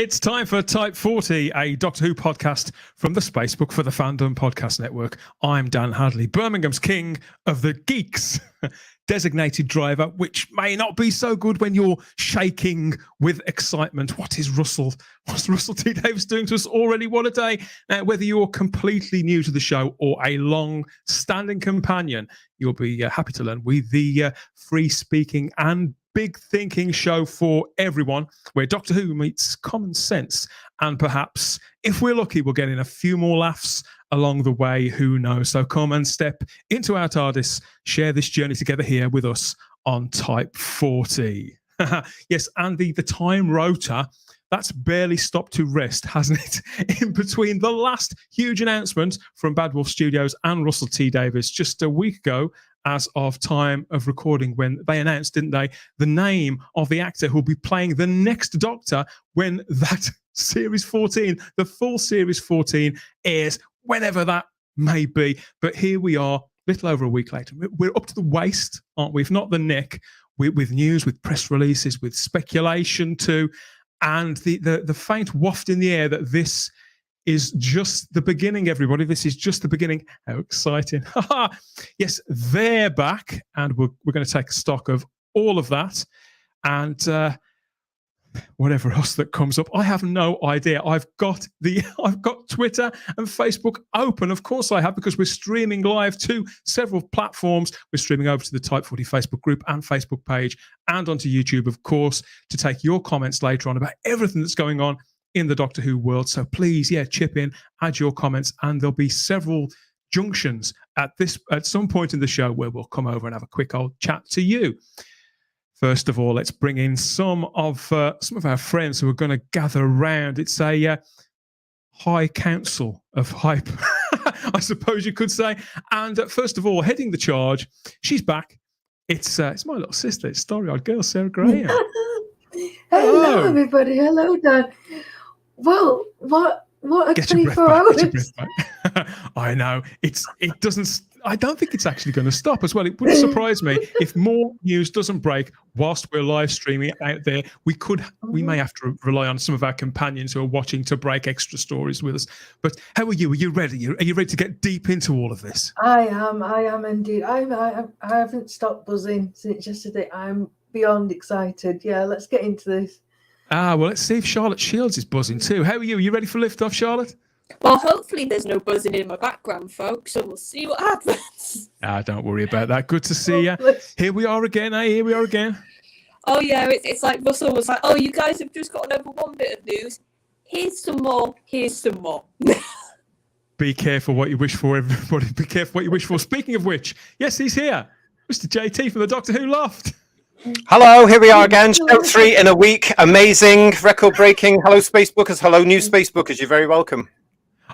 It's time for Type 40, a Doctor Who podcast from the Spacebook for the Fandom Podcast Network. I'm Dan Hadley, Birmingham's king of the geeks, designated driver, which may not be so good when you're shaking with excitement. What's Russell T Davies doing to us already? What a day. Now, whether you're completely new to the show or a long-standing companion, you'll be happy to learn with the free-speaking and big thinking show for everyone, where Doctor Who meets common sense, and perhaps, if we're lucky, we'll get in a few more laughs along the way. Who knows? So come and step into our TARDIS, share this journey together here with us on Type 40. Yes, and the time rotor, that's barely stopped to rest, hasn't it? In between the last huge announcement from Bad Wolf Studios and Russell T Davies just a week ago, as of time of recording, when they announced, didn't they, the name of the actor who will be playing the next Doctor when that Series 14, the full Series 14 airs, whenever that may be. But here we are, little over a week later. We're up to the waist, aren't we? If not the neck, with news, with press releases, with speculation too, and the faint waft in the air that this is just the beginning, everybody. This is just the beginning. How exciting. Yes, they're back, and we're going to take stock of all of that and whatever else that comes up. I have no idea. I've got Twitter and Facebook open. Of course I have, because we're streaming live to several platforms. We're streaming over to the Type 40 Facebook group and Facebook page, and onto YouTube, of course, to take your comments later on about everything that's going on in the Doctor Who world. So please, chip in, add your comments, and there'll be several junctions at some point in the show where we'll come over and have a quick old chat to you. First of all, let's bring in some of our friends who are going to gather around. It's a high council of hype, I suppose you could say. And first of all, heading the charge, she's back. It's my little sister. It's Story-Eyed Girl, Sarah Graham. Hello, everybody. Hello, Dan. Well, what a 24 hours. I know. It doesn't. I don't think it's actually going to stop as well. It wouldn't surprise me if more news doesn't break whilst we're live streaming it out there. We may have to rely on some of our companions who are watching to break extra stories with us. But how are you? Are you ready? Are you ready to get deep into all of this? I am indeed. I haven't stopped buzzing since yesterday. I'm beyond excited. Yeah, let's get into this. Well, let's see if Charlotte Shields is buzzing too. How are you? Are you ready for liftoff, Charlotte? Well, hopefully there's no buzzing in my background, folks, so we'll see what happens. Don't worry about that. Good to see you. Here we are again, Here we are again. Oh, yeah, it's like Russell was like, oh, you guys have just got over one bit of news. Here's some more. Be careful what you wish for, everybody. Be careful what you wish for. Speaking of which, yes, he's here. Mr. JT from the Doctor Who Loft. Hello, here we are again. Show 3 in a week. Amazing, record-breaking. Hello, Spacebookers. Hello, new Spacebookers. You're very welcome.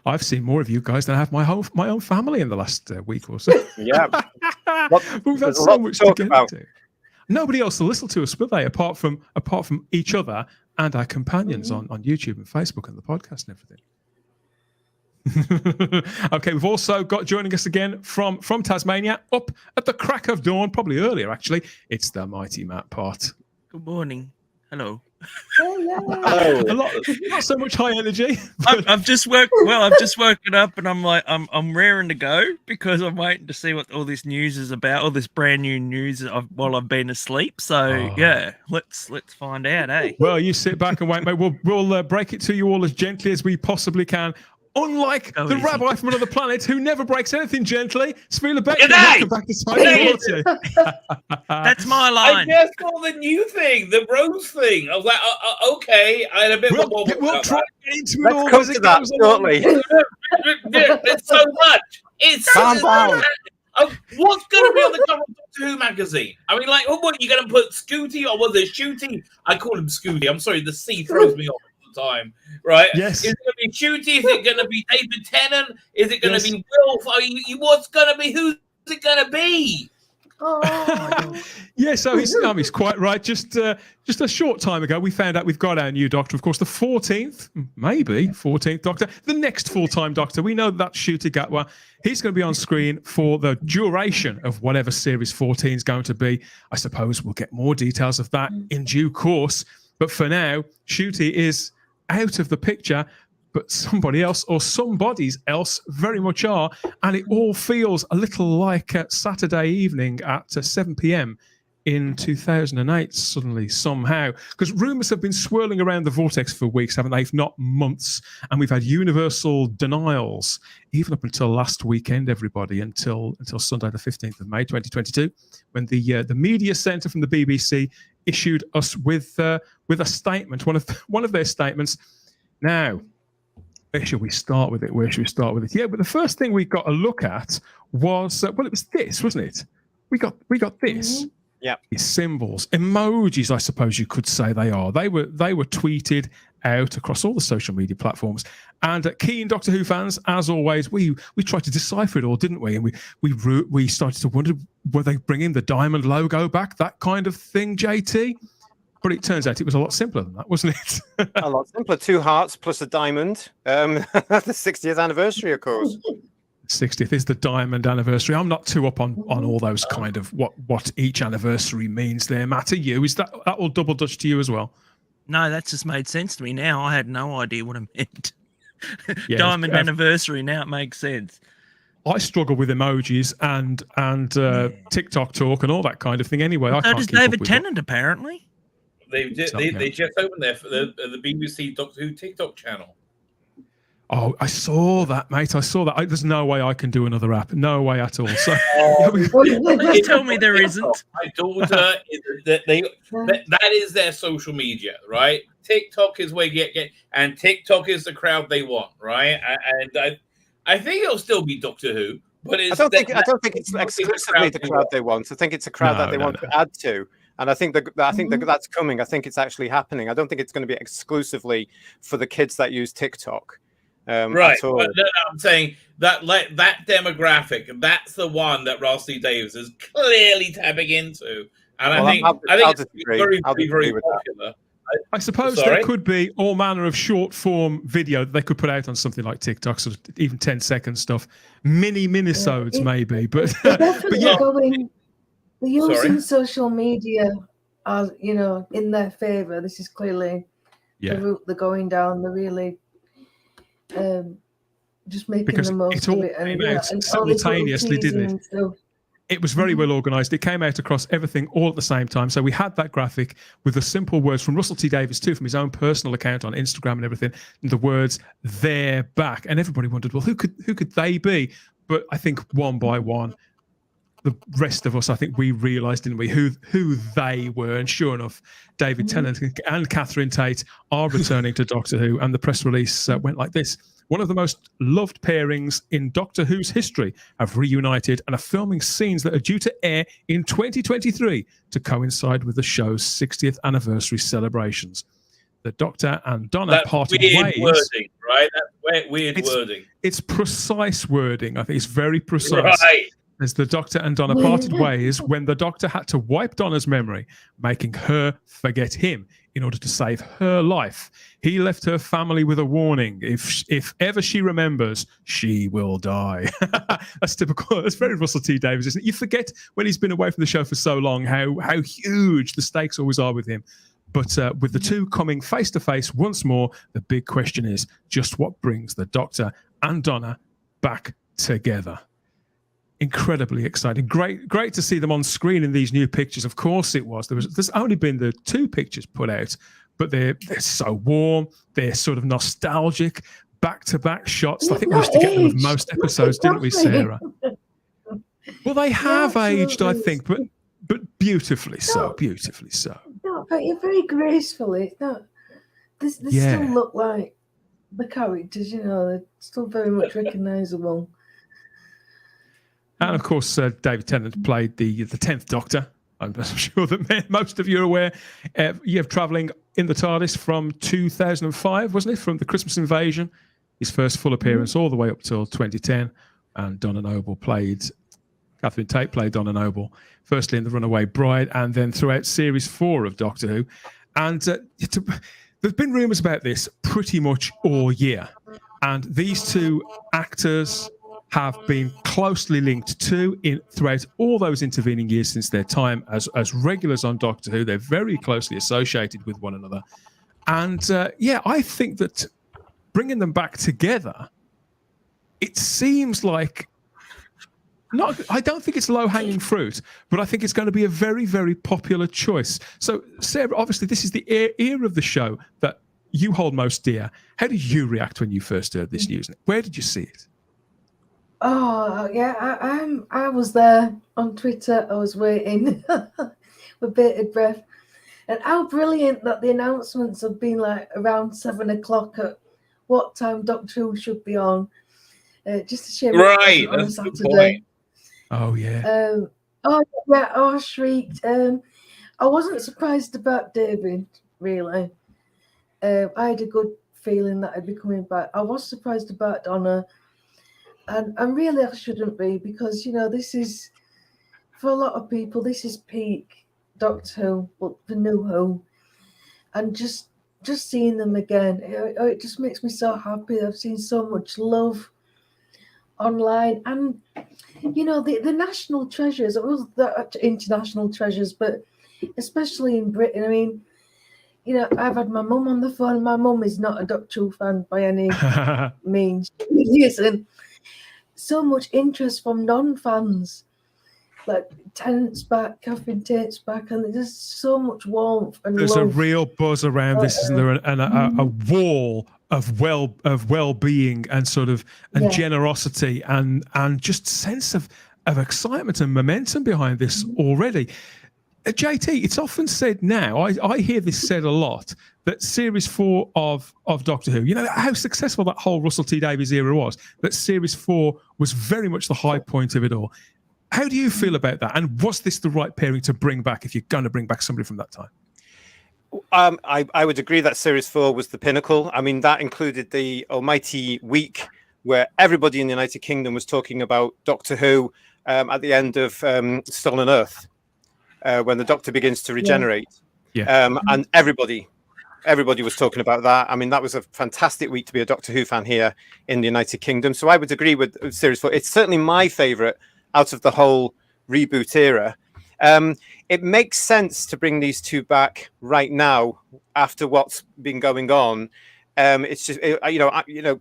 I've seen more of you guys than I have my own family in the last week or so. Yeah. We've had so much to get into. Nobody else to listen to us, will they? Apart from each other and our companions on YouTube and Facebook and the podcast and everything. Okay, we've also got joining us again from Tasmania, up at the crack of dawn, probably earlier actually. It's the mighty Matt Pott. Good morning. Hello. Not so much high energy. I've just woken up and I'm like I'm raring to go because I'm waiting to see what all this news is about, all this brand new news while I've been asleep. So yeah, let's find out, eh? Well, you sit back and wait, mate. We'll break it to you all as gently as we possibly can. Unlike the easy. rabbi from another planet who never breaks anything gently, Spieler Beck. That's my line. I just saw the new thing, the rose thing. I was like, okay. I had a bit more. We'll try to get into it Let's all come as to it that goes shortly. There's so much. It's Calm down. What's going to be on the cover of Doctor Who magazine? I mean, like, what, you're going to put Scooty or was it Shooty? I call him Scooty. I'm sorry, the C throws me off all the time. Right? Yes. Is it going to be Shooty? Is it going to be David Tennant? Is it going to be Wilf? What's going to be? Who's it going to be? Yeah, so he's quite right. Just a short time ago, we found out we've got our new Doctor. Of course, the 14th Doctor, the next full-time Doctor. We know that's Ncuti Gatwa. He's going to be on screen for the duration of whatever Series 14 is going to be. I suppose we'll get more details of that in due course. But for now, Ncuti is out of the picture, but somebody else or somebody's else very much are. And it all feels a little like Saturday evening at 7 p.m. in 2008 suddenly, somehow. Because rumours have been swirling around the vortex for weeks, haven't they? If not months. And we've had universal denials, even up until last weekend, everybody, until Sunday the 15th of May, 2022, when the media centre from the BBC issued us with a statement, one of their statements. Now, where should we start with it? Yeah, but the first thing we got a look at was it was this, wasn't it? We got this. Mm-hmm. Yeah, These symbols, emojis, I suppose you could say they are. They were tweeted out across all the social media platforms. And keen Doctor Who fans, as always, we tried to decipher it all, didn't we? And we started to wonder, were they bringing the diamond logo back? That kind of thing, JT. But it turns out it was a lot simpler than that, wasn't it? a lot simpler. 2 hearts plus a diamond. The 60th anniversary, of course. 60th is the diamond anniversary. I'm not too up on all those kind of what each anniversary means there. Matt, are you? Is that all double Dutch to you as well? No, that's just made sense to me now. I had no idea what it meant. Yeah, Diamond anniversary. Now it makes sense. I struggle with emojis and TikTok talk and all that kind of thing. Anyway, I So can't does keep up David with Tennant, apparently. They just opened the BBC Doctor Who TikTok channel. Oh, I saw that, mate. I saw that. There's no way I can do another app. No way at all. So You tell me there isn't. My daughter, that is their social media, right? TikTok is where you get, and TikTok is the crowd they want, right? And I think it'll still be Doctor Who, but I don't think it's exclusively the crowd they want. I think it's a crowd that they want to add to. And I think that's coming. I think it's actually happening. I don't think it's going to be exclusively for the kids that use TikTok. Right. But I'm saying that that demographic, that's the one that Ross T Davies is clearly tapping into. And I think it's very popular. I suppose there could be all manner of short form video that they could put out on something like TikTok, sort of even 10-second stuff, minisodes maybe. But yeah. They're using social media as, in their favour. This is clearly the route they're going down. They're really just making the most of it. And simultaneously, didn't it? It was very well organised. It came out across everything all at the same time. So we had that graphic with the simple words from Russell T Davies too, from his own personal account on Instagram and everything, and the words "they're back." And everybody wondered, well, who could they be? But I think one by one, the rest of us, I think we realised, didn't we, who they were. And sure enough, David Tennant and Catherine Tate are returning to Doctor Who. And the press release went like this. One of the most loved pairings in Doctor Who's history have reunited and are filming scenes that are due to air in 2023 to coincide with the show's 60th anniversary celebrations. The Doctor and Donna parted ways. Wording, right? That's weird wording. It's precise wording. I think it's very precise. Right. As the Doctor and Donna parted ways when the Doctor had to wipe Donna's memory, making her forget him in order to save her life. He left her family with a warning. If ever she remembers, she will die. That's typical. That's very Russell T Davies, isn't it? You forget when he's been away from the show for so long how huge the stakes always are with him. But with the two coming face to face once more, the big question is just what brings the Doctor and Donna back together. Incredibly exciting. Great to see them on screen in these new pictures. Of course it was. There's only been the 2 pictures put out, but they're so warm. They're sort of nostalgic, back-to-back shots. I think we used to get them with most episodes, didn't we, Sarah? Well, they have aged, I think, but beautifully so. Beautifully so. No, but you're very gracefully. No, they still look like the characters. They're still very much recognisable. And of course, David Tennant played the 10th Doctor. I'm sure that most of you are aware. You're travelling in the TARDIS from 2005, wasn't it? From the Christmas Invasion, his first full appearance all the way up till 2010. And Catherine Tate played Donna Noble, firstly in The Runaway Bride, and then throughout Series 4 of Doctor Who. And there's been rumours about this pretty much all year. And these two actors have been closely linked throughout all those intervening years since their time as regulars on Doctor Who. They're very closely associated with one another. And I think that bringing them back together, it seems like I don't think it's low-hanging fruit, but I think it's going to be a very, very popular choice. So, Sarah, obviously, this is the era of the show that you hold most dear. How did you react when you first heard this news? Where did you see it? Oh, yeah, I was there on Twitter. I was waiting with bated breath. And how brilliant that the announcements have been like around 7 o'clock at what time Doctor Who should be on. Just a shame. Right, on that's a a good Saturday. point. Oh, yeah. I shrieked. I wasn't surprised about David, really. I had a good feeling that I'd be coming back. I was surprised about Donna. And really I shouldn't be, because, this is, for a lot of people, this is peak Doctor Who, but the new Who. And just seeing them again, it just makes me so happy. I've seen so much love online, and the national treasures, it was the international treasures, but especially in Britain. I mean, I've had my mum on the phone. My mum is not a Doctor Who fan by any means. She isn't. So much interest from non-fans, like Tennant's back, Tennant Tate's back, and there's so much warmth and there's love. a real buzz around this, isn't there? And a wall of well-being and sort of generosity and just sense of excitement and momentum behind this already. JT, it's often said now, I hear this said a lot, that Series 4 of Doctor Who, how successful that whole Russell T Davies era was, that Series 4 was very much the high point of it all. How do you feel about that? And was this the right pairing to bring back if you're going to bring back somebody from that time? I would agree that Series 4 was the pinnacle. I mean, that included the almighty week where everybody in the United Kingdom was talking about Doctor Who at the end of Stolen Earth, when the Doctor begins to regenerate. And everybody was talking about that. I mean, that was a fantastic week to be a Doctor Who fan here in the United Kingdom. So I would agree with Series 4. It's certainly my favourite out of the whole reboot era. It makes sense to bring these two back right now after what's been going on. It's just,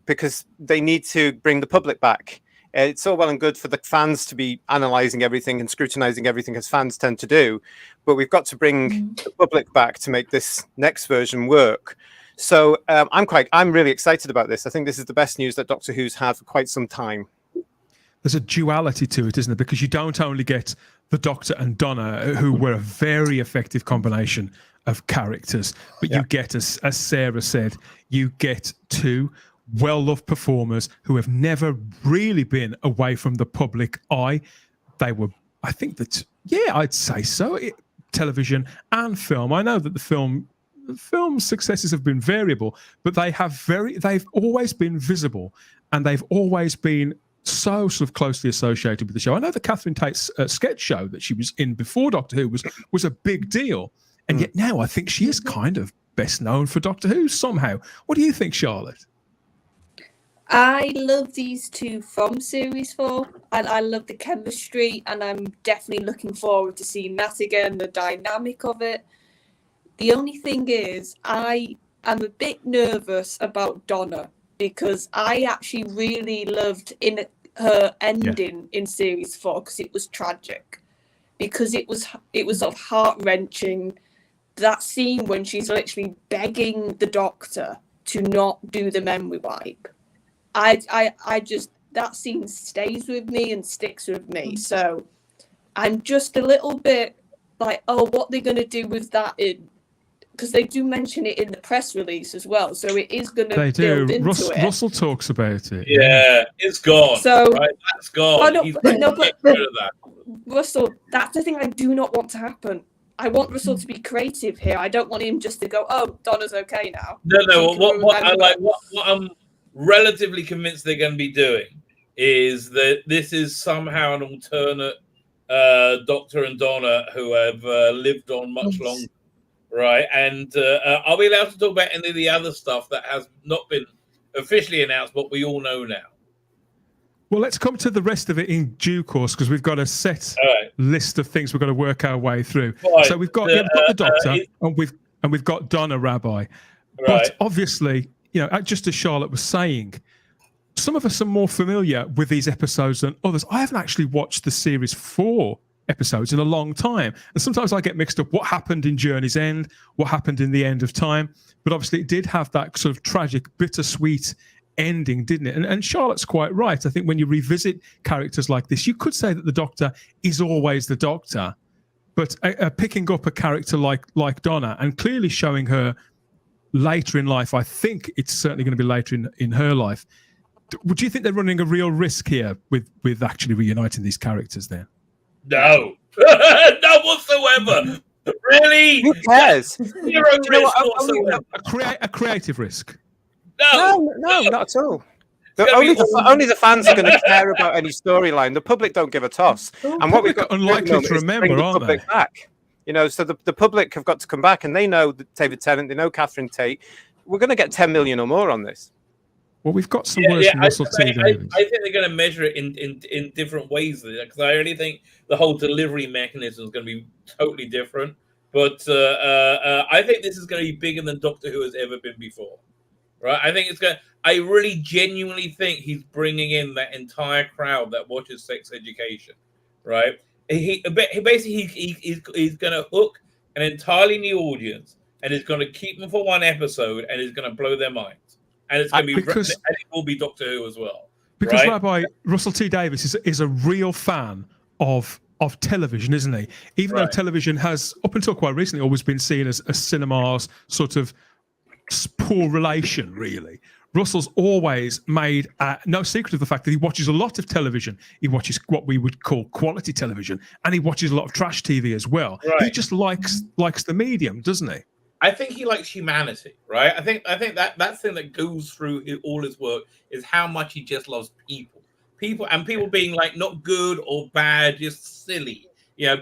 because they need to bring the public back. It's all well and good for the fans to be analysing everything and scrutinising everything, as fans tend to do, but we've got to bring the public back to make this next version work. So I'm really excited about this. I think this is the best news that Doctor Who's had for quite some time. There's a duality to it, isn't it? Because you don't only get the Doctor and Donna, who were a very effective combination of characters, but you get, as Sarah said, you get two well-loved performers who have never really been away from the public eye. They were, I think that, I'd say so. Television and film. I know that the film successes have been variable, but they've always been visible, and they've always been so sort of closely associated with the show. I know the Catherine Tate's sketch show that she was in before Doctor Who was a big deal, and yet now I think she is kind of best known for Doctor Who somehow. What do you think, Charlotte? I love these two from Series 4, and I love the chemistry, and I'm definitely looking forward to seeing that again, the dynamic of it. The only thing is, I am a bit nervous about Donna, because I actually really loved her ending in Series 4, because it was tragic, because it was sort of heart-wrenching. That scene when she's literally begging the Doctor to not do the memory wipe. I just, that scene stays with me and sticks with me. So I'm just a little bit like, what they're going to do with that because they do mention it in the press release as well. So it is going to build into it. Russell talks about it. Yeah, it's gone. So that's gone. But Russell, that's the thing I do not want to happen. I want Russell to be creative here. I don't want him just to go, Donna's okay now. No. What I'm relatively convinced they're going to be doing is that this is somehow an alternate Doctor and Donna who have lived on much longer, right? And are we allowed to talk about any of the other stuff that has not been officially announced, but we all know now? Well, let's come to the rest of it in due course, because we've got a set list of things we've got to work our way through. Right. So we've got the Doctor, and we've got Donna, Rabbi. But obviously, just as Charlotte was saying, some of us are more familiar with these episodes than others. I haven't actually watched the series 4 episodes in a long time. And sometimes I get mixed up what happened in Journey's End, what happened in The End of Time. But obviously it did have that sort of tragic, bittersweet ending, didn't it? And Charlotte's quite right. I think when you revisit characters like this, you could say that the Doctor is always the Doctor. But picking up a character like Donna and clearly showing her later in life, I think it's certainly going to be later in her life. Would you think they're running a real risk here with actually reuniting these characters there? No. Not whatsoever. Really? Who cares? Zero risk whatsoever. A creative risk. No, not at all. Only the fans are going to care about any storyline. The public don't give a toss. And what we've got unlikely to remember, aren't they? Back. So the public have got to come back, and they know David Tennant, they know Catherine Tate. We're going to get 10 million or more on this. Well, we've got some words from Russell T Davies. I think they're going to measure it in different ways, because I really think the whole delivery mechanism is going to be totally different. But I think this is going to be bigger than Doctor Who has ever been before. Right? I think it's going. I really genuinely think he's bringing in that entire crowd that watches Sex Education. Right? He's going to hook an entirely new audience, and he's going to keep them for one episode, and he's going to blow their minds. And it's going to be, and it will be Doctor Who as well. Because Rabbi Russell T Davies is a real fan of television, isn't he? Even though television has, up until quite recently, always been seen as a cinema's sort of poor relation, really. Russell's always made no secret of the fact that he watches a lot of television. He watches what we would call quality television, and he watches a lot of trash TV as well. Right. He just likes the medium, doesn't he? I think he likes humanity, right? I think that thing that goes through all his work is how much he just loves people being like not good or bad, just silly.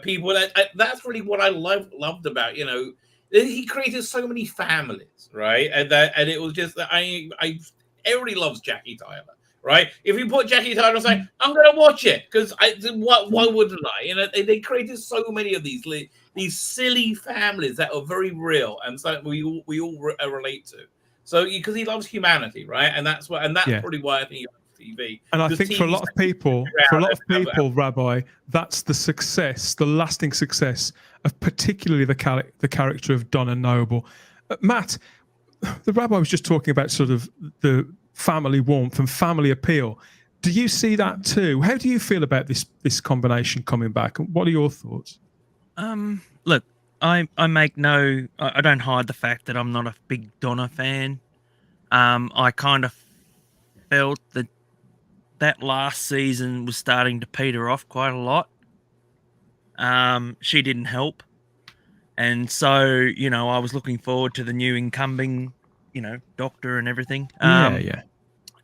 People that's really what I loved about. He created so many families, right? And it was just that everybody loves Jackie Tyler, right? If you put Jackie Tyler and say, I'm going to watch it because why wouldn't I? They created so many of these silly families that are very real and so we all relate to. So because he loves humanity, right? And that's probably why I think he loves TV. And I think for a lot of people, Rabbi, that's the lasting success of particularly the character of Donna Noble. Matt, the Rabbi was just talking about sort of the family warmth and family appeal. Do you see that too? How do you feel about this combination coming back? What are your thoughts? Look, I don't hide the fact that I'm not a big Donna fan. I kind of felt that last season was starting to peter off quite a lot. She didn't help. And so, I was looking forward to the new incoming, Doctor and everything. Yeah.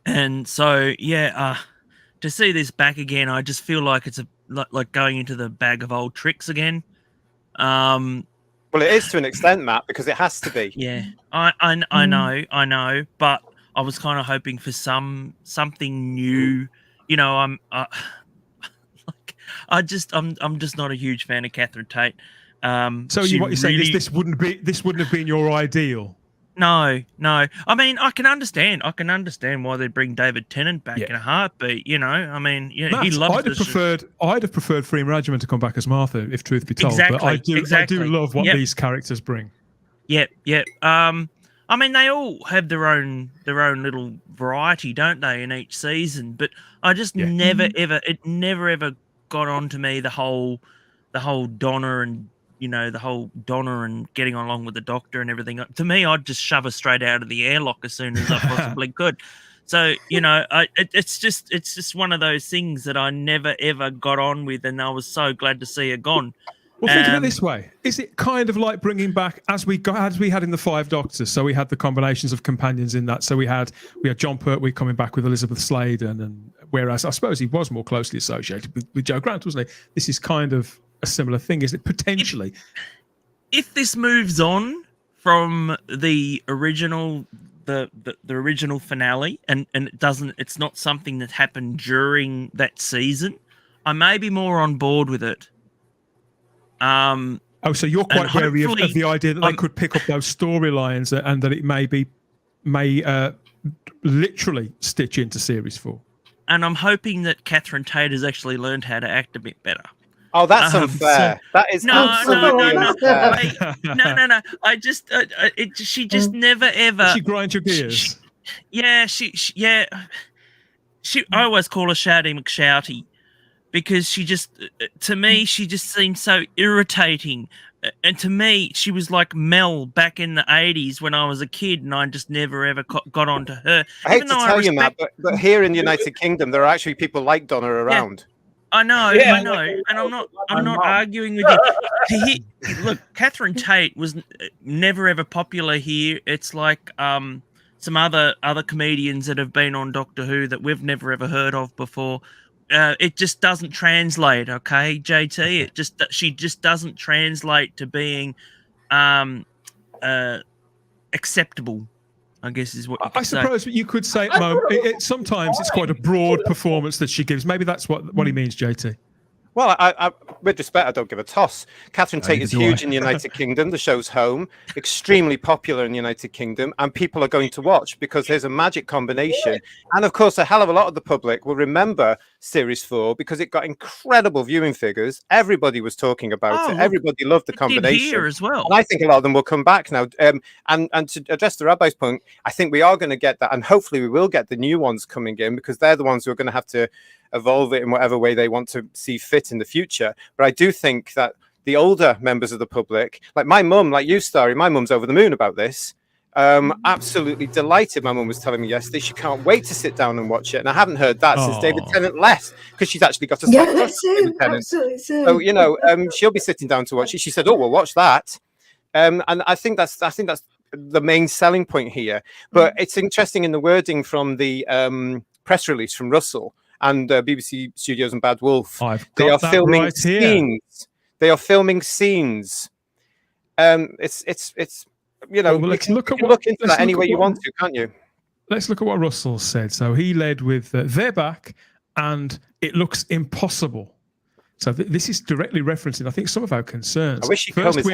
And so, to see this back again, I just feel like it's like going into the bag of old tricks again. Well, it is to an extent, Matt, because it has to be. Yeah, I know, but I was kind of hoping for something new. I'm just not a huge fan of Catherine Tate. So what you're saying is this wouldn't have been your ideal? No. I mean, I can understand why they bring David Tennant back in a heartbeat. Matt, he loves. I'd have preferred Freema Rajaman to come back as Martha, if truth be told. Exactly, but I do love what these characters bring. Yep. I mean, they all have their own little variety, don't they, in each season? But I just never ever got on to me the whole Donna and the whole Donna and getting along with the Doctor and everything. To me, I'd just shove her straight out of the airlock as soon as I possibly could. So it's just one of those things that I never ever got on with, and I was so glad to see her gone. Well, think of it this way: is it kind of like bringing back as we had in the Five Doctors? So we had the combinations of companions in that. So we had John Pertwee coming back with Elizabeth Sladen, and whereas I suppose he was more closely associated with Joe Grant, wasn't he? This is kind of a similar thing, isn't it? Potentially. If this moves on from the original, the original finale, and it's not something that happened during that season, I may be more on board with it. Oh, so you're quite And wary of hopefully, the idea that they could pick up those storylines and that it may literally stitch into series 4. And I'm hoping that Catherine Tate has actually learned how to act a bit better. Oh, that's unfair. That is absolutely unfair. No. I just, she just never ever. She grinds your gears. I always call her Shouty McShouty because she just, to me, she just seemed so irritating. And to me, she was like Mel back in the 80s when I was a kid, and I just never ever got onto her. I hate to tell you, Matt, but here in the United Kingdom, there are actually people like Donna around. I know, and I'm not arguing with you. Look, Catherine Tate was never ever popular here. It's like some other comedians that have been on Doctor Who that we've never ever heard of before. It just doesn't translate, okay, JT. She just doesn't translate to being acceptable, I guess is what you could say. Suppose you could say sometimes it's quite a broad performance that she gives. Maybe that's what he means, JT. Well, I with respect, I don't give a toss. Catherine Tate is huge in the United Kingdom. The show's home, extremely popular in the United Kingdom, and people are going to watch because there's a magic combination. And of course, a hell of a lot of the public will remember Series 4 because it got incredible viewing figures. Everybody was talking about it. Everybody loved the combination. Here as well. And I think a lot of them will come back now. And to address the Rabbi's point, I think we are going to get that, and hopefully we will get the new ones coming in because they're the ones who are going to have to evolve it in whatever way they want to see fit in the future. But I do think that the older members of the public, like my mum, like you, Starry, my mum's over the moon about this. Absolutely delighted. My mum was telling me yesterday she can't wait to sit down and watch it. And I haven't heard that since David Tennant left because she's actually got a absolutely. So, she'll be sitting down to watch it. She said, "Oh, well, watch that." And I think that's the main selling point here. But it's interesting in the wording from the press release from Russell and BBC Studios and Bad Wolf. They are filming scenes. They are filming scenes. It's let's look at look into that any way you want to, can't you? Let's look at what Russell said. So he led with they're back and it looks impossible. So this is directly referencing, I think, some of our concerns. I wish First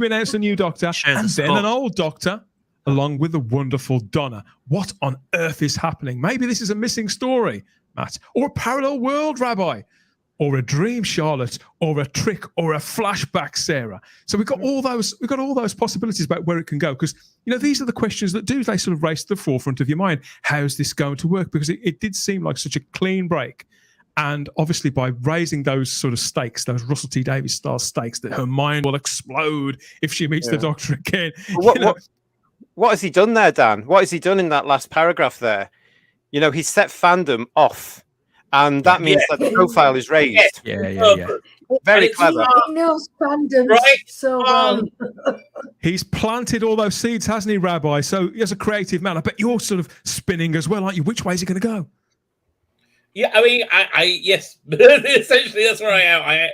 we announced a new Doctor and then an old Doctor, along with the wonderful Donna. What on earth is happening? Maybe this is a missing story, Matt, or a parallel world, Rabbi, or a dream, Charlotte, or a trick, or a flashback, Sarah. So we've got all those possibilities about where it can go, because these are the questions that they sort of race to the forefront of your mind. How's this going to work? Because it did seem like such a clean break. And obviously by raising those sort of stakes, those Russell T Davies style stakes, that her mind will explode if she meets the Doctor again. What has he done there, Dan? What has he done in that last paragraph there? He set fandom off, and that means that the profile is raised. Yeah. Very clever. He knows fandom so well. He's planted all those seeds, hasn't he, Rabbi? So as a creative man, I bet you're sort of spinning as well, aren't you? Which way is he going to go? Yeah, I mean, yes, essentially that's where I am.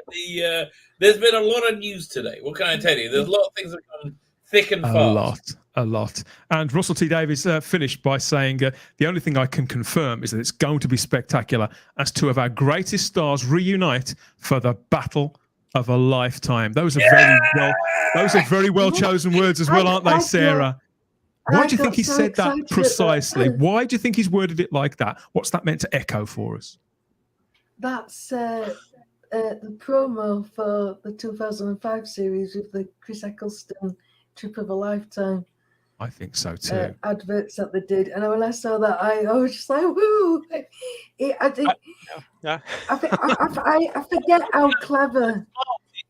There's been a lot of news today. What can I tell you? There's a lot of things that come thick and fast. A lot. And Russell T Davies finished by saying, the only thing I can confirm is that it's going to be spectacular as two of our greatest stars reunite for the battle of a lifetime. Those are very well chosen words as well, aren't they, Sarah? Why do you think he said that precisely? Why do you think he's worded it like that? What's that meant to echo for us? That's the promo for the 2005 series with the Chris Eccleston Trip of a Lifetime. I think so too. Adverts that they did, and when I saw that, I was just like, "Woo!" I forget how clever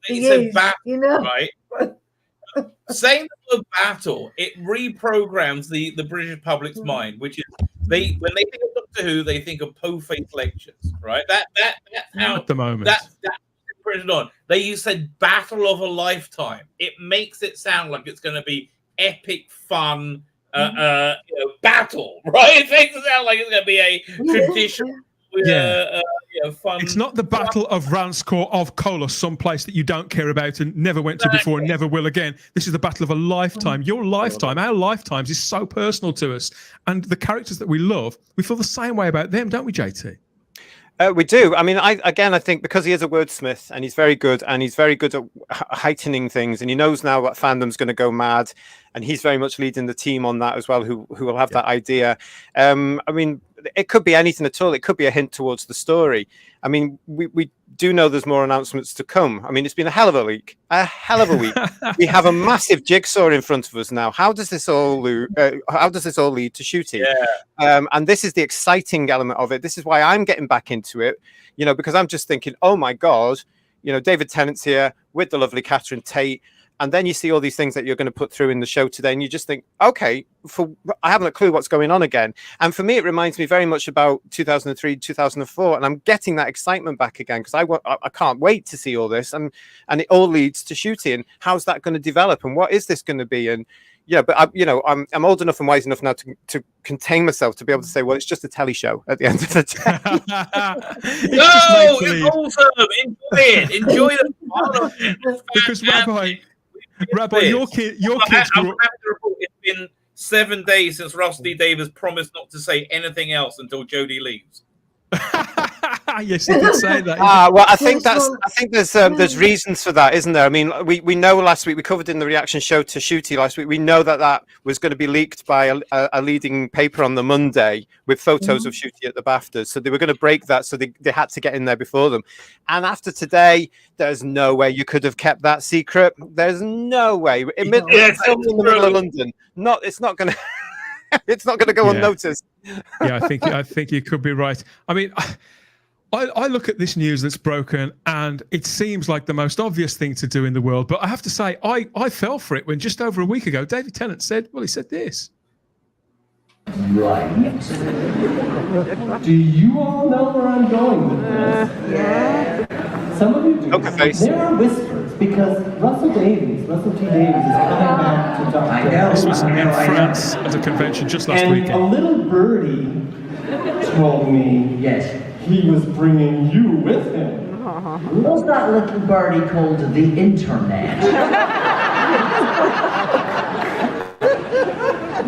he is. Right? Saying the word battle, it reprograms the British public's mind, which is when they think of Doctor Who, they think of po-faced lectures, right? That's how at the moment. That's printed on. They said battle of a lifetime. It makes it sound like it's going to be epic, fun battle, right? It makes it sound like it's going to be a traditional. Fun. It's not the Battle of Ranskoor of Kolos, some place that you don't care about and never went to before and never will again. This is the battle of a lifetime. Your lifetime, our lifetimes, is so personal to us. And the characters that we love, we feel the same way about them, don't we, JT? We do. I mean, I think because he is a wordsmith and he's very good at heightening things, and he knows now that fandom's going to go mad, and he's very much leading the team on that as well, who will have that idea. I mean, it could be anything at all. It could be a hint towards the story. I mean, we do know there's more announcements to come. I mean, it's been a hell of a week. We have a massive jigsaw in front of us now. How does this all lead to shooting? Yeah. And this is the exciting element of it. This is why I'm getting back into it, because I'm just thinking, oh my God, David Tennant's here with the lovely Tennant Tate. And then you see all these things that you're going to put through in the show today, and you just think, okay, I haven't a clue what's going on again. And for me, it reminds me very much about 2003, 2004, and I'm getting that excitement back again because I can't wait to see all this, and it all leads to shooting. How's that going to develop, and what is this going to be? And but I'm old enough and wise enough now to contain myself to be able to say, well, it's just a telly show at the end of the day. It's awesome. Enjoy it. Because Rabbi, your kids grew up. It's been 7 days since Rusty Davis promised not to say anything else until Jodie leaves. Yes, he did say that. Well, I think there's reasons for that, isn't there? I mean, we know last week we covered in the reaction show to Shooty last week. We know that was going to be leaked by a leading paper on the Monday with photos of Shooty at the BAFTAs. So they were going to break that, so they had to get in there before them. And after today, there's no way you could have kept that secret. There's no way. In the middle of London, it's not going to. It's not going to go unnoticed. Yeah, I think you could be right. I mean, I look at this news that's broken, and it seems like the most obvious thing to do in the world. But I have to say, I fell for it when just over a week ago, David Tennant said this. Right. Do you all know where I'm going with this? Yeah. Some of you do. Okay, there are whispers because Russell T. Davies is coming back to Dr. I know. This was in France at a convention just last And weekend. a little birdie told me he was bringing you with him. Was that little birdie called the internet?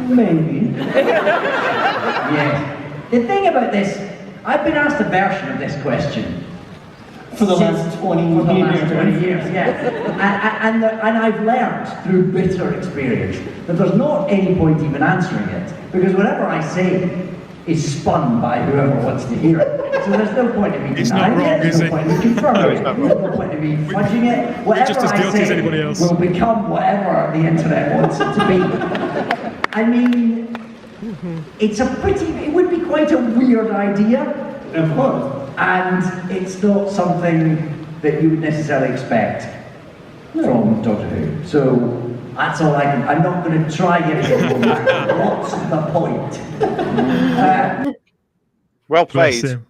Maybe. Yes. The thing about this, I've been asked a version of this question. For the last 20 years. For the last 20 years, yeah. And I've learned through bitter experience that there's not any point even answering it, because whatever I say is spun by whoever wants to hear it. So there's no point in me denying it, there's no point in me confirming it, there's no point in me fudging it. Whatever just as guilty I as anybody else. will become whatever the internet wants it to be. I mean, it would be quite a weird idea. Of course. And it's not something that you would necessarily expect from Doctor Who. So that's all I'm not going to try getting it. What's the point? Well Bless played. him.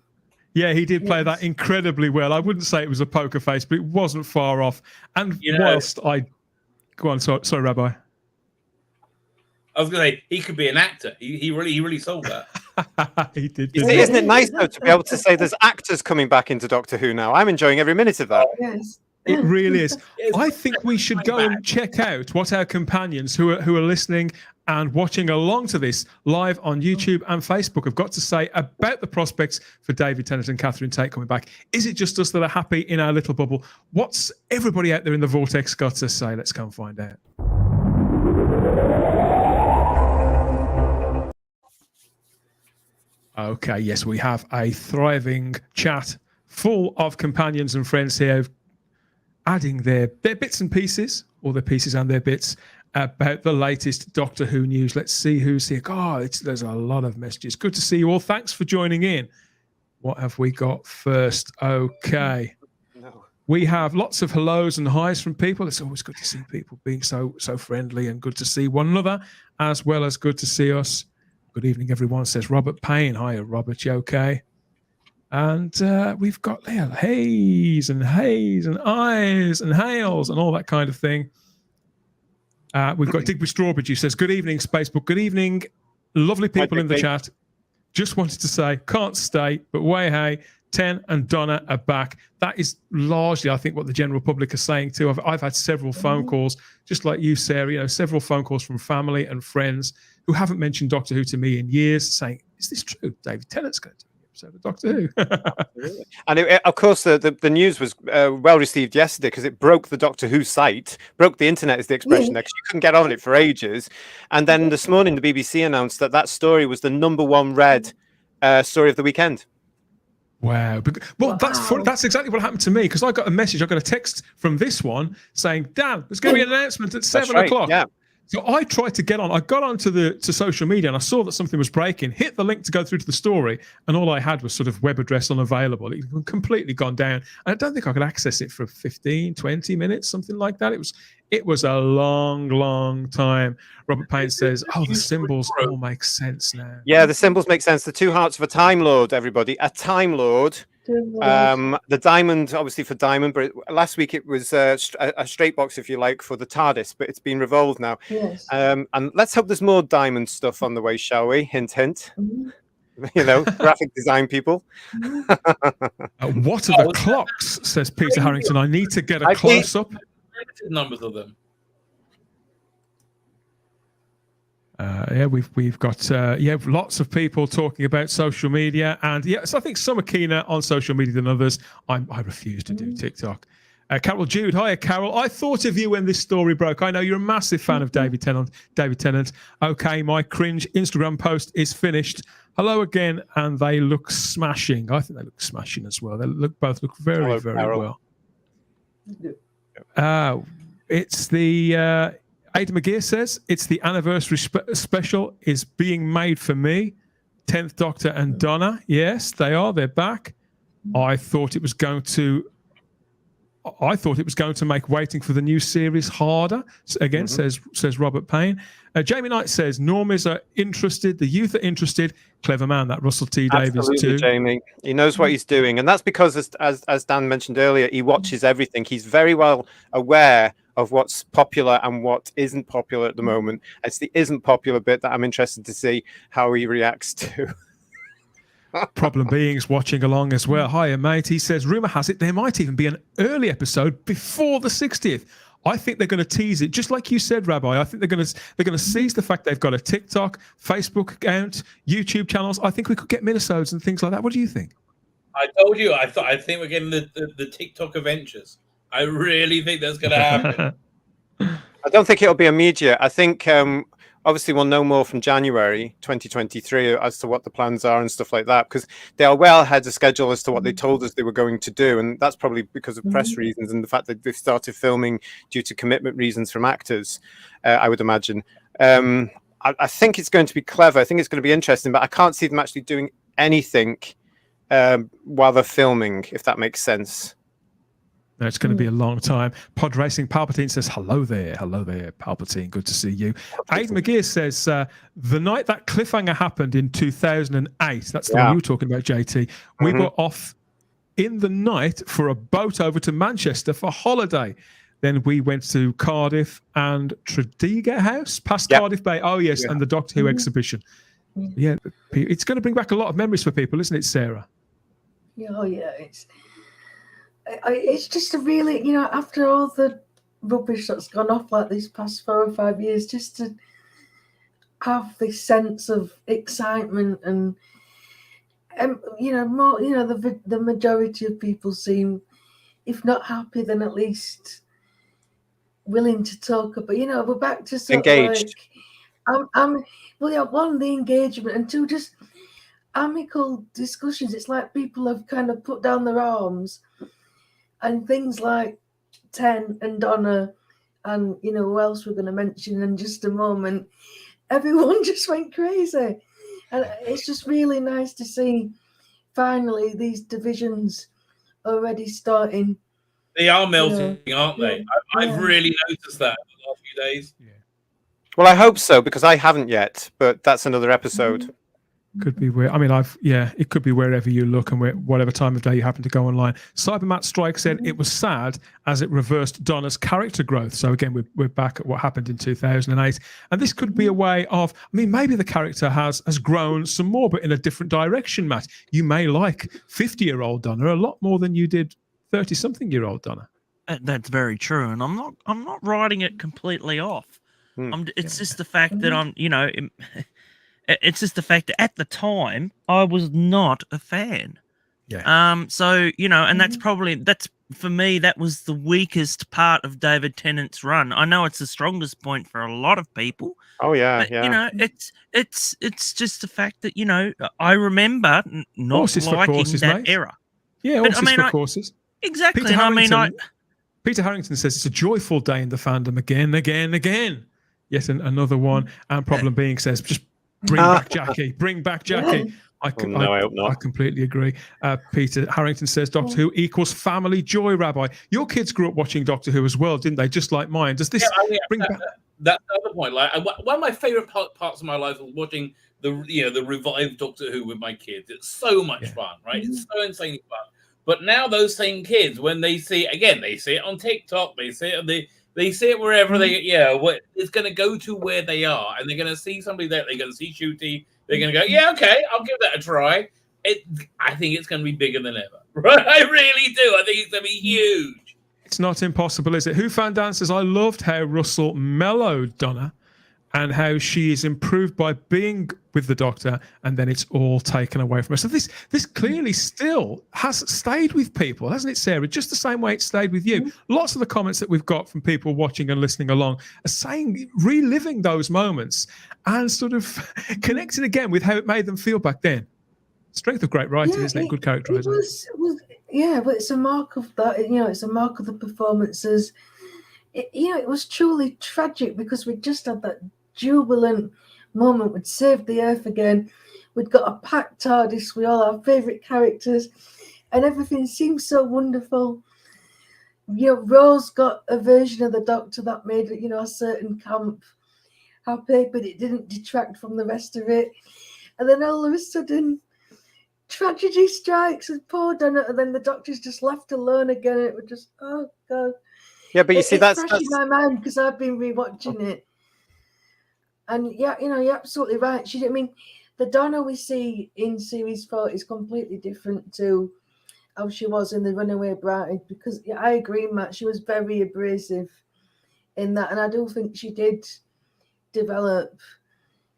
Yeah, he did play that incredibly well. I wouldn't say it was a poker face, but it wasn't far off. And go on, sorry, Rabbi. I was going to say he could be an actor. He really sold that. He did. Isn't it nice though to be able to say there's actors coming back into Doctor Who now? I'm enjoying every minute of that. Yes. It really is. I think we should go and check out what our companions who are listening and watching along to this live on YouTube and Facebook have got to say about the prospects for David Tennant and Catherine Tate coming back. Is it just us that are happy in our little bubble? What's everybody out there in the vortex got to say? Let's come find out. Okay, yes, we have a thriving chat full of companions and friends here adding their bits and pieces, or their pieces and their bits, about the latest Doctor Who news. Let's see who's here. There's a lot of messages. Good to see you all. Thanks for joining in. What have we got first? Okay. We have lots of hellos and highs from people. It's always good to see people being so friendly, and good to see one another, as well as good to see us. Good evening, everyone, says Robert Payne. Hiya, Robert, you okay? And we've got hays and eyes and hails and all that kind of thing. We've got Digby Strawbridge who says, good evening, Spacebook. Good evening, lovely people in the chat. Just wanted to say, can't stay, but way hey, Ten and Donna are back. That is largely, I think, what the general public are saying too. I've had several phone calls, just like you, Sarah, several phone calls from family and friends who haven't mentioned Doctor Who to me in years, saying, is this true? David Tennant's going to do an episode of Doctor Who. And of course, the news was well received yesterday because it broke the Doctor Who site, broke the internet is the expression, because you couldn't get on it for ages. And then this morning, the BBC announced that story was the #1 read story of the weekend. Wow. Well, that's exactly what happened to me, because I got a text from this one saying, Dan, there's going to be an announcement at 7 o'clock. Yeah. So I tried to get on. I got onto to social media and I saw that something was breaking, hit the link to go through to the story, and all I had was sort of web address unavailable. It had completely gone down. And I don't think I could access it for 15, 20 minutes, something like that. It was a long time. Robert Payne says, the symbols all make sense now. Yeah, the symbols make sense. The two hearts of a Time Lord, everybody. A Time Lord. The diamond, obviously, for diamond, but last week it was a straight box, if you like, for the TARDIS, but it's been revolved now. Yes. And let's hope there's more diamond stuff on the way, shall we? Hint, hint. Graphic design people. What are the clocks, says Peter Harrington. I need to get a close-up. Numbers of them. We've got lots of people talking about social media, and so I think some are keener on social media than others. I refuse to do TikTok. Carol Jude, hiya Carol. I thought of you when this story broke. I know you're a massive fan of David Tennant. Okay, my cringe Instagram post is finished. Hello again, and they look smashing. I think they look smashing as well. They both look very, very Carol. well. It's the. Ada McGeer says it's the anniversary special is being made for me. 10th Doctor and Donna. Yes, they are. They're back. I thought it was going to make waiting for the new series harder. Again, says Robert Payne. Jamie Knight says normies are interested. The youth are interested. Clever man, that Russell T Davies Absolutely, too. Jamie. He knows what he's doing, and that's because, as Dan mentioned earlier, he watches everything. He's very well aware of what's popular and what isn't popular at the moment. It's the isn't popular bit that I'm interested to see how he reacts to. Problem Being's watching along as well. Hiya, mate. He says, rumour has it there might even be an early episode before the 60th. I think they're going to tease it, just like you said, Rabbi. I think they're going to seize the fact they've got a TikTok, Facebook account, YouTube channels. I think we could get minisodes and things like that. What do you think? I told you. I think we're getting the TikTok adventures. I really think that's going to happen. I don't think it'll be immediate. I think obviously we'll know more from January 2023 as to what the plans are and stuff like that, because they are well ahead of schedule as to what they told us they were going to do, and that's probably because of press reasons and the fact that they've started filming due to commitment reasons from actors, I would imagine. I think it's going to be clever. I think it's going to be interesting, but I can't see them actually doing anything while they're filming, if that makes sense. No, it's going to be a long time. Pod Racing Palpatine says, hello there, Palpatine. Good to see you. Aidan McGeer says, the night that cliffhanger happened in 2008, that's the one you were talking about, JT, we were off in the night for a boat over to Manchester for holiday. Then we went to Cardiff and Tredegar House, past Cardiff Bay. Oh, yes, and the Doctor Who exhibition. Yeah, it's going to bring back a lot of memories for people, isn't it, Sarah? Oh, yeah, it's just a really, after all the rubbish that's gone off like these past 4 or 5 years, just to have this sense of excitement and more, the majority of people seem, if not happy, then at least willing to talk about, we're back to sort engaged. Of like, one, the engagement, and two, just amicable discussions. It's like people have kind of put down their arms. And things like Ten and Donna and, who else we're going to mention in just a moment, everyone just went crazy. And it's just really nice to see, finally, these divisions already starting. They are melting, aren't they? I've really noticed that in the last few days. Yeah. Well, I hope so, because I haven't yet, but that's another episode. Could be where, it could be wherever you look and whatever time of day you happen to go online. Cybermat Strike said it was sad as it reversed Donna's character growth. So again, we're back at what happened in 2008. And this could be a way of, maybe the character has grown some more, but in a different direction, Matt. You may like 50-year-old Donna a lot more than you did 30-something-year-old Donna. That's very true. And I'm not writing it completely off. It's just the fact that I'm, It's just the fact that at the time I was not a fan. Yeah. So, you know, and that's for me, that was the weakest part of David Tennant's run. I know it's the strongest point for a lot of people. Oh yeah, But, yeah. you know, it's just the fact that, you know, I remember not Horses for liking courses, that mate. era. Yeah, But, horses I mean, for courses. Exactly. Peter and I mean, Harrington, Peter Harrington says it's a joyful day in the fandom again. Yet another one. And Problem Being says, just bring back Jackie. Bring back Jackie. I hope not. I completely agree. Peter Harrington says Doctor Who equals family joy, Rabbi. Your kids grew up watching Doctor Who as well, didn't they? Just like mine. Does this bring back... That's the other point. Like one of my favorite parts of my life was watching the revived Doctor Who with my kids. It's so much fun, right? It's so insanely fun. But now those same kids, when they see it on TikTok, they see it wherever it's going to go to where they are, and they're going to see somebody there. They're going to see Shooty. They're going to go, yeah, okay, I'll give that a try. I think it's going to be bigger than ever. Right? I really do. I think it's going to be huge. It's not impossible, is it? Who Fan Dan says, I loved how Russell mellowed Donna and how she is improved by being with the Doctor, and then it's all taken away from her. So this clearly still has stayed with people, hasn't it, Sarah? Just the same way it stayed with you. Lots of the comments that we've got from people watching and listening along are saying, reliving those moments and sort of connecting again with how it made them feel back then. Strength of great writing, isn't it? Good characterization. Yeah, but it's a mark of that. You know, it's a mark of the performances. It was truly tragic because we just had that jubilant moment. We'd saved the Earth again. We'd got a packed TARDIS with all our favourite characters, and everything seemed so wonderful. You know, Rose got a version of the Doctor that made a certain camp happy, but it didn't detract from the rest of it. And then all of a sudden, tragedy strikes with poor Donna, and then the Doctor's just left alone again. It was just, oh God. Yeah, but you see, that's fresh in my mind because I've been rewatching it. And yeah, you're absolutely right. The Donna we see in series 4 is completely different to how she was in The Runaway Bride, because I agree, Matt, she was very abrasive in that, and I do think she did develop,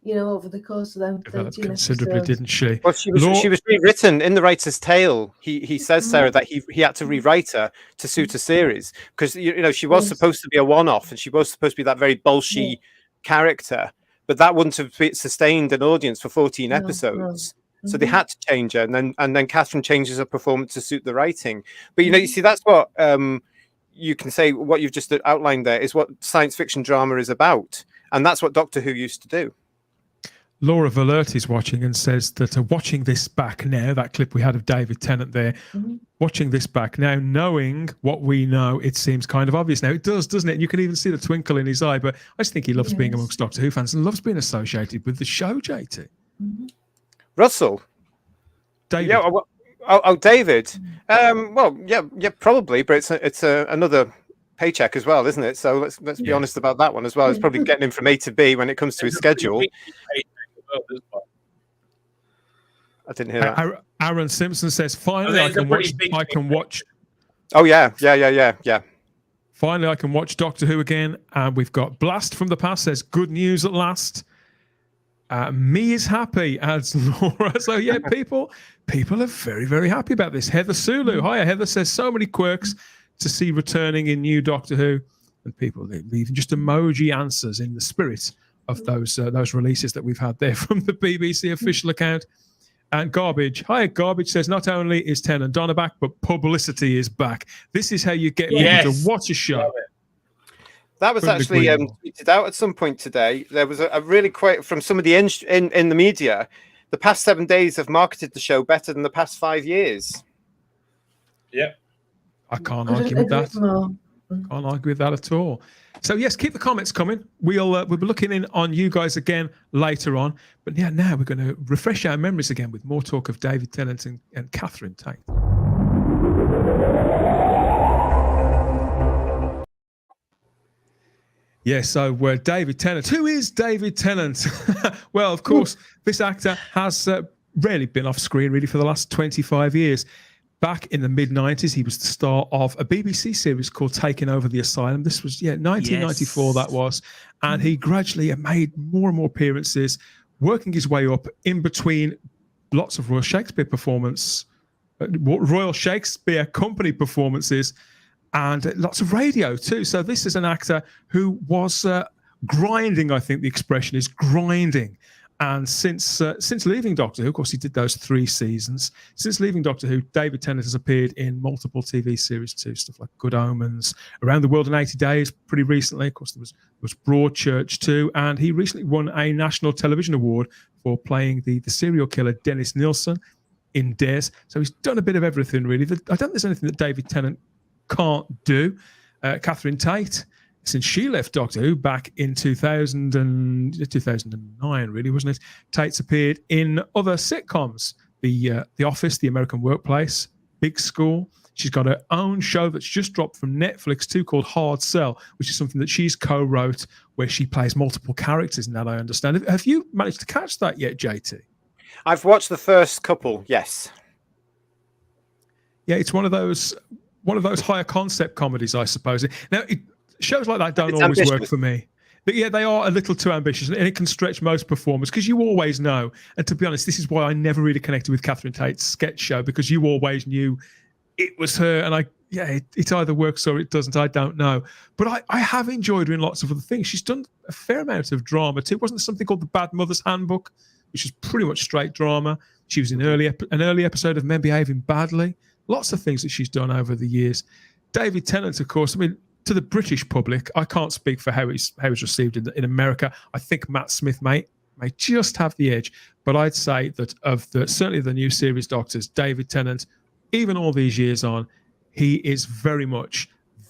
over the course of them 13 considerably, episodes. didn't she? Well, she was rewritten in the writer's tale. He says, Sarah, that he had to rewrite her to suit a series because she was supposed to be a one-off, and she was supposed to be that very bolshy character, but that wouldn't have sustained an audience for 14 episodes. So they had to change her, and then Catherine changes her performance to suit the writing. But you see, that's what you can say. What you've just outlined there is what science fiction drama is about, and that's what Doctor Who used to do. Laura Valert is watching and says that watching this back now, that clip we had of David Tennant there, watching this back now, knowing what we know, it seems kind of obvious now. It does, doesn't it? And you can even see the twinkle in his eye. But I just think he loves being amongst Doctor Who fans and loves being associated with the show, JT. Russell? David? Yeah, David. Well, yeah, probably, but it's another paycheck as well, isn't it? So let's be honest about that one as well. It's probably getting him from A to B when it comes to his schedule. I didn't hear that. Aaron Simpson says, finally I can watch. Oh, yeah. Finally, I can watch Doctor Who again. And we've got Blast from the Past says, good news at last. Me is happy, adds Laura. So, yeah, people are very, very happy about this. Heather Sulu. Hiya, Heather says, so many quirks to see returning in new Doctor Who. And people leaving just emoji answers in the spirit of those releases that we've had there from the BBC official account. And Garbage. Hiya, Garbage says, not only is Tennant and Donna back, but publicity is back. This is how you get people to watch a show. That was actually tweeted out at some point today. There was a really quite from somebody in the media. The past 7 days have marketed the show better than the past 5 years. Yeah. I can't argue with that. Can't argue with that at all. So yes, keep the comments coming. We'll be looking in on you guys again later on. But yeah, now we're going to refresh our memories again with more talk of David Tennant and Catherine Tate. Yeah, so David Tennant. Who is David Tennant? Well, of course, this actor has rarely been off screen really for the last 25 years. Back in the mid-90s, he was the star of a BBC series called Taking Over the Asylum. This was, 1994 that was. And he gradually made more and more appearances working his way up in between lots of Royal Shakespeare Company performances, and lots of radio too. So this is an actor who was grinding. I think the expression is grinding. And since leaving Doctor Who, of course, he did those 3 seasons. Since leaving Doctor Who, David Tennant has appeared in multiple TV series too, stuff like Good Omens, Around the World in 80 Days, pretty recently. Of course, there was Broadchurch too, and he recently won a National Television Award for playing the serial killer Dennis Nilsson in Des. So he's done a bit of everything, really. I don't think there's anything that David Tennant can't do. Catherine Tate, since she left Doctor Who back in 2009, really, wasn't it? Tate's appeared in other sitcoms, The Office, The American Workplace, Big School. She's got her own show that's just dropped from Netflix too, called Hard Sell, which is something that she's co-wrote, where she plays multiple characters in that, I understand. Have you managed to catch that yet, JT? I've watched the first couple, yes. Yeah, it's one of those higher concept comedies, I suppose. Now, shows like that don't It's always ambitious. work for me. But yeah, they are a little too ambitious, and it can stretch most performers, because you always know. And to be honest, this is why I never really connected with Catherine Tate's sketch show, because you always knew it was her. And it either works or it doesn't. I don't know. But I have enjoyed her in lots of other things. She's done a fair amount of drama too. Wasn't there something called The Bad Mother's Handbook, which is pretty much straight drama? She was in an early episode of Men Behaving Badly. Lots of things that she's done over the years. David Tennant, of course, I mean, to the British public, I can't speak for how it's received in America. I think Matt Smith may just have the edge, but I'd say that certainly the new series Doctors, David Tennant, even all these years on, he is very much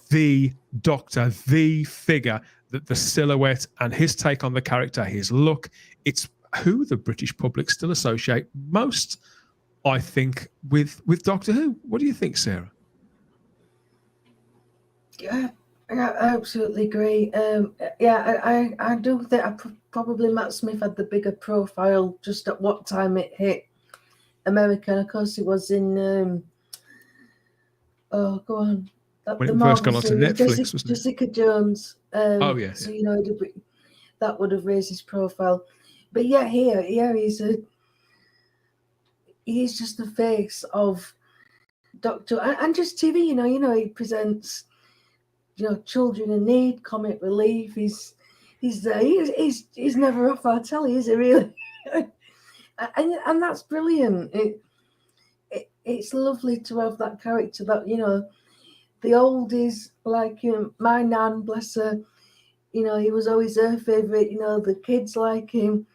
the Doctor, the figure, that the silhouette and his take on the character, his look, it's who the British public still associate most, I think, with Doctor Who. What do you think, Sarah? Yeah, I absolutely agree. I do think probably Matt Smith had the bigger profile just at what time it hit America. And of course, it was in go on. When it first got onto Netflix, wasn't it? Jessica Jones. Oh yeah. So that would have raised his profile. But yeah, he's just the face of Doctor and just TV. You know, he presents, Children in Need, Comic Relief. He's never off our telly, is he really? and that's brilliant. It's lovely to have that character that, the oldies like him. My nan, bless her, he was always her favourite. The kids like him,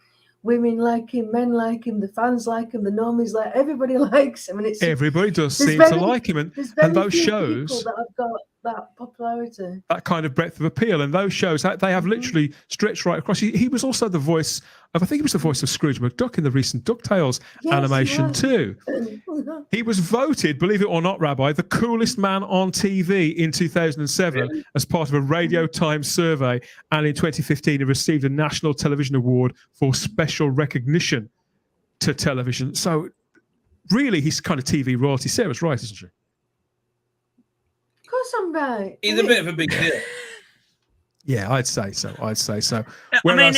women like him, men like him, the fans like him, the normies everybody likes him. And everybody does seem to like him. And those shows that have got that popularity, that kind of breadth of appeal, and those shows, they have literally stretched right across. He was also the voice of, I think he was the voice of Scrooge McDuck in the recent DuckTales animation too. He was voted, believe it or not, Rabbi, the coolest man on TV in 2007 as part of a Radio Times survey, and in 2015 he received a National Television Award for special recognition to television. So really, he's kind of TV royalty. Sarah's right, isn't she? Of course I'm right. He's a bit of a big deal. Yeah, I'd say so. Whereas, I mean,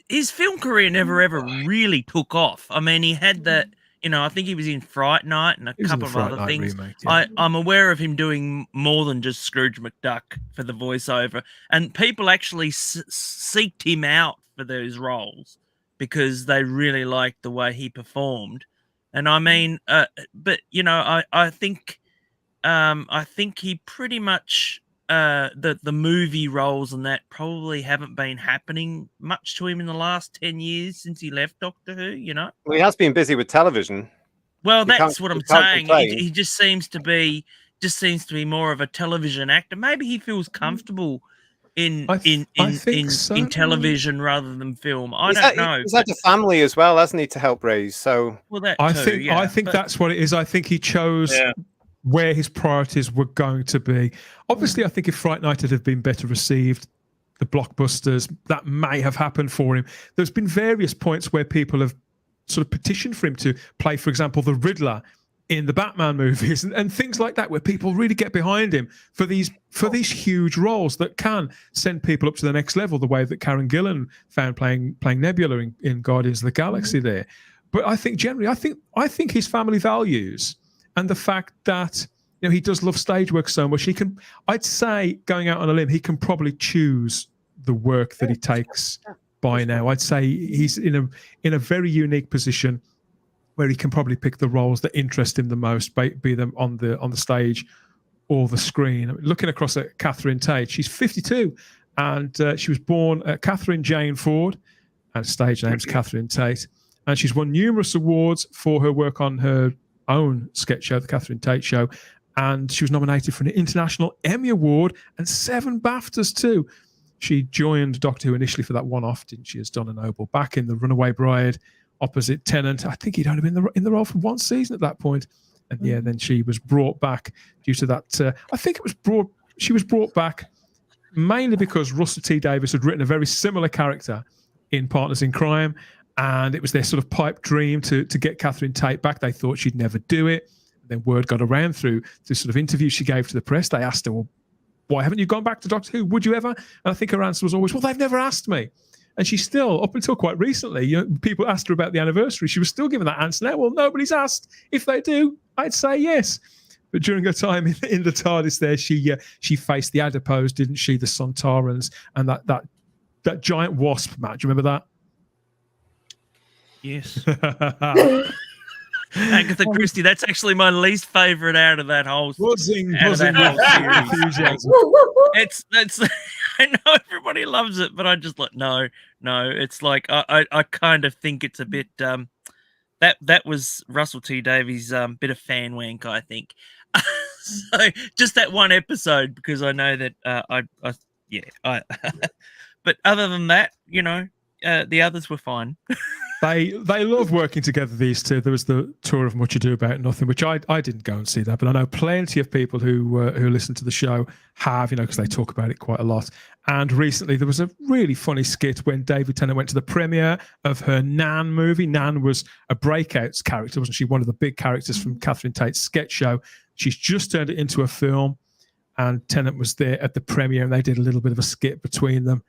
his film career never ever really took off. I mean, he had that, I think he was in Fright Night and a couple of other things. Remake, yeah. I'm aware of him doing more than just Scrooge McDuck for the voiceover, and people actually seeked him out for those roles because they really liked the way he performed. And I mean, but I think he pretty much. The movie roles and that probably haven't been happening much to him in the last 10 years since he left Doctor Who, Well, he has been busy with television. Well, that's what I'm saying. complain. He just seems to be more of a television actor. Maybe he feels comfortable in television rather than film. I don't know. He's had a family as well, hasn't he, to help raise? So I think that's what it is. I think he chose where his priorities were going to be. Obviously, I think if Fright Night had been better received, the blockbusters, that may have happened for him. There's been various points where people have sort of petitioned for him to play, for example, the Riddler in the Batman movies and things like that, where people really get behind him for these huge roles that can send people up to the next level, the way that Karen Gillan found playing Nebula in Guardians of the Galaxy there. But I think generally, I think his family values and the fact that he does love stage work so much, I'd say, going out on a limb, he can probably choose the work that he takes by now. I'd say he's in a very unique position where he can probably pick the roles that interest him the most, be them on the stage or the screen. Looking across at Catherine Tate, she's 52, and she was born Catherine Jane Ford, and stage name's Catherine Tate, and she's won numerous awards for her work on her own sketch show, The Catherine Tate Show, and she was nominated for an International Emmy Award and 7 BAFTAs too. She joined Doctor Who initially for that one-off, didn't she, as Donna Noble, back in The Runaway Bride, opposite Tennant. I think he'd only been in the role for one season at that point. And then she was brought back due to that. She was brought back mainly because Russell T Davies had written a very similar character in Partners in Crime, and it was their sort of pipe dream to get Catherine Tate back. They thought she'd never do it. Then word got around through the sort of interview she gave to the press. They asked her, well, why haven't you gone back to Doctor Who? Would you ever? And I think her answer was always, well, they've never asked me. And she's still, up until quite recently, people asked her about the anniversary. She was still giving that answer now. Well, nobody's asked. If they do, I'd say yes. But during her time in the TARDIS there, she faced the adipose, didn't she? The Sontarans and that giant wasp, Matt. Do you remember that? Yes. Agatha Christie, that's actually my least favourite out of that whole buzzing series. It's I know everybody loves it, but I just like no. It's like I kind of think it's a bit that was Russell T Davies' bit of fan wank, I think. So just that one episode, because I know that but other than that, the others were fine. They love working together, these two. There was the tour of Much Ado About Nothing, which I didn't go and see that, but I know plenty of people who listen to the show have, because they talk about it quite a lot. And recently there was a really funny skit when David Tennant went to the premiere of her Nan movie. Nan was a breakout character, wasn't she? One of the big characters from Catherine Tate's sketch show. She's just turned it into a film, and Tennant was there at the premiere, and they did a little bit of a skit between them.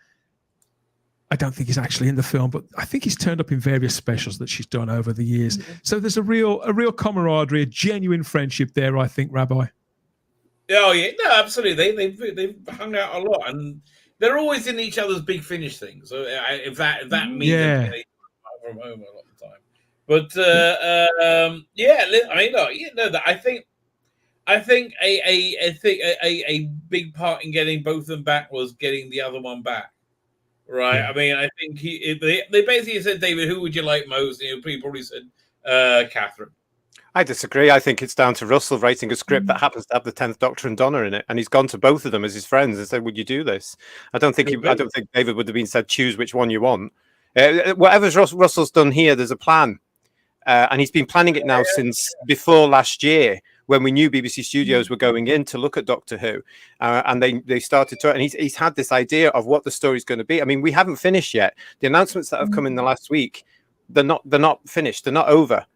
I don't think he's actually in the film, but I think he's turned up in various specials that she's done over the years. Mm-hmm. So there's a real camaraderie, a genuine friendship there, I think, Rabbi. Oh yeah, no, absolutely. They've hung out a lot, and they're always in each other's Big Finish things. So if that means anything, from home a lot of the time. But I think a big part in getting both of them back was getting the other one back. Right. Yeah. I mean, I think they basically said, David, who would you like most? And he probably said Catherine. I disagree. I think it's down to Russell writing a script that happens to have the 10th Doctor and Donna in it, and he's gone to both of them as his friends and said, "Would you do this?" I don't think David would have been said, "Choose which one you want." Whatever Russell's done here, there's a plan, and he's been planning it now since before last year, when we knew BBC Studios were going in to look at Doctor Who, and they started to, and he's had this idea of what the story's going to be. I mean, we haven't finished yet. The announcements that have come in the last week, they're not finished. They're not over.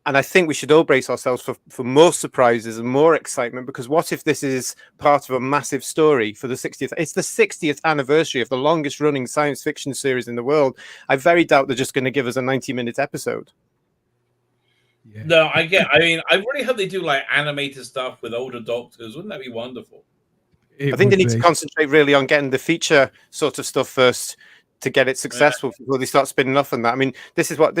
And I think we should all brace ourselves for more surprises and more excitement, because what if this is part of a massive story for the 60th? It's the 60th anniversary of the longest running science fiction series in the world. I very doubt they're just going to give us a 90-minute episode. Yeah. No, I mean, I really hope they do like animated stuff with older Doctors. Wouldn't that be wonderful? I think they need to concentrate really on getting the feature sort of stuff first to get it successful before they start spinning off on that. I mean, this is what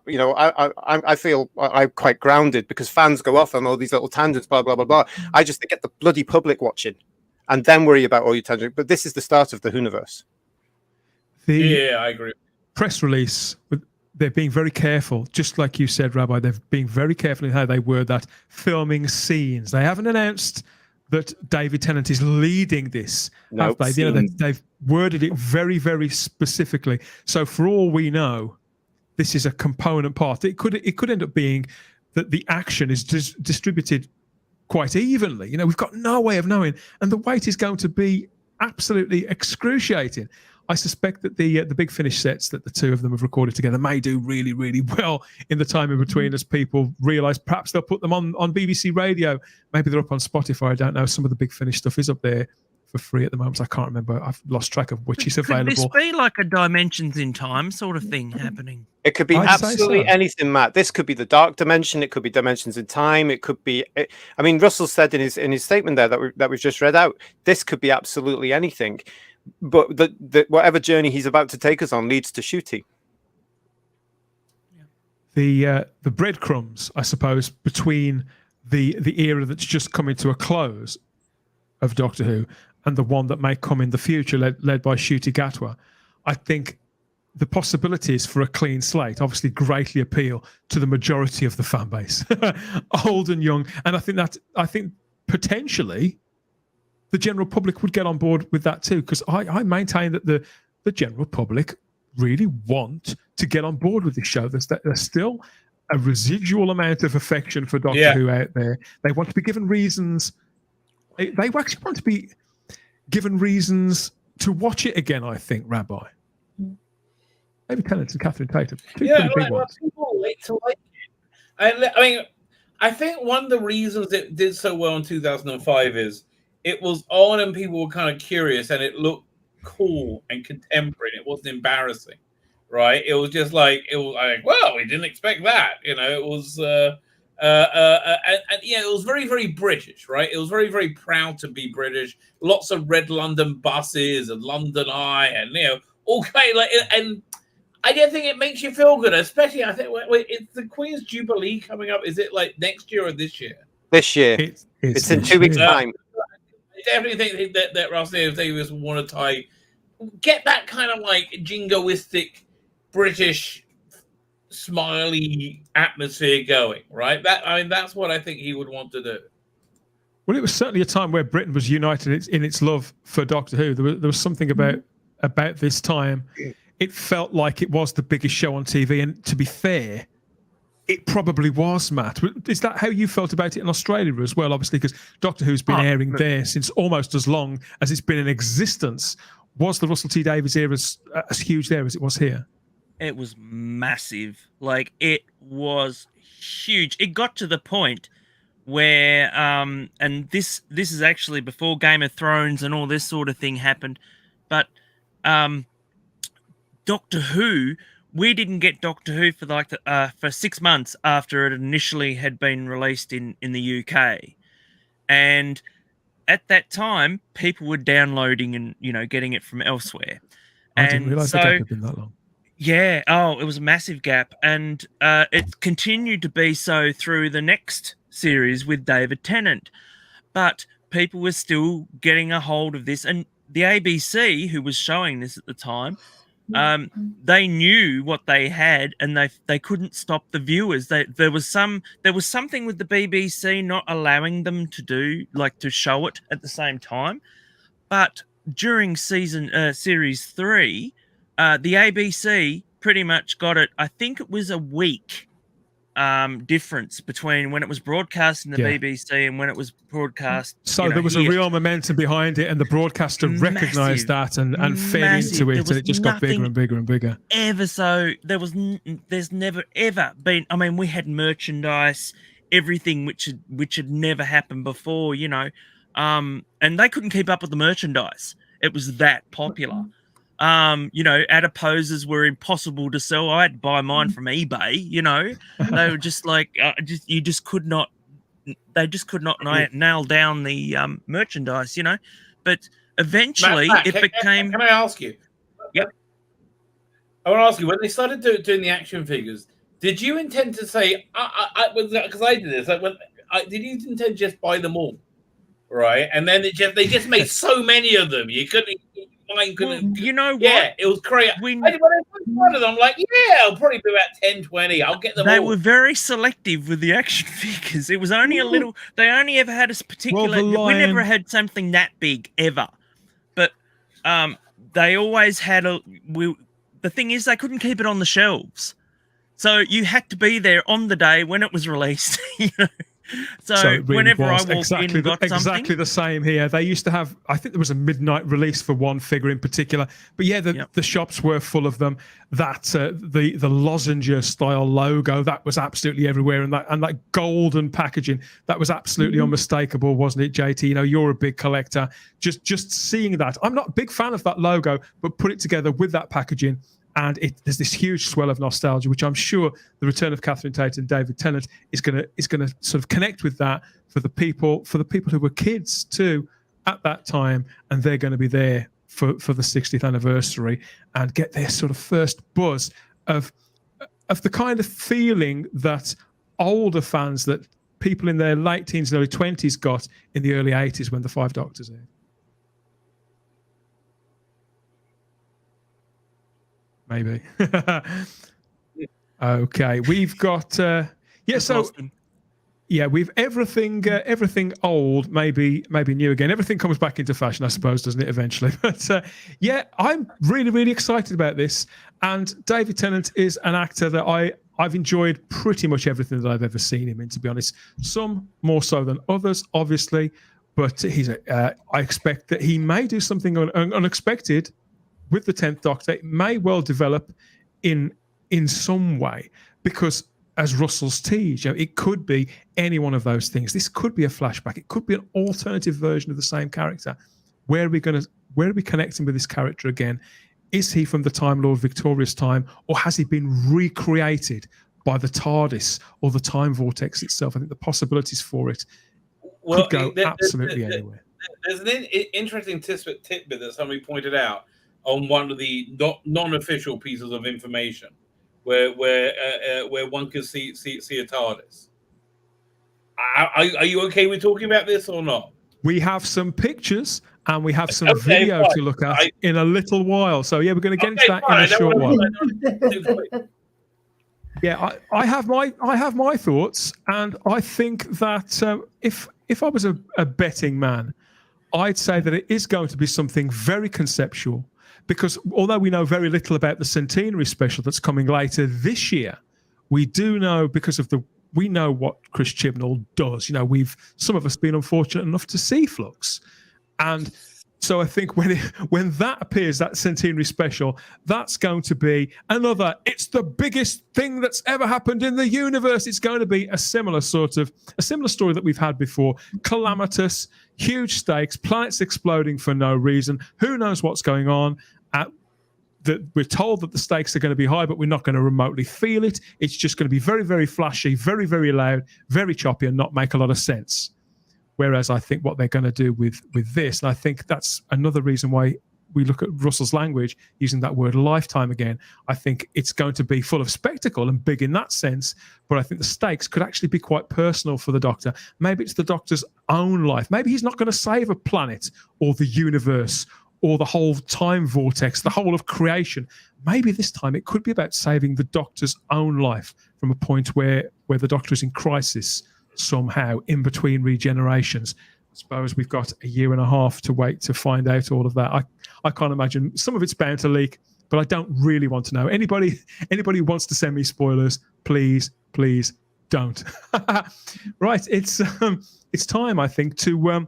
I feel I'm quite grounded, because fans go off on all these little tangents, blah blah blah blah. I just get the bloody public watching, and then worry about all your tangents. But this is the start of the Whoniverse. Yeah, I agree. Press release. They're being very careful, just like you said, Rabbi. They're being very careful in how they word that. Filming scenes. They haven't announced that David Tennant is leading this. Nope, have they? They've worded it very, very specifically. So for all we know, this is a component part. It could end up being that the action is distributed quite evenly. We've got no way of knowing, and the wait is going to be absolutely excruciating. I suspect that the Big Finish sets that the two of them have recorded together may do really, really well in the time in between as people realise perhaps they'll put them on BBC Radio. Maybe they're up on Spotify. I don't know. Some of the Big Finish stuff is up there for free at the moment. I can't remember. I've lost track of which is available. Could this be like a Dimensions in Time sort of thing happening? It could be I'd say absolutely so. anything, Matt. This could be the dark dimension. It could be dimensions in time. It could be. I mean, Russell said in his statement there that we've just read out. This could be absolutely anything, but the whatever journey he's about to take us on leads to Shooty. The breadcrumbs, I suppose, between the era that's just coming to a close of Doctor Who and the one that may come in the future, led by Ncuti Gatwa, I think the possibilities for a clean slate obviously greatly appeal to the majority of the fan base, old and young. And I think potentially the general public would get on board with that too, because I maintain that the general public really want to get on board with this show. There's still a residual amount of affection for Doctor Who out there. They want to be given reasons. They actually want to be given reasons to watch it again, I think, Rabbi. Maybe Tennant and Catherine Tate are two pretty big ones. People like to like it. I mean, I think one of the reasons it did so well in 2005 is it was on and people were kind of curious and it looked cool and contemporary. It wasn't embarrassing, right? It was just like, well, we didn't expect that. You know, it was, and yeah, it was very, very British, right? It was very, very proud to be British. Lots of red London buses and London Eye and, you know, all kind of like, and I don't think it makes you feel good, especially I think it's the Queen's Jubilee coming up. Is it like next year or this year? This year. It's in 2 weeks' time. I definitely think that Ross Davies want to get that kind of like jingoistic British smiley atmosphere going, right? That's what I think he would want to do. Well, it was certainly a time where Britain was united in its love for Doctor Who. There was something about this time. It felt like it was the biggest show on TV, and to be fair, it probably was, Matt. Is that how you felt about it in Australia as well? Obviously, because Doctor Who's been airing there since almost as long as it's been in existence. Was the Russell T Davies era as huge there as it was here? It was massive. Like, it was huge. It got to the point where, and this is actually before Game of Thrones and all this sort of thing happened, but Doctor Who, we didn't get Doctor Who for 6 months after it initially had been released in the UK, and at that time, people were downloading and getting it from elsewhere. I didn't realise the gap had been that long. Yeah, it was a massive gap, and it continued to be so through the next series with David Tennant, but people were still getting a hold of this, and the ABC, who was showing this at the time, they knew what they had, and they couldn't stop the viewers. There was something with the BBC not allowing them to show it at the same time. But during series 3, the ABC pretty much got it. I think it was a week difference between when it was broadcast in the BBC and when it was broadcast. So there was a real momentum behind it, and the broadcaster recognised that and fed into it, and it just got bigger and bigger and bigger. There's never ever been. I mean, we had merchandise, everything which had never happened before, and they couldn't keep up with the merchandise. It was that popular. Adiposes were impossible to sell. I had to buy mine from eBay. They were just like, they just could not nail down the merchandise. But eventually it became. Can I ask you? Yep. I want to ask you, when they started doing the action figures, did you intend to say, because I did this, did you intend to just buy them all, right? And then they just made so many of them, you couldn't. You know what? Yeah, it was crazy. When I started, I'm like, I'll probably be about 10, 20. I'll get them all. They were very selective with the action figures. It was only a little. They only ever had a particular. We never had something that big ever, but they always had the thing is, they couldn't keep it on the shelves, so you had to be there on the day when it was released. So, it really whenever I was walk exactly in, got exactly something. the same here. They used to have, I think there was a midnight release for one figure in particular, but yeah, the shops were full of them. That the lozenge style logo, that was absolutely everywhere, and that golden packaging, that was absolutely unmistakable, wasn't it, JT? You know, you're a big collector. Just seeing that, I'm not a big fan of that logo, but put it together with that packaging, and there's this huge swell of nostalgia, which I'm sure the return of Catherine Tate and David Tennant is gonna sort of connect with that for the people who were kids too at that time, and they're going to be there for the 60th anniversary and get their sort of first buzz of the kind of feeling that older fans, that people in their late teens and early 20s got in the early 80s when the Five Doctors aired. Maybe. Okay, we've got we've everything old, maybe new again. Everything comes back into fashion, I suppose, doesn't it, eventually? But I'm really excited about this. And David Tennant is an actor that I've enjoyed pretty much everything that I've ever seen him in, to be honest. Some more so than others, obviously, but I expect that he may do something unexpected with the 10th Doctor. It may well develop in some way, because as Russell's teased, it could be any one of those things. This could be a flashback. It could be an alternative version of the same character. Where are we connecting with this character again? Is he from the Time Lord Victorious time, or has he been recreated by the TARDIS or the Time Vortex itself? I think the possibilities for it could go absolutely anywhere. There's an interesting tidbit that somebody pointed out on one of the non-official pieces of information, where one can see a TARDIS. Are you okay with talking about this or not? We have some pictures and we have some video to look at in a little while. So yeah, we're going to get into that in a short while. Yeah, I have my thoughts, and I think that if I was a betting man, I'd say that it is going to be something very conceptual. Because although we know very little about the centenary special that's coming later this year, we do know, we know what Chris Chibnall does. You know, some of us been unfortunate enough to see Flux, and so I think when that appears, that centenary special, that's going to be it's the biggest thing that's ever happened in the universe. It's going to be a similar story that we've had before. Calamitous, huge stakes, planets exploding for no reason. Who knows what's going on? We're told that the stakes are going to be high, but we're not going to remotely feel it. It's just going to be very, very flashy, very, very loud, very choppy, and not make a lot of sense. Whereas I think what they're going to do with this, and I think that's another reason why we look at Russell's language, using that word lifetime again, I think it's going to be full of spectacle and big in that sense, but I think the stakes could actually be quite personal for the Doctor. Maybe it's the Doctor's own life. Maybe he's not going to save a planet or the universe or the whole time vortex, the whole of creation. Maybe this time it could be about saving the Doctor's own life from a point where the Doctor is in crisis somehow in between regenerations. I suppose we've got a year and a half to wait to find out all of that. I can't imagine. Some of it's bound to leak, but I don't really want to know. Anybody who wants to send me spoilers, please don't. Right, it's time, I think, to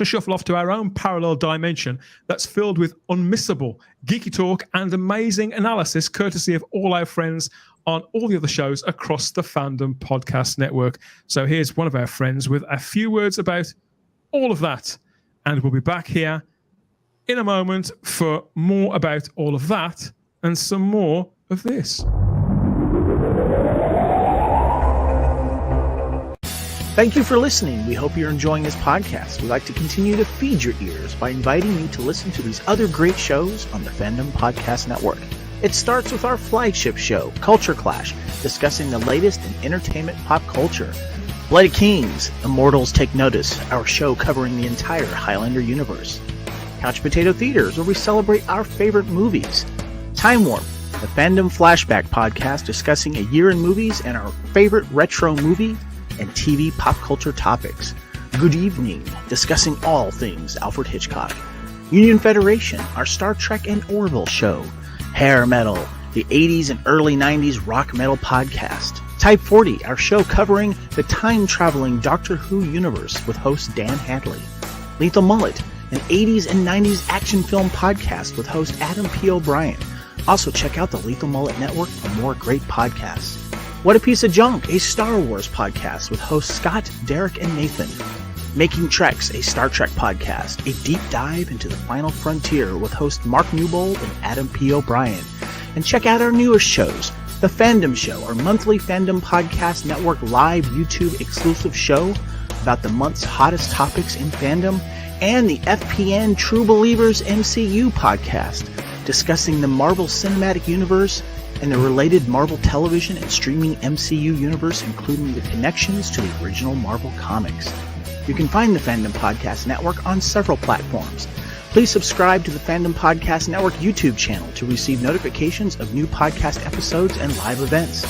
shuffle off to our own parallel dimension that's filled with unmissable geeky talk and amazing analysis, courtesy of all our friends on all the other shows across the Fandom Podcast Network. So here's one of our friends with a few words about all of that, and we'll be back here in a moment for more about all of that and some more of this. Thank you for listening. We hope you're enjoying this podcast. We'd like to continue to feed your ears by inviting you to listen to these other great shows on the Fandom Podcast Network. It starts with our flagship show, Culture Clash, discussing the latest in entertainment pop culture. Bloody Kings, Immortals Take Notice, our show covering the entire Highlander universe. Couch Potato Theaters, where we celebrate our favorite movies. Time Warp, the Fandom Flashback podcast discussing a year in movies and our favorite retro movie and TV pop culture topics. Good Evening, discussing all things Alfred Hitchcock. Union Federation, our Star Trek and Orville show. Hair Metal, the 80s and early 90s rock metal podcast. Type 40, our show covering the time-traveling Doctor Who universe with host Dan Hadley. Lethal Mullet, an 80s and 90s action film podcast with host Adam P. O'Brien. Also check out the Lethal Mullet Network for more great podcasts. What a Piece of Junk, a Star Wars podcast with hosts Scott, Derek, and Nathan. Making Treks, a Star Trek podcast, a deep dive into the final frontier with host Mark Newbold and Adam P. O'Brien. And check out our newest shows, The Fandom Show, our monthly Fandom Podcast Network live YouTube exclusive show about the month's hottest topics in fandom, and the FPN True Believers MCU podcast, discussing the Marvel Cinematic Universe and the related Marvel television and streaming MCU universe, including the connections to the original Marvel comics. You can find the Fandom Podcast Network on several platforms. Please subscribe to the Fandom Podcast Network YouTube channel to receive notifications of new podcast episodes and live events.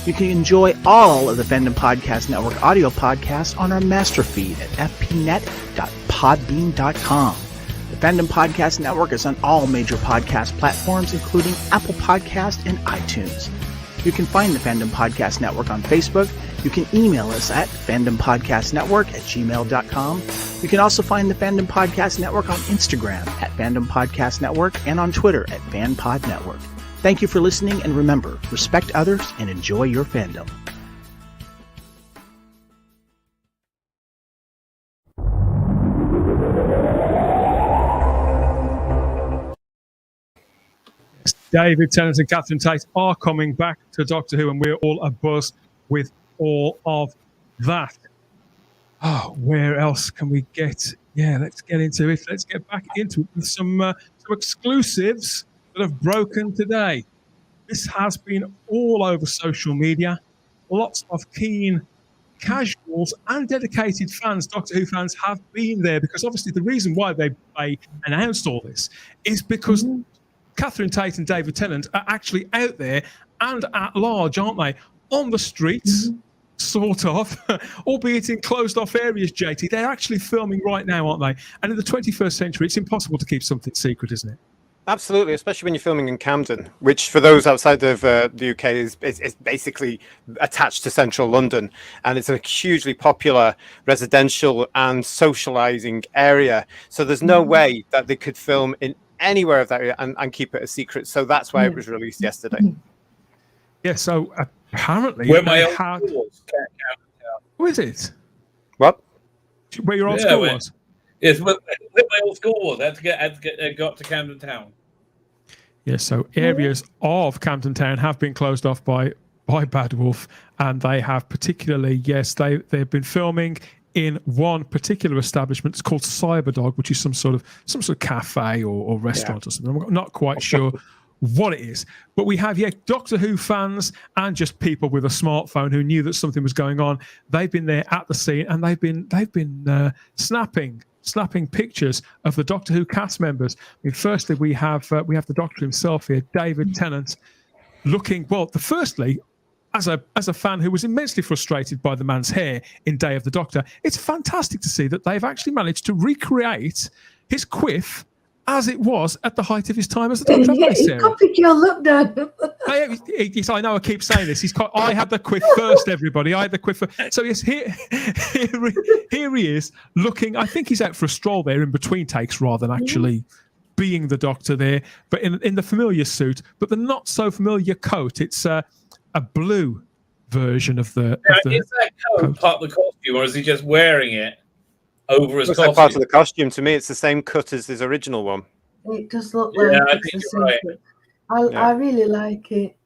You can enjoy all of the Fandom Podcast Network audio podcasts on our master feed at fpnet.podbean.com. The Fandom Podcast Network is on all major podcast platforms, including Apple Podcast and iTunes. You can find the Fandom Podcast Network on Facebook. You can email us at fandompodcastnetwork@gmail.com. You can also find the Fandom Podcast Network on Instagram at Fandom Podcast Network and on Twitter at FanPod Network. Thank you for listening, and remember, respect others and enjoy your fandom. David Tennant and Catherine Tate are coming back to Doctor Who, and we're all abuzz with all of that. Oh, where else can we get? Yeah, let's get into it. Let's get back into it with some exclusives that have broken today. This has been all over social media. Lots of keen casuals and dedicated fans, Doctor Who fans, have been there, because obviously the reason why they announced all this is because Catherine Tate and David Tennant are actually out there and at large, aren't they? On the streets, sort of, albeit in closed-off areas, JT. They're actually filming right now, aren't they? And in the 21st century, it's impossible to keep something secret, isn't it? Absolutely, especially when you're filming in Camden, which for those outside of the UK is basically attached to central London, and it's a hugely popular residential and socializing area. So there's no way that they could film in anywhere of that area and keep it a secret. So that's why it was released yesterday. Yeah, so apparently... Where my old school was. Who is it? What? Where your old school was? Yes, where my old school was. I had to go up to Camden Town. Yeah, so areas of Camden Town have been closed off by Bad Wolf, and they have particularly, yes, they've been filming in one particular establishment. It's called Cyberdog, which is some sort of cafe or restaurant or something. I'm not quite sure what it is, but we have Doctor Who fans and just people with a smartphone who knew that something was going on. They've been there at the scene, and they've been snapping pictures of the Doctor Who cast members. I mean, firstly, we have the Doctor himself here, David Tennant, looking firstly, as a fan who was immensely frustrated by the man's hair in Day of the Doctor, it's fantastic to see that they've actually managed to recreate his quiff as it was at the height of his time as the Doctor. He copied your look, Dan. I know I keep saying this. I had the quiff first, everybody. I had the quiff first. So yes, here he is looking. I think he's out for a stroll there in between takes rather than actually being the Doctor there, but in the familiar suit, but the not so familiar coat. It's a blue version of the. Is that coat part of the costume, or is he just wearing it over his costume? Like part of the costume. To me, it's the same cut as his original one. It does look like I think you're right. I really like it.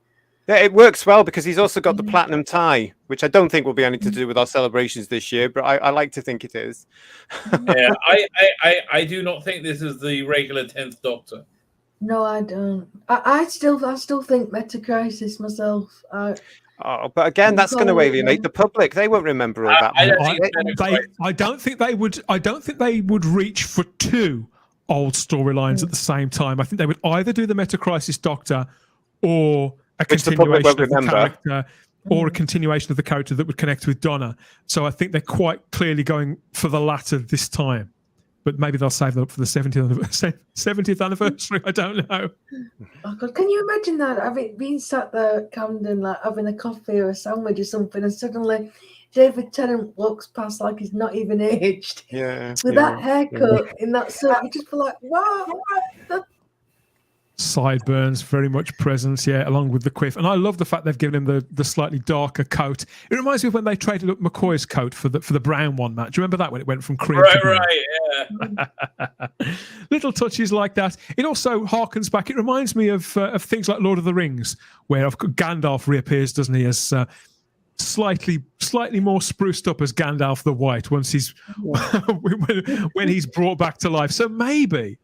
Yeah, it works well because he's also got the platinum tie, which I don't think will be anything to do with our celebrations this year, but I like to think it is. Yeah, I do not think this is the regular 10th Doctor. No, I don't. I still think Metacrisis myself. But again, that's going to alienate the public. They won't remember all that. I don't think they would. I don't think they would reach for two old storylines at the same time. I think they would either do the Metacrisis Doctor or a continuation of the character, or a continuation of the character that would connect with Donna. So I think they're quite clearly going for the latter this time. but maybe they'll save that up for the 70th anniversary. I don't know. Oh God, can you imagine that? Having been sat there at Camden, like having a coffee or a sandwich or something, and suddenly David Tennant walks past like he's not even aged. Yeah. With that haircut in that suit, you just feel like, wow. Sideburns very much present, yeah, along with the quiff. And I love the fact they've given him the slightly darker coat. It reminds me of when they traded up McCoy's coat for the brown one, Matt. Do you remember that when it went from cream to brown? Right, yeah. Little touches like that. It also harkens back. It reminds me of things like Lord of the Rings, where Gandalf reappears, doesn't he, as slightly more spruced up as Gandalf the White once he's when he's brought back to life. So maybe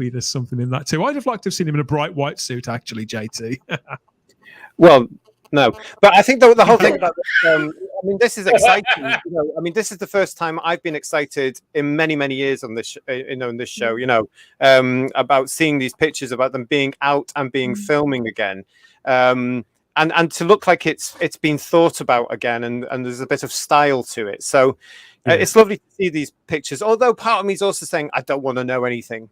there's something in that too. I'd have liked to have seen him in a bright white suit, actually, JT. Well, no, but I think the whole thing about this, I mean, this is exciting. I mean, this is the first time I've been excited in many years on this, in this show. About seeing these pictures, about them being out and being filming again. And to look like it's been thought about again, and there's a bit of style to it. So it's lovely to see these pictures. Although part of me is also saying, I don't want to know anything.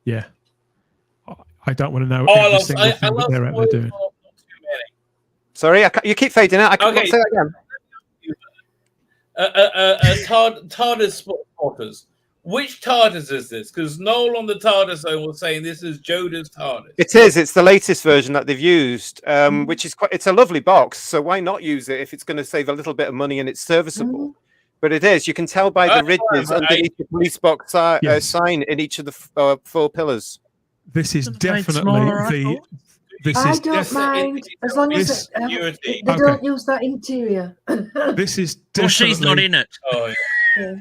Yeah, I don't want to know every single thing that they're out there doing. Sorry, you keep fading out. I can't say that again. TARDIS spotters. Which TARDIS is this? Because Noel on the TARDIS was saying this is Jodah's TARDIS. It is. It's the latest version that they've used, which is it's a lovely box. So why not use it if it's going to save a little bit of money and it's serviceable? But it is. You can tell by the ridges underneath the police box sign in each of the 4 pillars. This is definitely I don't mind as long as they don't use that interior. This is definitely. Well, she's not in it. Oh, Yeah.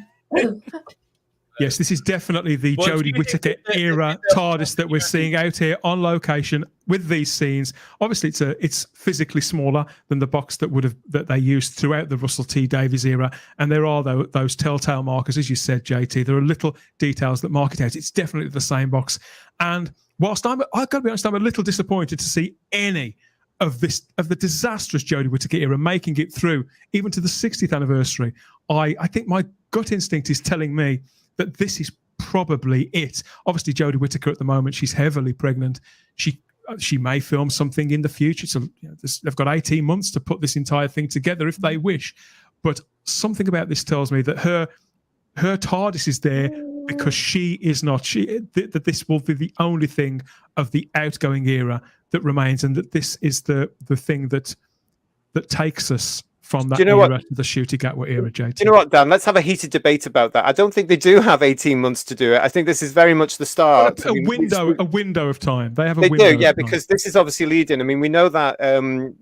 Yes, this is definitely the Jodie Whittaker era TARDIS that we're seeing out here on location with these scenes. Obviously, it's physically smaller than the box that they used throughout the Russell T Davies era, and there are those telltale markers, as you said, JT. There are little details that mark it out. It's definitely the same box. And whilst I've got to be honest, I'm a little disappointed to see any of the disastrous Jodie Whittaker era making it through even to the 60th anniversary. I think my gut instinct is telling me that this is probably it. Obviously, Jodie Whittaker at the moment, she's heavily pregnant. She may film something in the future. So they've got 18 months to put this entire thing together if they wish. But something about this tells me that her TARDIS is there because she is not. That this will be the only thing of the outgoing era that remains, and that this is the thing that takes us from that era to the Shooty Gatwa era, JT. Do you know what, Dan? Let's have a heated debate about that. I don't think they do have 18 months to do it. I think this is very much the start. A window of time. They have a window. They do, yeah, of time. Because this is obviously leading. I mean, we know that.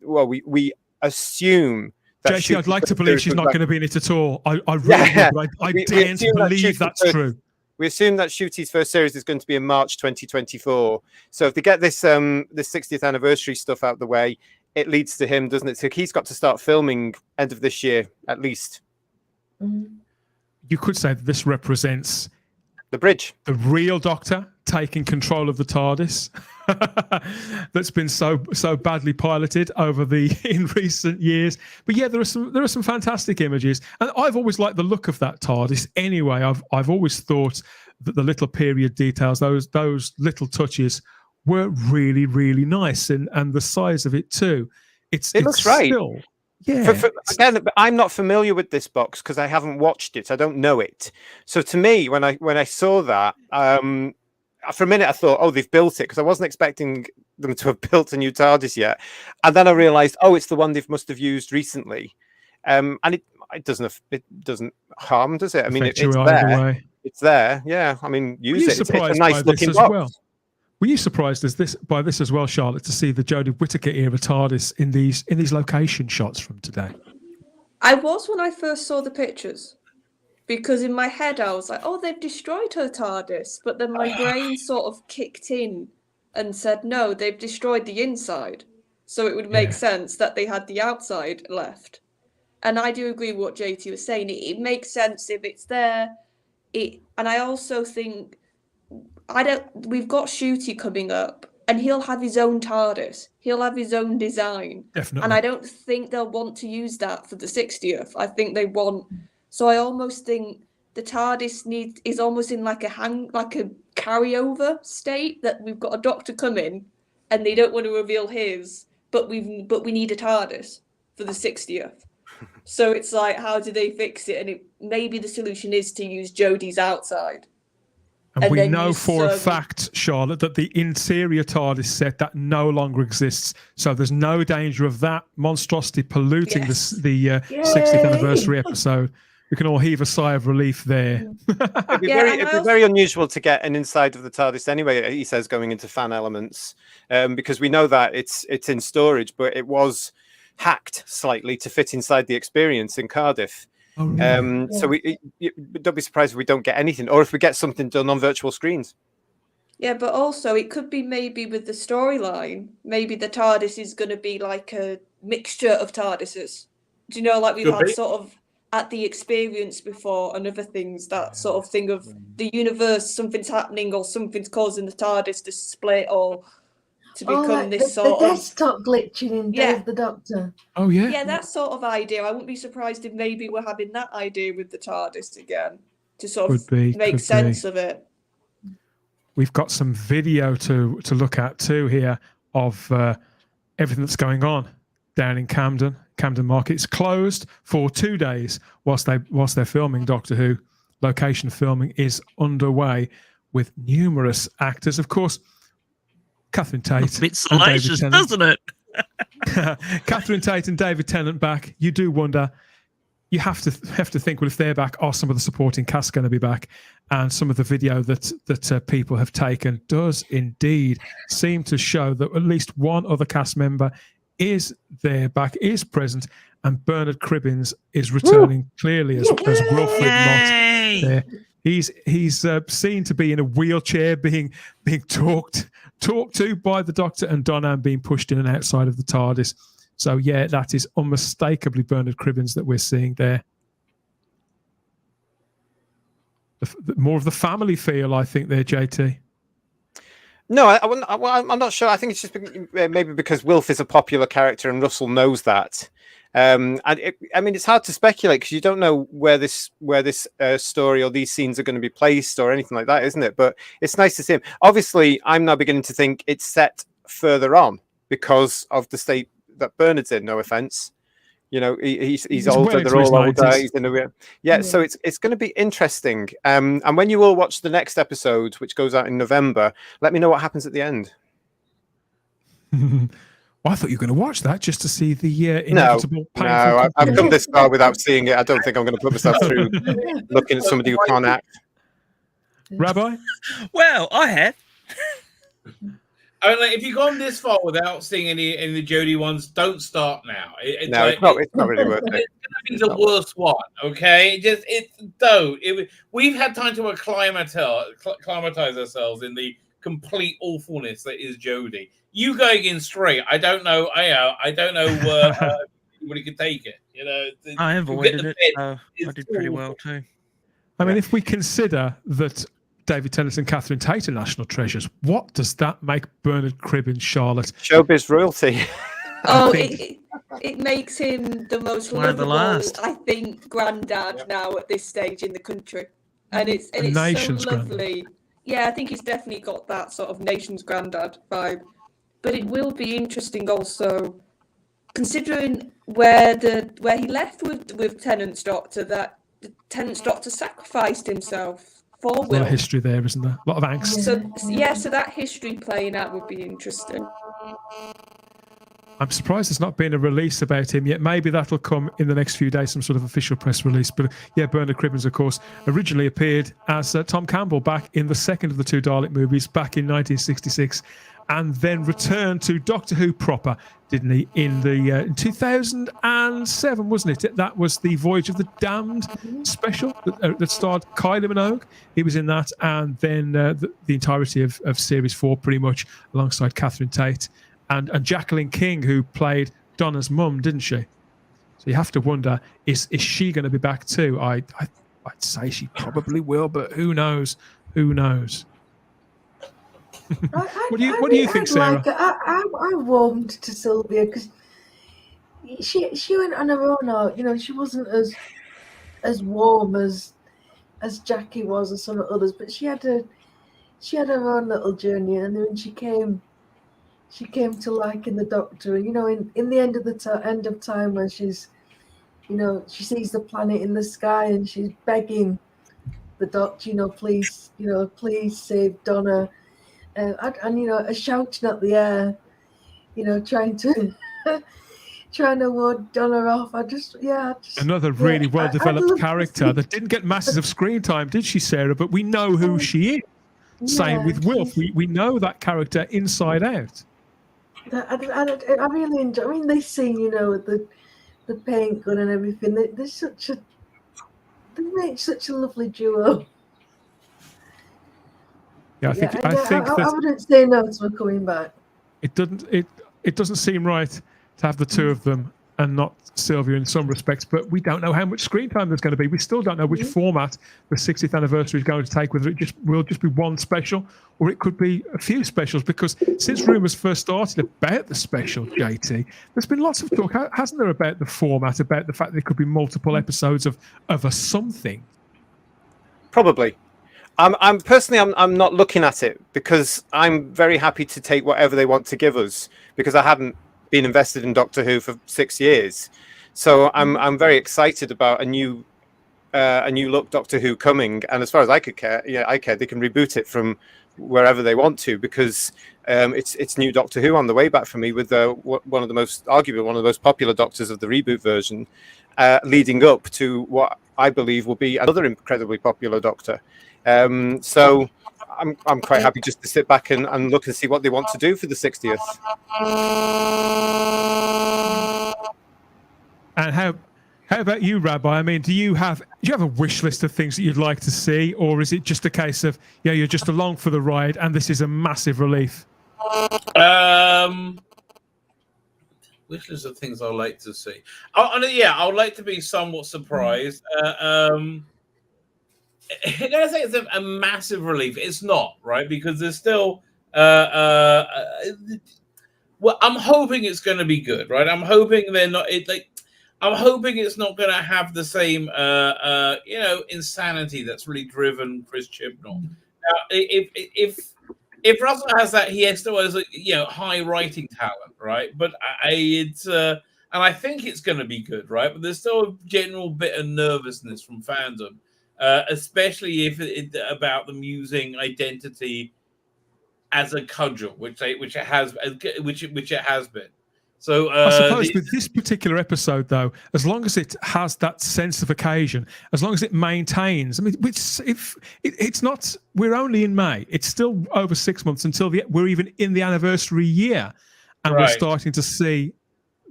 We assume that JT, I'd like to believe she's not going to be in it at all. I really would. I daren't believe that's true. We assume that Shooty's first series is going to be in March 2024. So if they get this 60th anniversary stuff out of the way, it leads to him, doesn't it? So he's got to start filming end of this year, at least. You could say that this represents the bridge, the real Doctor taking control of the TARDIS that's been so badly piloted in recent years. But yeah, there are some fantastic images, and I've always liked the look of that TARDIS. Anyway, I've always thought that the little period details, those little touches, were really, really nice, and the size of it too. It looks right. Still, yeah. Again, I'm not familiar with this box because I haven't watched it. I don't know it. So to me, when I saw that, for a minute I thought, oh, they've built it, because I wasn't expecting them to have built a new TARDIS yet. And then I realised, oh, it's the one they must have used recently. And it doesn't harm, does it? I mean, it's there. It's there. Yeah. I mean, use it. It's a nice looking box. Well? Were you surprised by this as well, Charlotte, to see the Jodie Whittaker era TARDIS in these location shots from today? I was when I first saw the pictures, because in my head I was like, oh, they've destroyed her TARDIS, but then my brain sort of kicked in and said, no, they've destroyed the inside, so it would make sense that they had the outside left. And I do agree with what JT was saying. It makes sense if it's there. And I also think we've got Shooty coming up, and he'll have his own TARDIS. He'll have his own design. Definitely. And I don't think they'll want to use that for the 60th. I think they want. So I almost think the TARDIS is almost in like a carryover state, that we've got a Doctor coming and they don't want to reveal his, but we need a TARDIS for the 60th. So it's like, how do they fix it? And maybe the solution is to use Jodie's outside. And we know for a fact, Charlotte, that the interior TARDIS set, that no longer exists. So there's no danger of that monstrosity polluting the 60th anniversary episode. We can all heave a sigh of relief there. It'd be very unusual to get an inside of the TARDIS anyway, he says, going into fan elements, because we know that it's in storage, but it was hacked slightly to fit inside the experience in Cardiff. Oh, really? So don't be surprised if we don't get anything, or if we get something done on virtual screens. Yeah, but also it could be maybe with the storyline, maybe the TARDIS is going to be like a mixture of TARDISes. Do you know, like we've had sort of at the experience before and other things, that sort of thing of the universe, something's happening or something's causing the TARDIS to split or to become like this the sort of desktop glitching in Day of the Doctor. Oh yeah. Yeah, that sort of idea. I wouldn't be surprised if maybe we're having that idea with the TARDIS again to sort of make sense of it. We've got some video to look at too here of everything that's going on down in Camden Market. It's closed for 2 days whilst they're filming Doctor Who. Location filming is underway with numerous actors, of course. Catherine Tate, a bit salacious, doesn't it? Catherine Tate and David Tennant back. You do wonder. You have to think, well, if they're back, are some of the supporting cast going to be back? And some of the video that people have taken does indeed seem to show that at least one other cast member is present, and Bernard Cribbins is returning clearly as Wilfred Mott there. He's seen to be in a wheelchair, being talked to by the Doctor and Donna, and being pushed in and outside of the TARDIS. So yeah, that is unmistakably Bernard Cribbins that we're seeing there. More of the family feel, I think, there, JT. No, I'm not sure. I think it's just maybe because Wilf is a popular character and Russell knows that. It's hard to speculate because you don't know where this story or these scenes are going to be placed or anything like that, isn't it? But it's nice to see him. Obviously, I'm now beginning to think it's set further on because of the state that Bernard's in. No offense, he's older. They're all older. He's in so it's going to be interesting. And when you all watch the next episode, which goes out in November, let me know what happens at the end. Well, I thought you were going to watch that just to see the inevitable. No, I've come this far without seeing it. I don't think I'm going to put myself through looking at somebody who can't act. Rabbi? Well, I have. If you've gone this far without seeing any of the Jodie ones, don't start now. It's not really worth it. It's going to be the worst one, okay? Don't. We've had time to acclimatize ourselves in the complete awfulness that is Jodie. You going in straight, I don't know. I don't know anybody could take it. I avoided it. I did pretty well too. I mean, if we consider that David Tennant and Catherine Tate are national treasures, what does that make Bernard Cribbins, Charlotte? Showbiz royalty. It makes him the most one of the last, I think, granddad now at this stage in the country, and it's so lovely. Yeah, I think he's definitely got that sort of nation's granddad vibe. But it will be interesting also, considering where he left with Tennant's Doctor, that the Tennant's Doctor sacrificed himself for Will. A lot of history there, isn't there? A lot of angst. So that history playing out would be interesting. I'm surprised there's not been a release about him yet. Maybe that'll come in the next few days, some sort of official press release. But yeah, Bernard Cribbins, of course, originally appeared as Tom Campbell back in the second of the two Dalek movies back in 1966, and then returned to Doctor Who proper, didn't he, in 2007, wasn't it? That was the Voyage of the Damned special that starred Kylie Minogue. He was in that, and then the entirety of Series 4, pretty much, alongside Catherine Tate. And Jacqueline King, who played Donna's mum, didn't she? So you have to wonder, is she going to be back too? I'd say she probably will, but who knows? Who knows? What do you think, Sarah? I warmed to Sylvia because she went on her own. She wasn't as warm as as Jackie was and some others, but she had her own little journey, and then she came to liking the Doctor. And in the end of time, when she's, she sees the planet in the sky and she's begging the Doctor, please save Donna, and shouting at the air, trying to ward Donna off. Another really well-developed character that didn't get masses of screen time, did she, Sarah? But we know who she is. Same with Wilf. We know that character inside out. I really enjoy. I mean, they sing, with the paint gun and everything. They make such a lovely duo. Yeah, I think that I wouldn't say no to her coming back. It doesn't seem right to have the two of them and not Sylvia in some respects, but we don't know how much screen time there's going to be. We still don't know which format the 60th anniversary is going to take, whether it will just be one special or it could be a few specials, because since rumours first started about the special, JT, there's been lots of talk, hasn't there, about the format, about the fact that there could be multiple episodes of a something? Probably. I'm personally not looking at it, because I'm very happy to take whatever they want to give us, because I haven't been invested in Doctor Who for 6 years. So I'm very excited about a new look Doctor Who coming. And as far as I care, they can reboot it from wherever they want to, because it's new Doctor Who on the way back for me, with one of the most popular Doctors of the reboot version, leading up to what I believe will be another incredibly popular Doctor. So I'm quite happy just to sit back and look and see what they want to do for the 60th. And how about you, Rabbi? I mean, do you have a wish list of things that you'd like to see, or is it just a case of you're just along for the ride and this is a massive relief? Wish list of things I'd like to see. I would like to be somewhat surprised. I'm gonna say it's a massive relief. It's not, right, because there's still. Well, I'm hoping it's going to be good, right? I'm hoping they're not. I'm hoping it's not going to have the same, insanity that's really driven Chris Chibnall. Now, if Russell has that, he still has high writing talent, right? But and I think it's going to be good, right? But there's still a general bit of nervousness from fandom. Especially if about them using identity as a cudgel, which it has been. So I suppose with this particular episode, though, as long as it has that sense of occasion, as long as it maintains, I mean, it's not. We're only in May. It's still over 6 months until we're even in the anniversary year, and we're starting to see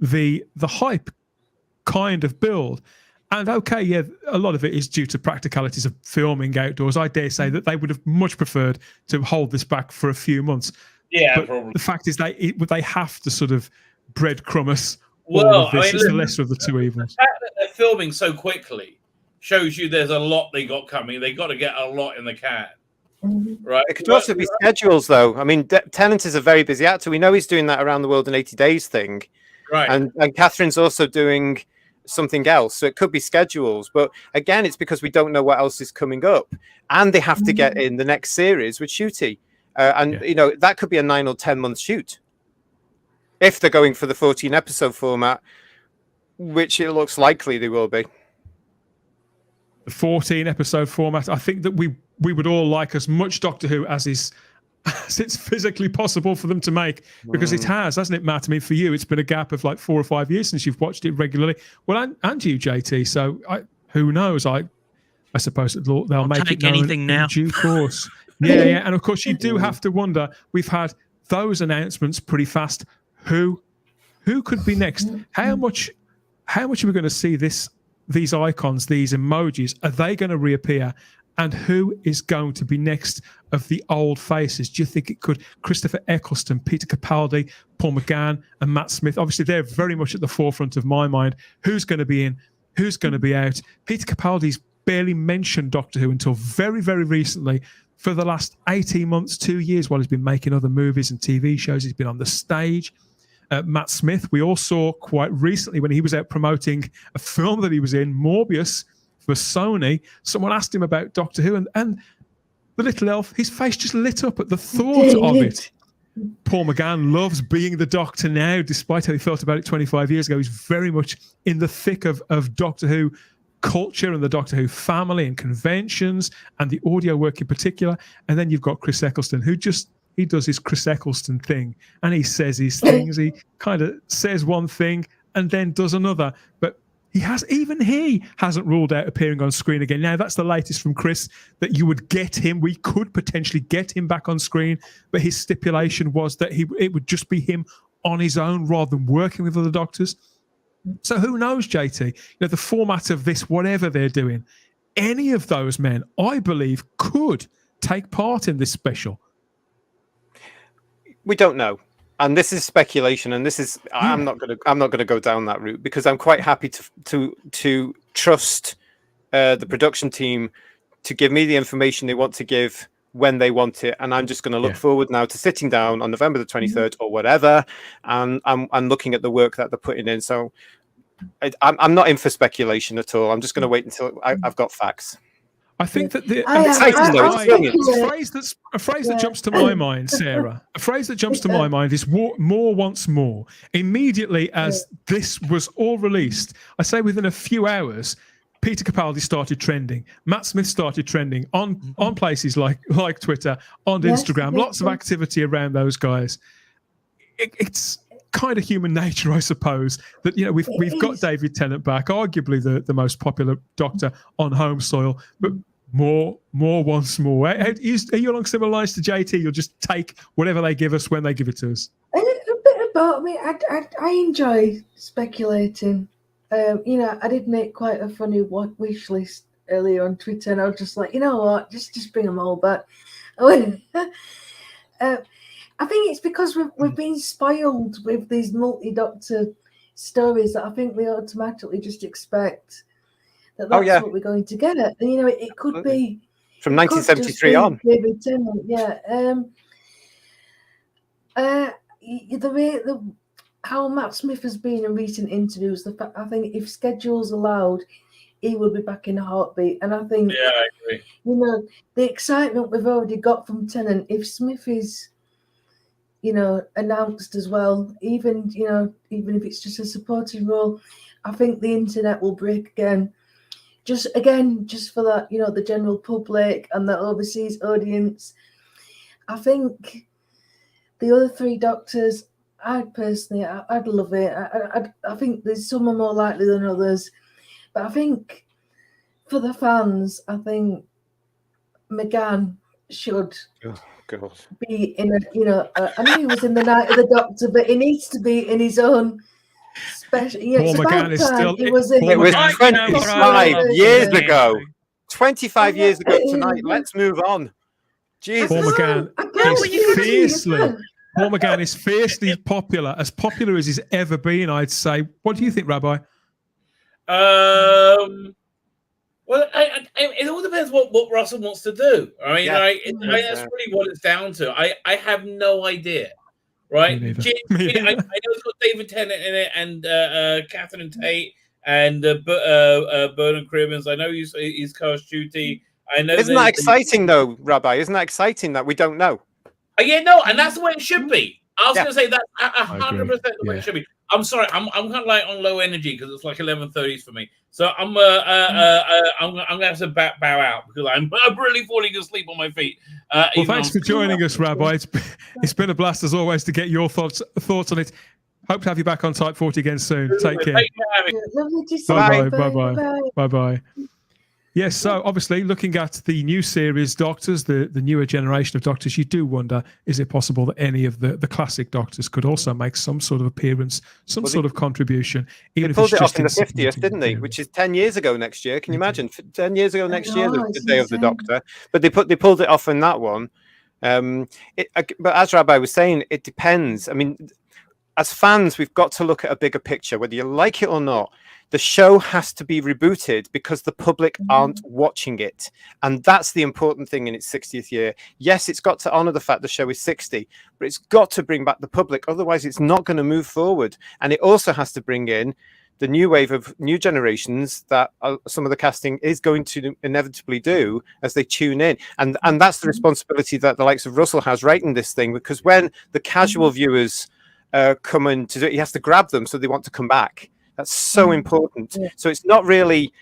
the hype kind of build. And okay, a lot of it is due to practicalities of filming outdoors. I dare say that they would have much preferred to hold this back for a few months. Yeah, but probably. The fact is they have to sort of breadcrumb us all of this. It's the lesser of the two evils. The fact that they're filming so quickly shows you there's a lot they got coming. They got to get a lot in the can. Right. It could also be schedules, though. I mean, Tennant is a very busy actor. We know he's doing that Around the World in 80 Days thing. Right. And Catherine's also doing something else, so it could be schedules, but again, it's because we don't know what else is coming up, and they have to get in the next series with Shooty, that could be a 9 or 10 month shoot if they're going for the 14 episode format, which it looks likely they will be. The 14 episode format, I think that we would all like as much Doctor Who as it's physically possible for them to make, because it has, hasn't it, Matt? I mean, for you, it's been a gap of like 4 or 5 years since you've watched it regularly. Well, and you, JT. So who knows? I suppose they'll make it known anything now. In due course. Yeah. And of course, you do have to wonder. We've had those announcements pretty fast. Who could be next? How much are we going to see these icons, these emojis? Are they going to reappear? And who is going to be next of the old faces? Do you think it could Christopher Eccleston, Peter Capaldi, Paul McGann, and Matt Smith? Obviously, they're very much at the forefront of my mind. Who's going to be in? Who's going to be out? Peter Capaldi's barely mentioned Doctor Who until very, very recently. For the last 18 months, 2 years, while he's been making other movies and TV shows, he's been on the stage. Matt Smith, we all saw quite recently when he was out promoting a film that he was in, Morbius, for Sony. Someone asked him about Doctor Who, and the little elf, his face just lit up at the thought of it. Paul McGann loves being the Doctor now, despite how he felt about it 25 years ago. He's very much in the thick of Doctor Who culture and the Doctor Who family and conventions and the audio work in particular. And then you've got Chris Eccleston, who he does his Chris Eccleston thing, and he says his things. He kind of says one thing and then does another. But he hasn't ruled out appearing on screen again. Now, that's the latest from Chris, that you would get him. We could potentially get him back on screen, but his stipulation was that it would just be him on his own rather than working with other Doctors. So who knows, JT? The format of this, whatever they're doing, any of those men, I believe, could take part in this special. We don't know. And this is speculation, and I'm not going to go down that route, because I'm quite happy to trust the production team to give me the information they want to give when they want it, and I'm just going to look forward now to sitting down on November the 23rd or whatever, and I'm looking at the work that they're putting in. So I'm not in for speculation at all. I'm just going to wait until I've got facts. I think that a phrase that jumps to my mind, Sarah, a phrase that jumps to my mind is more once more. Immediately as this was all released, I say within a few hours, Peter Capaldi started trending. Matt Smith started trending on places like Twitter, on Instagram. Lots of activity around those guys. It's kind of human nature, I suppose, that we've got David Tennant back, arguably the most popular Doctor on home soil, but more once more. Are you along similar lines to JT? You'll just take whatever they give us when they give it to us. A bit about me. I enjoy speculating. I did make quite a funny wish list earlier on Twitter, and I was just like, you know what, just bring them all back. I think it's because we've been spoiled with these multi-Doctor stories that I think we automatically just expect that's what we're going to get. And, it could be from 1973 on. David Tennant, the way how Matt Smith has been in recent interviews, I think if schedules allowed, he will be back in a heartbeat. And I think, I agree. The excitement we've already got from Tennant, if Smith is, announced as well, even if it's just a supporting role, I think the internet will break again. Just for that, the general public and the overseas audience. I think the other three Doctors, I'd love it. I think there's some are more likely than others, but I think for the fans, I think McGann should be in I know he was in the Night of the Doctor, but he needs to be in his own special. Paul McGann is still. It was 25 years ago. 25 years ago tonight. Let's move on. Jesus. Paul McGann is fiercely popular, as popular as he's ever been, I'd say. What do you think, Rabbi? Well, it all depends what Russell wants to do. I mean, that's really what it's down to. I have no idea, right? I know it's got David Tennant in it, and Tennant Tate, and Bernard Cribbins. I know he's cast duty. I know. Isn't that exciting, though, Rabbi? Isn't that exciting that we don't know? And that's the way it should be. I was going to say that 100% the way it should be. I'm sorry, I'm kind of like on low energy because it's like 11:30 for me. So I'm gonna have to bow out because I'm really falling asleep on my feet. Well, thanks for joining us, Rabbi. It's been a blast as always to get your thoughts on it. Hope to have you back on Type 40 again soon. Take care. Lovely to see you. Bye. Yes, so obviously looking at the new series Doctors, the newer generation of Doctors, you do wonder, is it possible that any of the classic Doctors could also make some sort of appearance, sort of contribution? Even they pulled it off in the 50th, didn't they? Which is 10 years ago next year. Can you imagine? 10 years ago next year, the Day of the Doctor. But they pulled it off in that one. But as Rabbi was saying, it depends. I mean, as fans, we've got to look at a bigger picture, whether you like it or not. The show has to be rebooted because the public aren't watching it. And that's the important thing in its 60th year. Yes, it's got to honor the fact the show is 60, but it's got to bring back the public. Otherwise, it's not going to move forward. And it also has to bring in the new wave of new generations that some of the casting is going to inevitably do as they tune in. And that's the responsibility that the likes of Russell has writing this thing, because when the casual viewers come in to do it, he has to grab them so they want to come back. That's so important. So it's not really...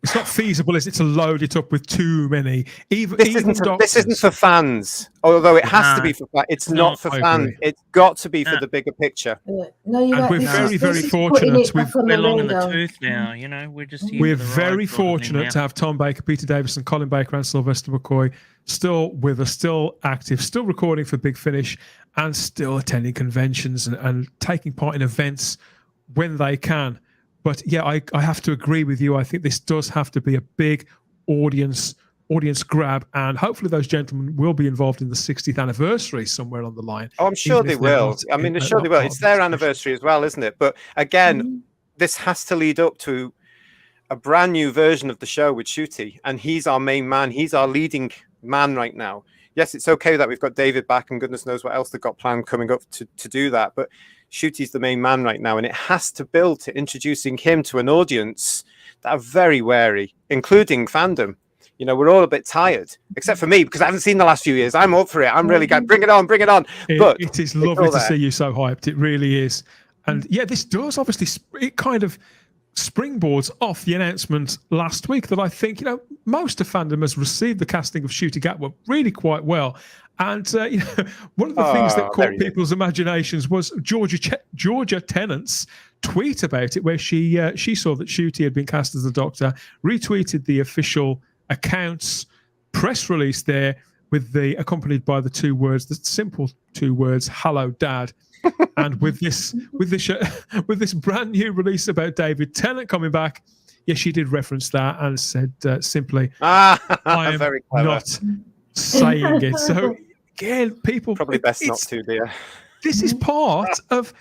It's not feasible, is it, to load it up with too many? This isn't for fans, although it has to be for fans. It's not for fans. It's got to be for the bigger picture. No, you're and right. we're very, very fortunate. We're long in the tooth now, you know. We're just we're very fortunate to have Tom Baker, Peter Davison, Colin Baker, and Sylvester McCoy still with us, still active, still recording for Big Finish, and still attending conventions and taking part in events when they can. But yeah, I have to agree with you. I think this does have to be a big audience grab, and hopefully those gentlemen will be involved in the 60th anniversary somewhere on the line. Oh, I'm sure they will. I mean, sure they will. It's their anniversary as well, isn't it? But again, this has to lead up to a brand new version of the show with Shooty, and he's our main man. He's our leading man right now. Yes, it's okay that we've got David back, and goodness knows what else they've got planned coming up to do that. But Shooty's the main man right now, and it has to build to introducing him to an audience that are very wary, including fandom. You know, we're all a bit tired, except for me, because I haven't seen the last few years. I'm up for it. I'm really going, bring it on. But it is lovely to see you so hyped. It really is. And yeah, this does obviously, it kind of springboards off the announcement last week that I think, you know, most of fandom has received the casting of Shooty Gatwa really quite well. And you know, one of the things that caught people's imaginations was Georgia Tennant's tweet about it, where she saw that Shooty had been cast as the Doctor, retweeted the official account's press release there with the accompanied by the simple two words, "Hello, Dad." And with this brand new release about David Tennant coming back, yes, she did reference that and said simply, "I am very clever. Not saying it." So again, people probably best not to, dear. This is part of.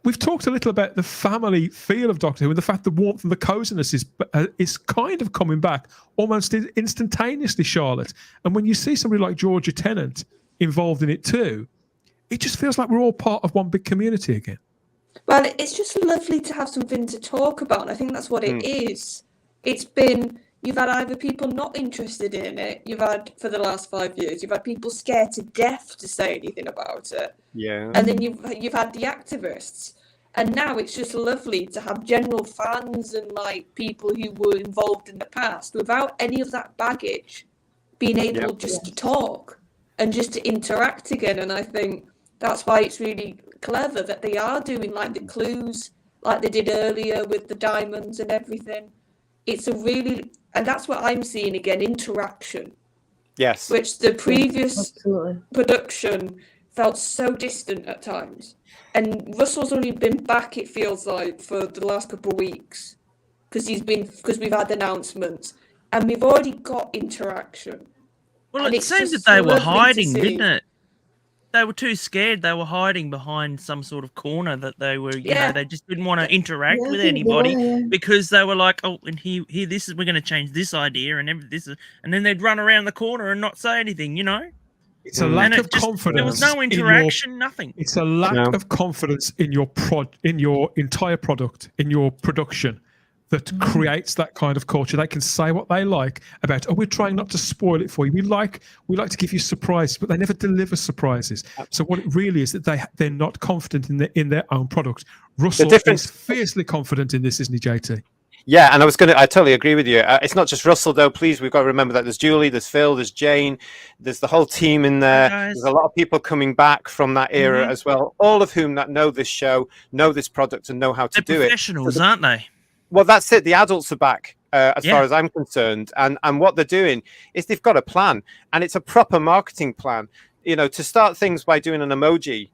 We've talked a little about the family feel of Doctor Who and the fact the warmth and the coziness is kind of coming back almost instantaneously, Charlotte. And when you see somebody like Georgia Tennant involved in it too, it just feels like we're all part of one big community again. Well, it's just lovely to have something to talk about. And I think that's what it is. It's been, you've had either people not interested in it, you've had, for the last 5 years, you've had people scared to death to say anything about it. Yeah. And then you've had the activists. And now it's just lovely to have general fans and like people who were involved in the past without any of that baggage being able just to talk and just to interact again. And I think that's why it's really clever that they are doing like the clues like they did earlier with the diamonds and everything. It's a really, and that's what I'm seeing again, interaction. Yes. Which the previous production felt so distant at times. And Russell's only been back, it feels like, for the last couple of weeks. Because we've had announcements. And we've already got interaction. Well, and it seems that they were hiding, didn't it? They were too scared. They were hiding behind some sort of corner that they were, you know, they just didn't want to interact with anybody because they were like, oh, and here, this is, we're going to change this idea and this is, and then they'd run around the corner and not say anything, you know? It's a lack of confidence. There was no interaction, nothing. It's a lack of confidence in your entire product, in your production, that creates that kind of culture. They can say what they like about, oh, we're trying not to spoil it for you. We like to give you surprises, but they never deliver surprises. So what it really is that they're not confident in their own product. Russell is fiercely confident in this, isn't he, JT? Yeah, and I totally agree with you. It's not just Russell, though. Please, we've got to remember that there's Julie, there's Phil, there's Jane, there's the whole team in there. There's a lot of people coming back from that era as well, all of whom that know this show, know this product, and know how to do it. They're professionals, aren't they? Well, that's it. The adults are back, as far as I'm concerned. And what they're doing is they've got a plan, and it's a proper marketing plan. You know, to start things by doing an emoji.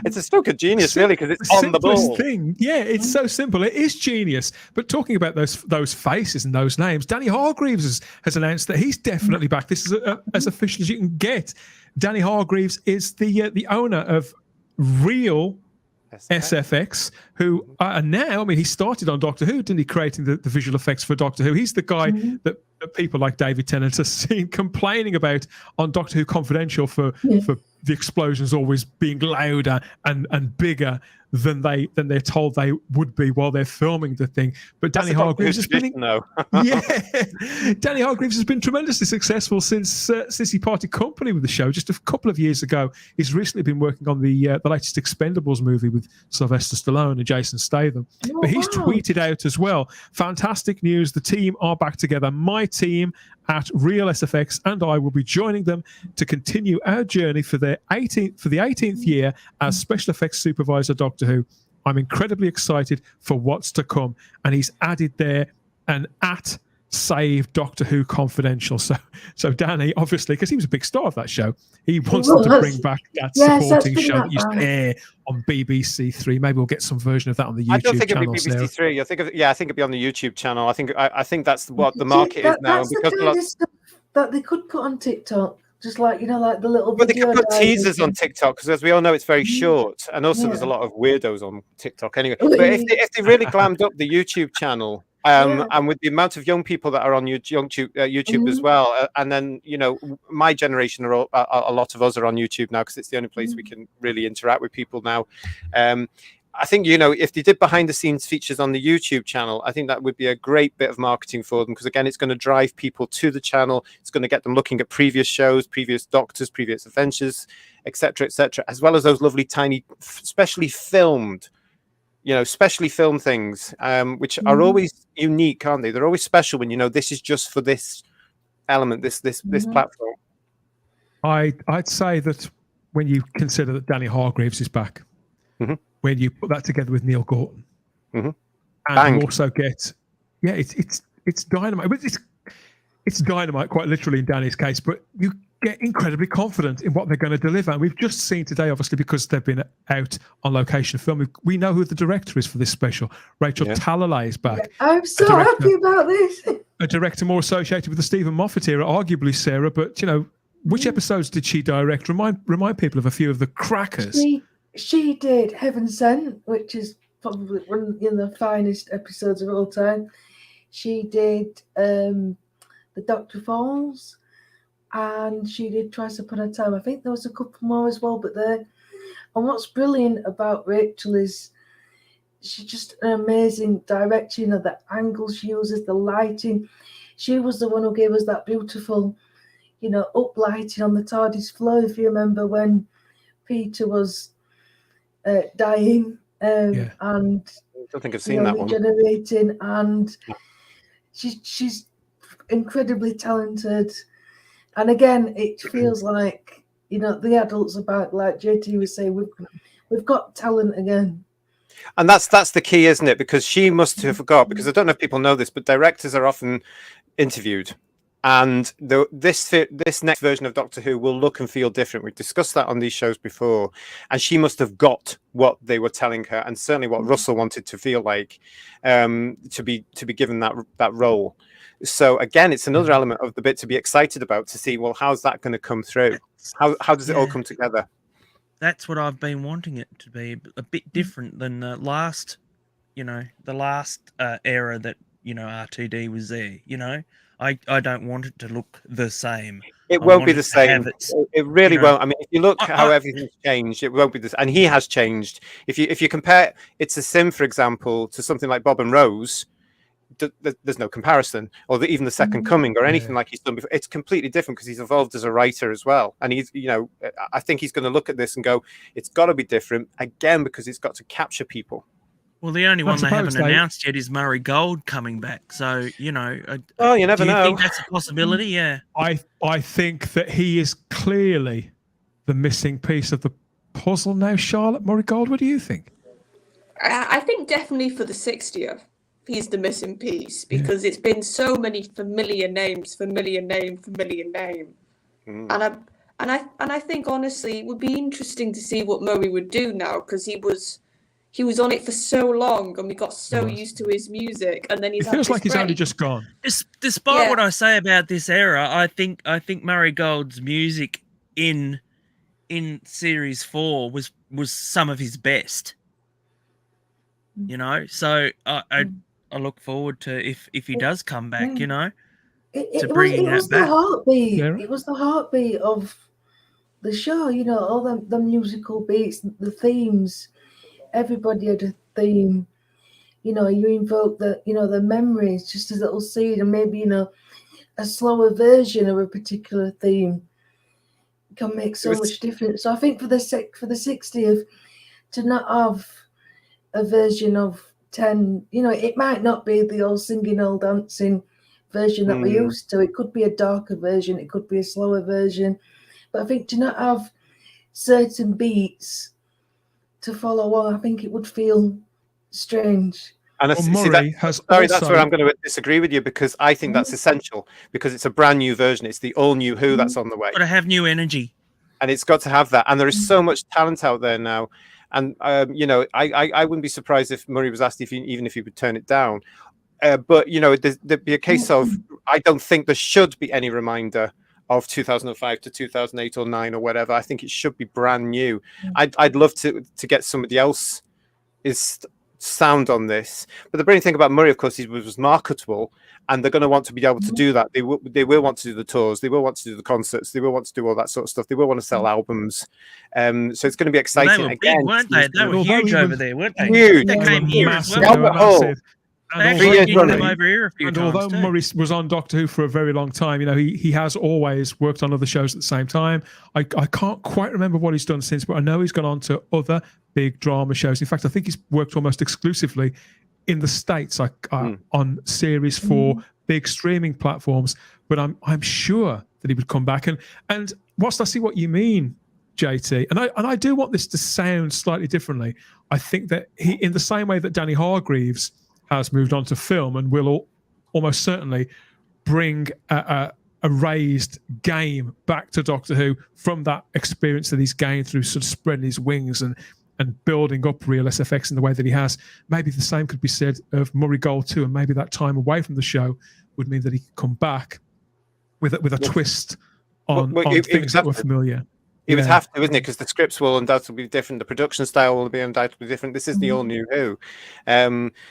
It's a stroke of genius, really, because it's on the ball. Thing. Yeah, it's so simple. It is genius. But talking about those faces and those names, Danny Hargreaves has announced that he's definitely back. This is as official as you can get. Danny Hargreaves is the owner of Real SFX, who are now, I mean, he started on Doctor Who, didn't he, creating the visual effects for Doctor Who. He's the guy that that people like David Tennant are seen complaining about on Doctor Who Confidential for the explosions always being louder and bigger than they're told they would be while they're filming the thing. But Danny Hargreaves has been Danny Hargreaves has been tremendously successful since he parted company with the show just a couple of years ago. He's recently been working on the latest Expendables movie with Sylvester Stallone and Jason Statham. But he's tweeted out as well, fantastic news, the team are back together. My team at Real SFX and I will be joining them to continue our journey for the 18th year as special effects supervisor Doctor Who. I'm incredibly excited for what's to come. And he's added there an at Save Doctor Who Confidential. So Danny, obviously, because he was a big star of that show, he wants to bring back that supporting show that used to air on BBC Three. Maybe we'll get some version of that on the YouTube channel. I don't think it'll be BBC Three. I think it'll be on the YouTube channel. I think that's what the market is now. That's because the kind of stuff that they could put on TikTok. Just like, like the little. But they could put teasers on TikTok because, as we all know, it's very short, and also there's a lot of weirdos on TikTok anyway. But if they really glammed up the YouTube channel, and with the amount of young people that are on YouTube as well, and then my generation a lot of us are on YouTube now because it's the only place we can really interact with people now. I think, if they did behind the scenes features on the YouTube channel, I think that would be a great bit of marketing for them because, again, it's going to drive people to the channel. It's going to get them looking at previous shows, previous Doctors, previous adventures, etc., as well as those lovely, tiny, specially filmed things, which are always unique, aren't they? They're always special when, this is just for this element, this platform. I'd say that when you consider that Danny Hargreaves is back, when you put that together with Neil Gorton, and you also get, it's dynamite. But it's dynamite, quite literally in Danny's case. But you get incredibly confident in what they're going to deliver. And we've just seen today, obviously, because they've been out on location film, we know who the director is for this special. Rachel Talalay is back. I'm so happy about this. A director more associated with the Stephen Moffat era, arguably, Sarah. But which episodes did she direct? Remind people of a few of the crackers. She did Heaven Sent, which is probably one of the finest episodes of all time. She did The Doctor Falls, and she did Twice Upon a Time. I think there was a couple more as well, and what's brilliant about Rachel is she's just an amazing director. The angles she uses, the lighting. She was the one who gave us that beautiful, uplighting on the TARDIS floor, if you remember when Peter was dying, and I don't think I've seen that one. Regenerating, and she's incredibly talented. And again, it feels like the adults are back, like JT was saying, we've got talent again. And that's the key, isn't it? Because she must have forgot. Because I don't know if people know this, but directors are often interviewed. And this next version of Doctor Who will look and feel different. We've discussed that on these shows before. And she must have got what they were telling her, and certainly what Russell wanted to feel like, to be given that role. So again, it's another element of the bit to be excited about, to see, well, how's that going to come through? How does it all come together? That's what I've been wanting it to be, a bit different than the last era that R2D was there. I don't want it to look the same. It won't be the same. It really won't. I mean, if you look how everything's changed, it won't be this. And he has changed. If you compare It's a Sim, for example, to something like Bob and Rose, there's no comparison, or even the Second Coming, or anything like he's done before. It's completely different because he's evolved as a writer as well. And he's, I think he's going to look at this and go, it's got to be different again because it's got to capture people. Well, the only one they haven't announced yet is Murray Gold coming back. So, oh, you never know. Do you think that's a possibility? Yeah. I think that he is clearly the missing piece of the puzzle now, Charlotte. Murray Gold, what do you think? I think definitely for the 60th, he's the missing piece because it's been so many familiar names. And I think, honestly, it would be interesting to see what Murray would do now because he was on it for so long and we got so used to his music, and then it feels like he's only just gone. Despite what I say about this era, I think Murray Gold's music in Series 4 was some of his best. So I look forward to if he does come back. It bringing was that the back. heartbeat. Yeah. It was the heartbeat of the show. You know, all the musical beats, the themes. Everybody had a theme. You know, you invoke the memories, just a little seed, and maybe a slower version of a particular theme can make so much difference. So I think for the 60th, to not have a version of 10, it might not be the all singing, all dancing version that we're used to. It could be a darker version, it could be a slower version. But I think to not have certain beats to follow on, I think it would feel strange. And Murray has that's also- where I'm going to disagree with you, because I think that's essential, because it's a brand new version. It's the all new Who that's on the way. Got to have new energy. And it's got to have that. And there is so much talent out there now. And, I wouldn't be surprised if Murray was asked even if he would turn it down. But, there'd be a case of, I don't think there should be any reminder of 2005 to 2008 or 9 or whatever. I think it should be brand new. I'd love to get somebody else's sound on this. But the brilliant thing about Murray, of course, he was marketable, and they're going to want to be able to do that. They will want to do the tours. They will want to do the concerts. They will want to do all that sort of stuff. They will want to sell albums. So it's going to be exciting. They were again, big, weren't they? They were huge over there, weren't they? Huge. They came here as Massive, well. they were massive. They And actually years did running. come over here a few And times although too. Murray was on Doctor Who for a very long time, he has always worked on other shows at the same time. I can't quite remember what he's done since, but I know he's gone on to other big drama shows. In fact, I think he's worked almost exclusively in the States, on series for big streaming platforms. But I'm sure that he would come back. And whilst I see what you mean, JT, and I do want this to sound slightly differently, I think that he, in the same way that Danny Hargreaves has moved on to film and will almost certainly bring a raised game back to Doctor Who from that experience that he's gained through sort of spreading his wings and building up real SFX in the way that he has. Maybe the same could be said of Murray Gold too, and maybe that time away from the show would mean that he could come back with a twist on things that were familiar. It would have to, isn't it? Because the scripts will undoubtedly be different. The production style will be undoubtedly different. This is the all new Who.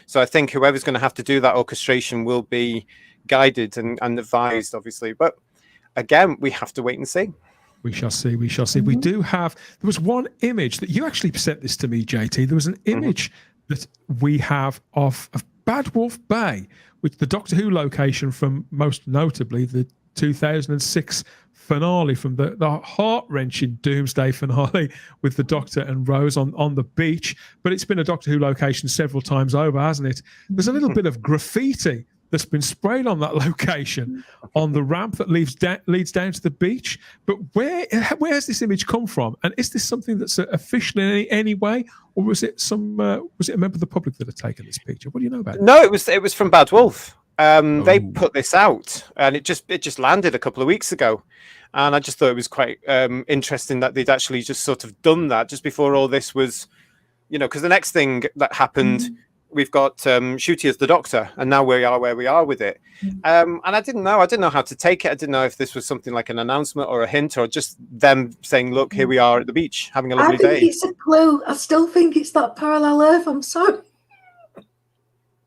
So I think whoever's going to have to do that orchestration will be guided and advised, obviously. But again, we have to wait and see. We shall see. We shall see. We do have. There was one image that you actually sent this to me, JT. There was an image that we have of Bad Wolf Bay, which the Doctor Who location from most notably the 2006 finale, from the heart-wrenching Doomsday finale with the Doctor and Rose on the beach. But it's been a Doctor Who location several times over, hasn't it? There's a little bit of graffiti that's been sprayed on that location on the ramp that leads down to the beach. But where has this image come from? And is this something that's official in any way, or was it a member of the public that had taken this picture? What do you know about it? No, it was from Bad Wolf. They put this out, and it just landed a couple of weeks ago, and I just thought it was quite interesting that they'd actually just sort of done that just before all this was, because the next thing that happened, we've got Shooty as the Doctor, and now we are where we are with it. And I didn't know how to take it. I didn't know if this was something like an announcement or a hint, or just them saying, "Look, here we are at the beach, having a lovely day." I think it's a clue. I still think it's that parallel Earth. I'm sorry.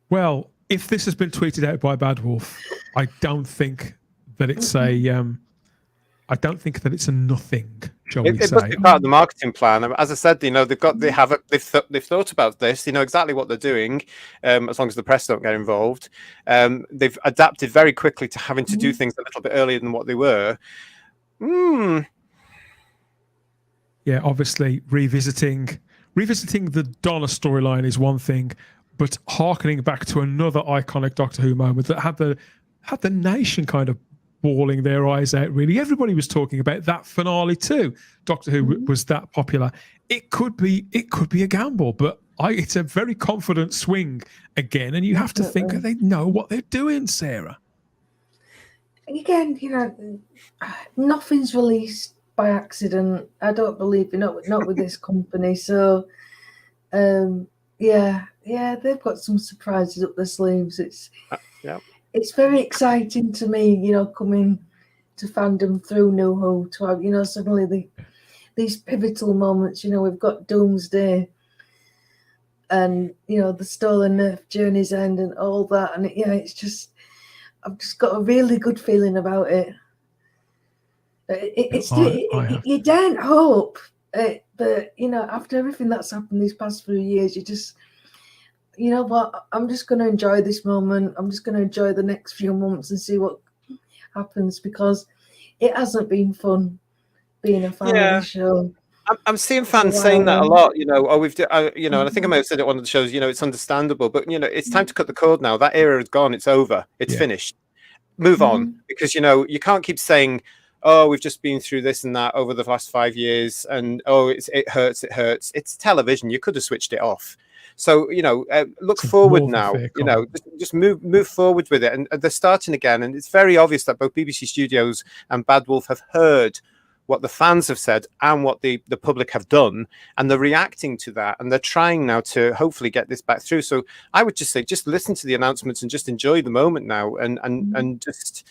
Well, if this has been tweeted out by Bad Wolf, I don't think that it's I don't think that it's a nothing. Shall we It say? must be part of the marketing plan. As I said, they've thought about this. They know exactly what they're doing. As long as the press don't get involved, they've adapted very quickly to having to do things a little bit earlier than what they were. Yeah, obviously revisiting the Donna storyline is one thing, but harkening back to another iconic Doctor Who moment that had the nation kind of bawling their eyes out. Really, everybody was talking about that finale too. Doctor Who was that popular. It could be a gamble, but it's a very confident swing again, and you have to think that they know what they're doing, Sarah. Again, nothing's released by accident. I don't believe not with this company. So, yeah, they've got some surprises up their sleeves. It's very exciting to me, coming to fandom through New Who to have, suddenly these pivotal moments. We've got Doomsday and the Stolen Earth, Journey's End, and all that. And it's just, I've just got a really good feeling about it. You don't hope, but you know, after everything that's happened these past few years, you just, you know what? I'm just going to enjoy this moment. I'm just going to enjoy the next few months and see what happens, because it hasn't been fun being a fan of the show. I'm seeing fans saying that a lot, you know. And I think I might have said it on one of the shows. You know, it's understandable, but you know, it's time to cut the cord now. That era is gone. It's over. It's finished. Move on, because you know you can't keep saying, "Oh, we've just been through this and that over the last 5 years," and "Oh, it hurts. It hurts." It's television. You could have switched it off. So you know, look forward now. You know, just move forward with it, and they're starting again. And it's very obvious that both BBC Studios and Bad Wolf have heard what the fans have said and what the public have done, and they're reacting to that, and they're trying now to hopefully get this back through. So I would just say, just listen to the announcements and just enjoy the moment now, and just,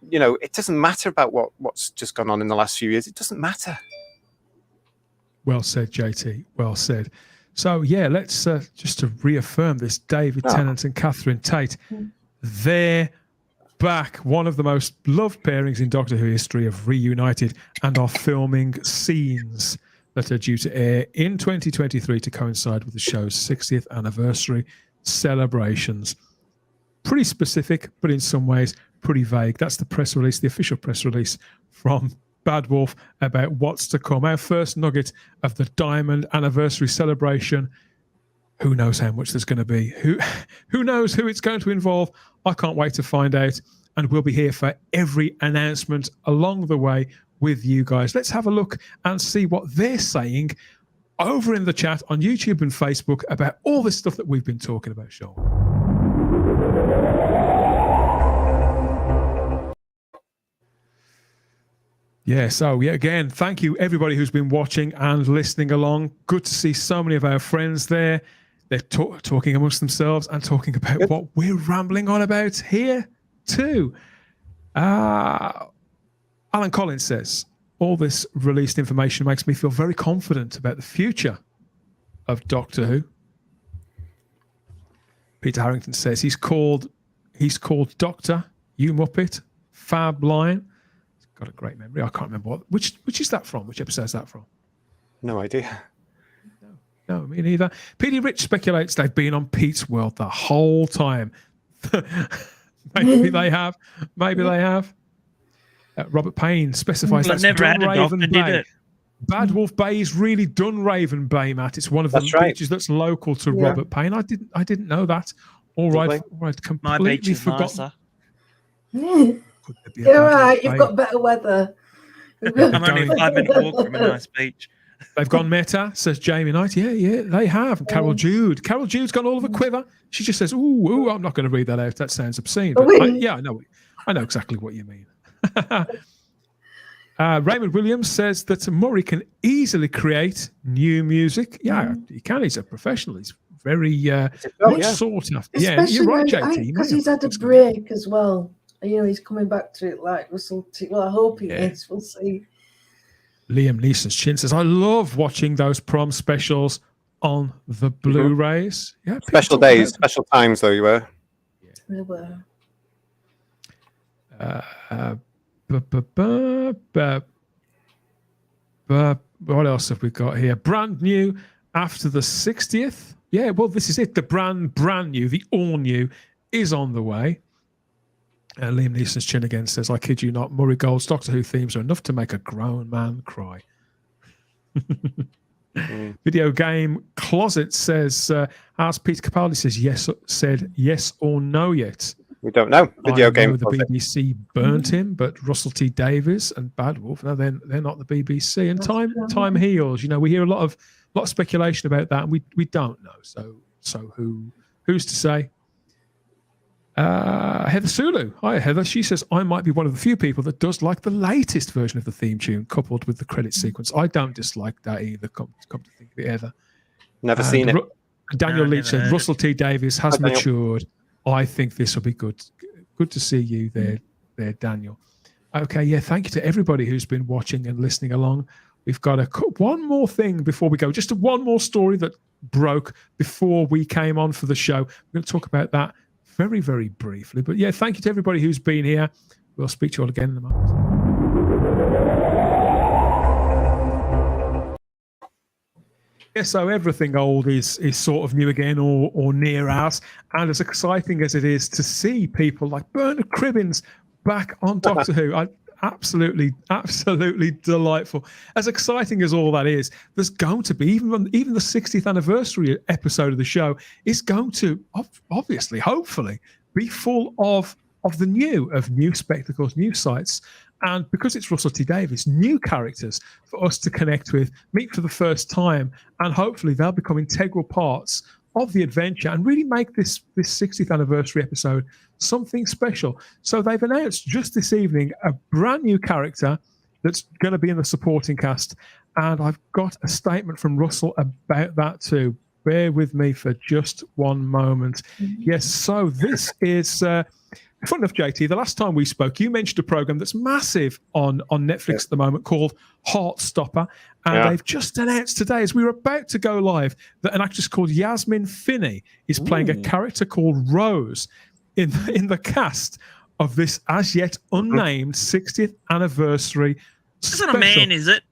you know, it doesn't matter about what's just gone on in the last few years. It doesn't matter. Well said, JT. Well said. So yeah, let's just to reaffirm this: David Tennant and Catherine Tate, they're back. One of the most loved pairings in Doctor Who history have reunited and are filming scenes that are due to air in 2023 to coincide with the show's 60th anniversary celebrations. Pretty specific, but in some ways pretty vague. That's the press release, the official press release from Bad Wolf about what's to come. Our first nugget of the Diamond anniversary celebration. Who knows how much there's going to be? Who knows who it's going to involve? I can't wait to find out. And we'll be here for every announcement along the way with you guys. Let's have a look and see what they're saying over in the chat on YouTube and Facebook about all this stuff that we've been talking about, Sean. Yeah, so yeah, again, thank you everybody who's been watching and listening along. Good to see so many of our friends there. They're talking amongst themselves and talking about what we're rambling on about here too. Alan Collins says, all this released information makes me feel very confident about the future of Doctor Who. Peter Harrington says he's called Doctor, you Muppet, Fab Lion. He's got a great memory. I can't remember which is that from? Which episode is that from? No idea. No, me neither. PD Rich speculates they've been on Pete's World the whole time. Maybe they have. Maybe they have. Robert Payne specifies that's never had a doctor, did it? Bad Wolf Bay is really Dunraven Bay, Matt. It's one of the beaches that's local to Robert Payne. I didn't know that. All right, completely my beach is forgotten. nicer. You're right. You've got better weather. I'm only 5 minute walk from a nice beach. They've gone meta, says Jamie Knight. Yeah, they have. And Carol Jude's gone all of a quiver. She just says, ooh, I'm not going to read that out. That sounds obscene. But I know exactly what you mean. Raymond Williams says that Murray can easily create new music. Yeah, he can. He's a professional. He's very sought after. Yeah, you're right, JT. Because he's had a break as well. You know, he's coming back to it like Russell T. Well, I hope he is. We'll see. Liam Neeson's chin says, I love watching those prom specials on the Blu-rays. Yeah, special days, special times, though, you were. We were. What else have we got here? Brand new after the 60th. Yeah, well, this is it. The brand new, the all new is on the way. Liam Neeson's chin again says, I kid you not, Murray Gold's Doctor Who themes are enough to make a grown man cry. Video Game Closet says, ask Peter Capaldi said yes or no yet. We don't know. Video Game the Closet. BBC burnt him, but Russell T Davies and Bad Wolf, no, they're not the BBC. And time heals. You know, we hear a lot of speculation about that, and we don't know. So who's to say? Heather Sulu. Hi, Heather. She says, I might be one of the few people that does like the latest version of the theme tune coupled with the credit sequence. I don't dislike that either, come to think of it, Heather. Never seen it. Daniel Leach said, Russell T Davies has matured. I think this will be good. Good to see you there, Daniel. Okay, yeah, thank you to everybody who's been watching and listening along. We've got one more thing before we go. Just one more story that broke before we came on for the show. We're going to talk about that very, very briefly. But yeah, thank you to everybody who's been here. We'll speak to you all again in a moment. Yeah, so everything old is sort of new again or near us. And as exciting as it is to see people like Bernard Cribbins back on Doctor Who, absolutely delightful. As exciting as all that is, there's going to be, even the 60th anniversary episode of the show is going to, obviously, hopefully, be full of new spectacles, new sights. And because it's Russell T Davies, new characters for us to connect with, meet for the first time, and hopefully they'll become integral parts of the adventure and really make this 60th anniversary episode something special. So they've announced just this evening a brand new character that's going to be in the supporting cast. And I've got a statement from Russell about that too. Bear with me for just one moment. Yes, so this is... Fun enough, JT, the last time we spoke, you mentioned a program that's massive on Netflix at the moment called Heartstopper. And they've just announced today, as we were about to go live, that an actress called Yasmin Finney is playing a character called Rose in the cast of this as yet unnamed 60th anniversary This isn't a man, is it?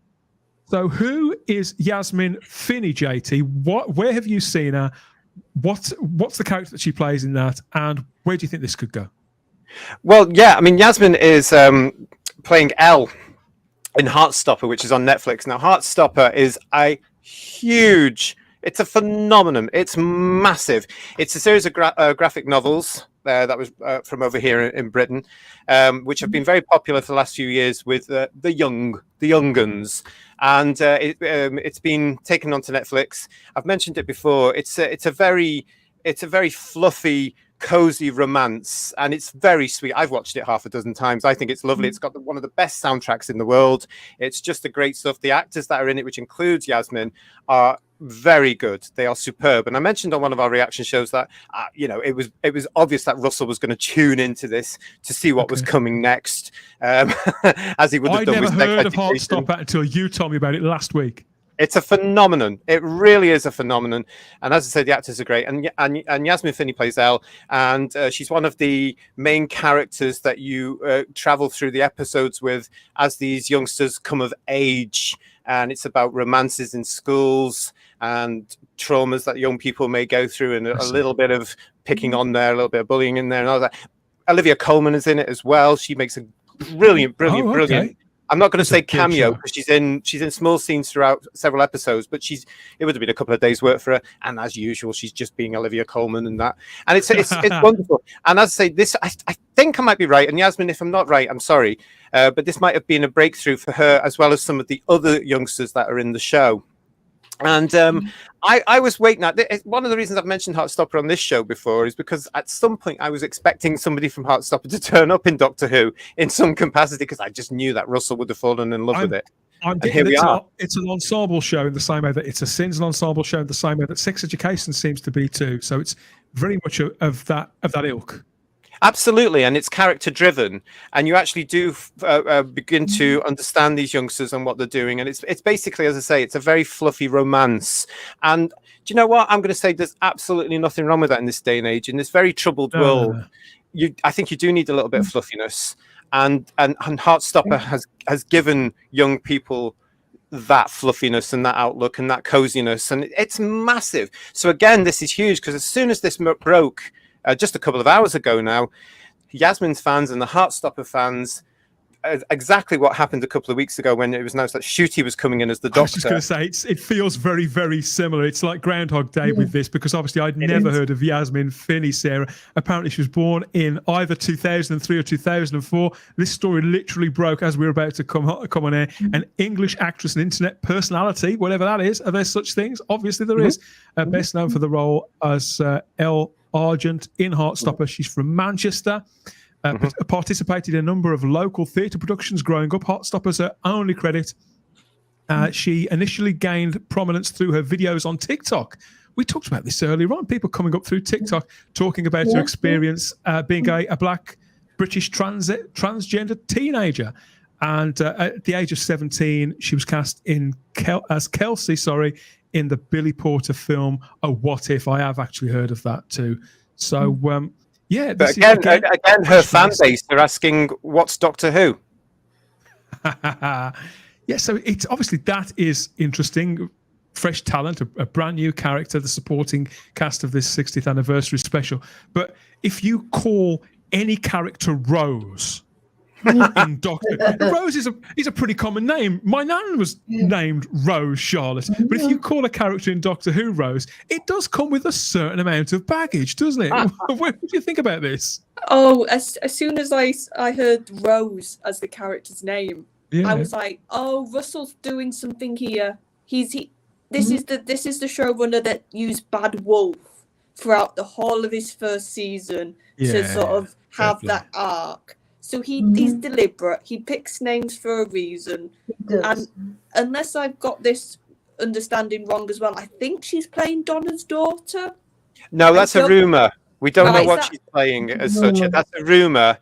So who is Yasmin Finney, JT? Where have you seen her? What's the character that she plays in that? And where do you think this could go? Well, yeah, I mean, Yasmin is playing Elle in Heartstopper, which is on Netflix. Now, Heartstopper is it's a phenomenon. It's massive. It's a series of graphic novels that was from over here in Britain, which have been very popular for the last few years with the young uns. And it's been taken onto Netflix. I've mentioned it before. It's a very fluffy, cozy romance, and it's very sweet. I've watched it half a dozen times. I think it's lovely. It's got one of the best soundtracks in the world. It's just the great stuff. The actors that are in it, which includes Yasmin, are very good. They are superb. And I mentioned on one of our reaction shows that it was obvious that Russell was going to tune into this to see what was coming next, as he would have done with Sex I never heard of Education. Heartstopper until you told me about it last week. It's a phenomenon. It really is a phenomenon. And as I said, the actors are great. And Yasmin Finney plays Elle, and she's one of the main characters that you travel through the episodes with as these youngsters come of age. And it's about romances in schools and traumas that young people may go through, and a little bit of picking on there, a little bit of bullying in there, and all that. Olivia Colman is in it as well. She makes a brilliant. I'm not going to say cameo because she's in small scenes throughout several episodes, but it would have been a couple of days' work for her. And as usual, she's just being Olivia Colman and that. And it's wonderful. And as I say, this I think I might be right. And Yasmin, if I'm not right, I'm sorry, but this might have been a breakthrough for her as well as some of the other youngsters that are in the show. And I was waiting. One of the reasons I've mentioned Heartstopper on this show before is because at some point I was expecting somebody from Heartstopper to turn up in Doctor Who in some capacity, because I just knew that Russell would have fallen in love with it. And here we are. It's an ensemble show in the same way that It's a Sin's an ensemble show in the same way that Sex Education seems to be too. So it's very much of that ilk. Absolutely, and it's character driven, and you actually do begin to understand these youngsters and what they're doing, and it's basically, as I say, it's a very fluffy romance. And do you know what? I'm going to say there's absolutely nothing wrong with that in this day and age, in this very troubled world. I think you do need a little bit of fluffiness, and Heartstopper has given young people that fluffiness and that outlook and that coziness, and it's massive. So again, this is huge, because as soon as this broke, just a couple of hours ago now, Yasmin's fans and the Heartstopper fans, exactly what happened a couple of weeks ago when it was announced that Ncuti was coming in as the Doctor. I was just going to say, it feels very, very similar. It's like Groundhog Day with this, because obviously I'd never heard of Yasmin Finney, Sarah. Apparently she was born in either 2003 or 2004. This story literally broke as we were about to come on air. An English actress and internet personality, whatever that is. Are there such things? Obviously there is. Best known for the role as Elle Argent in Heartstopper. She's from Manchester. Participated in a number of local theatre productions growing up. Heartstopper's her only credit. She initially gained prominence through her videos on TikTok. We talked about this earlier on. People coming up through TikTok talking about her experience being a black British transgender teenager. And at the age of 17, she was cast as Kelsey, in the Billy Porter film, Oh, What If? I have actually heard of that too. So, Yeah, But again, her fan base are asking, "What's Doctor Who?" Yeah, so it's obviously that is interesting. Fresh talent, a brand new character, the supporting cast of this 60th anniversary special. But if you call any character Rose in Doctor, Rose is a pretty common name. My nan was named Rose Charlotte. But if you call a character in Doctor Who Rose, it does come with a certain amount of baggage, doesn't it? What do you think about this? Oh, as soon as I heard Rose as the character's name, I was like, oh, Russell's doing something here. This is the showrunner that used Bad Wolf throughout the whole of his first season to sort of have that arc. So he's deliberate. He picks names for a reason. And unless I've got this understanding wrong as well, I think she's playing Donna's daughter. No, that's a rumor. We don't know what she's playing as such. That's a rumor.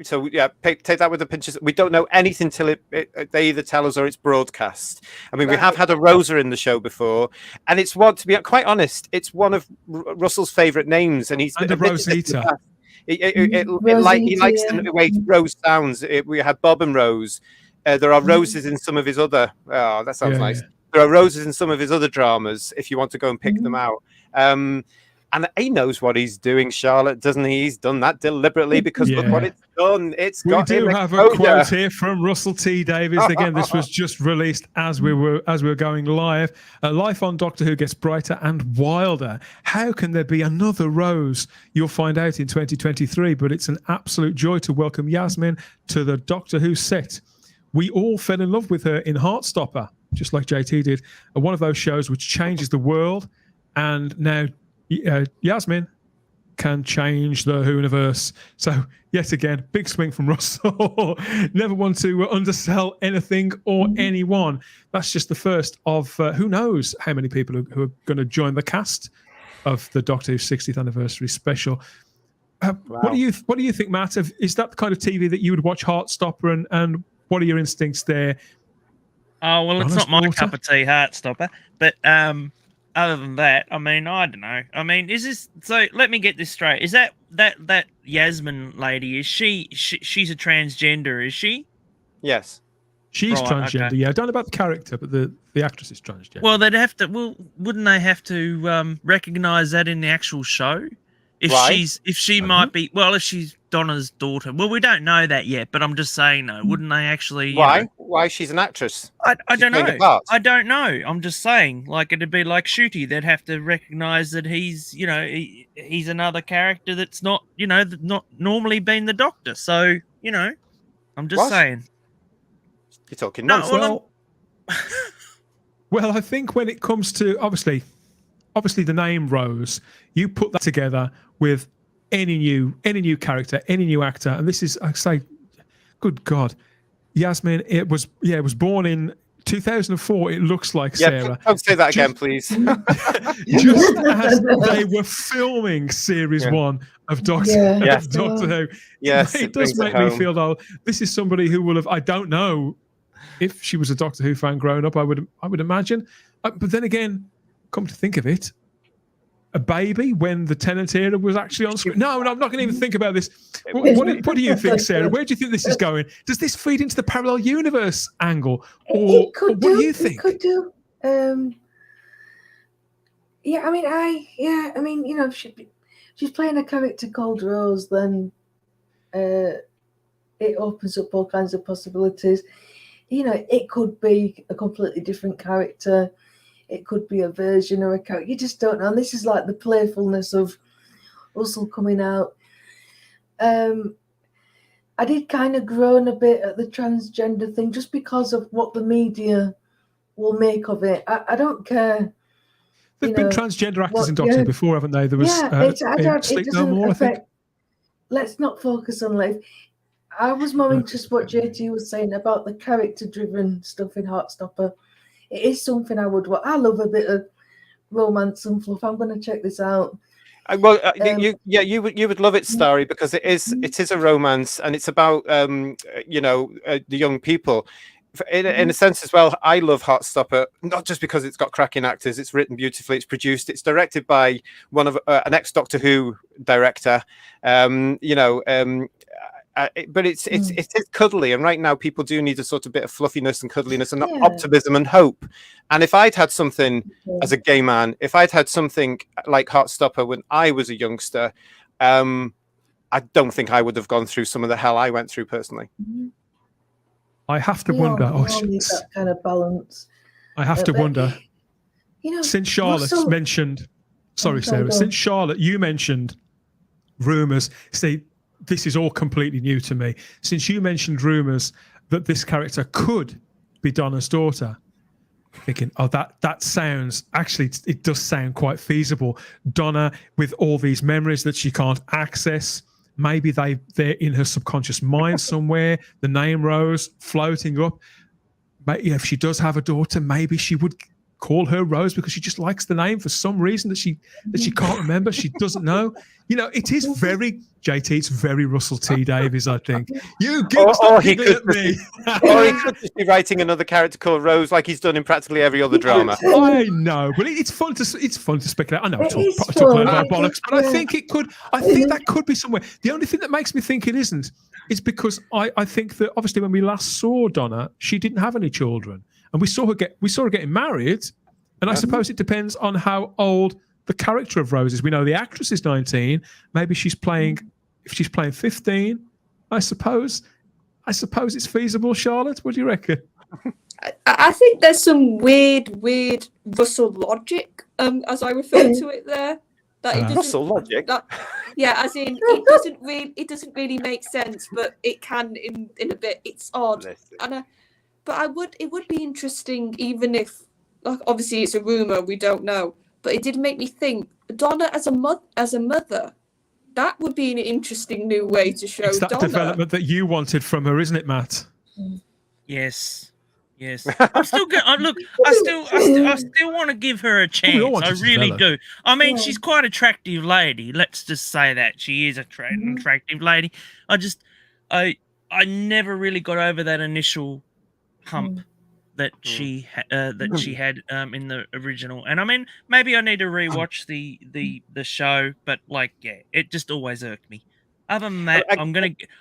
So yeah, take that with a pinch of. We don't know anything till they either tell us or it's broadcast. I mean, we have had a Rosa in the show before, and it's to be quite honest, it's one of Russell's favourite names, and he's a Rosita. He likes the way Rose sounds. We had Bob and Rose. There are roses in some of his other. Oh, that sounds nice. Yeah. There are roses in some of his other dramas. If you want to go and pick them out. And he knows what he's doing, Charlotte, doesn't he? He's done that deliberately because look what it's done. We do have a quote here from Russell T Davies. Again, this was just released as we were going live. Life on Doctor Who gets brighter and wilder. How can there be another Rose? You'll find out in 2023. But it's an absolute joy to welcome Yasmin to the Doctor Who set. We all fell in love with her in Heartstopper, just like JT did. One of those shows which changes the world, and now. Yasmin can change the Who-universe. So, yet again, big swing from Russell. Never want to undersell anything or anyone. That's just the first of who knows how many people who are going to join the cast of the Doctor Who 60th anniversary special. What do you think, Matt? Is that the kind of TV that you would watch Heartstopper, and what are your instincts there? Oh, well, it's not my cup of tea, Heartstopper, but other than that, I mean, I don't know. I mean, is this so? Let me get this straight. Is that Yasmin lady? Is she's a transgender? Is she? Yes, she's transgender. Okay. Yeah, I don't know about the character, but the actress is transgender. Well, they'd have to. Well, wouldn't they have to recognize that in the actual show? If she might be, well, if she's Donna's daughter. Well, we don't know that yet, but I'm just saying, no, wouldn't they actually? Why? Why she's an actress? I don't know. I don't know. I'm just saying, like, it'd be like Shooty. They'd have to recognize that he's, he's another character that's not, not normally been the Doctor. So, I'm just saying. You're talking nonsense. Well, I think when it comes to obviously the name Rose, you put that together with any new character, any new actor, and this is, I say, good God, Yasmin. It was born in 2004. It looks like Sarah. Don't say that again, please. Just as they were filming series 1 of Doctor Who. Yes, it does make me feel though. This is somebody who will have. I don't know if she was a Doctor Who fan growing up. I would imagine, but then again, come to think of it, a baby when the Tennant era was actually on screen. No, I'm not going to even think about this. What do you think, Sarah? Where do you think this is going? Does this feed into the parallel universe angle, or what do you think? It could do. If she's playing a character called Rose, then it opens up all kinds of possibilities. It could be a completely different character. It could be a version or a character. You just don't know. And this is like the playfulness of Russell coming out. I did kind of groan a bit at the transgender thing just because of what the media will make of it. I don't care. There've been transgender actors in Doctor before, haven't they? There was it doesn't affect. Let's not focus on life. I was more interested what JT was saying about the character-driven stuff in Heartstopper. It is something I would watch. I love a bit of romance and fluff. I'm going to check this out. You would love it, Starry, because it is a romance and it's about the young people. in a sense as well, I love Heartstopper, not just because it's got cracking actors, it's written beautifully, it's produced, it's directed by one of an ex-Doctor Who director, but it's cuddly, and right now people do need a sort of bit of fluffiness and cuddliness and optimism and hope. And if I'd had something as a gay man, if I'd had something like Heartstopper when I was a youngster, I don't think I would have gone through some of the hell I went through personally. I have to wonder. Need that kind of balance. I have to wonder. Since Charlotte Russell, mentioned, sorry, Sarah, since Charlotte, you mentioned rumours. See, this is all completely new to me. Since you mentioned rumours that this character could be Donna's daughter, thinking, that sounds, actually, it does sound quite feasible. Donna, with all these memories that she can't access, maybe they're in her subconscious mind somewhere. The name Rose floating up. If she does have a daughter, maybe she would call her Rose because she just likes the name for some reason that she can't remember. She doesn't know. It is very, JT, it's very Russell T Davies, I think. You stop giggling at me. Or he could just be writing another character called Rose like he's done in practically every other drama. I know, but it's fun to speculate. I know I talk about bollocks, but I think it could. I think that could be somewhere. The only thing that makes me think it isn't is because I think that obviously when we last saw Donna, she didn't have any children, and we saw her getting married, and I suppose it depends on how old the character of Rose is. We know the actress is 19. Maybe if she's playing 15, I suppose it's feasible. Charlotte, what do you reckon? I think there's some weird Russell logic, as I refer to it there. Russell logic. As in it doesn't really make sense, but it can in a bit. It's odd, but it would be interesting, even if, like, obviously it's a rumor, we don't know. But it did make me think, Donna as a mother, that would be an interesting new way to show it's that Donna. Development that you wanted from her, isn't it, Matt? Yes. I'm still good. I still want to give her a chance. I really do. I mean, she's quite an attractive lady. Let's just say that she is an attractive lady. I never really got over that initial hump that she had in the original. And I mean, maybe I need to rewatch the show, but it just always irked me. Other than that,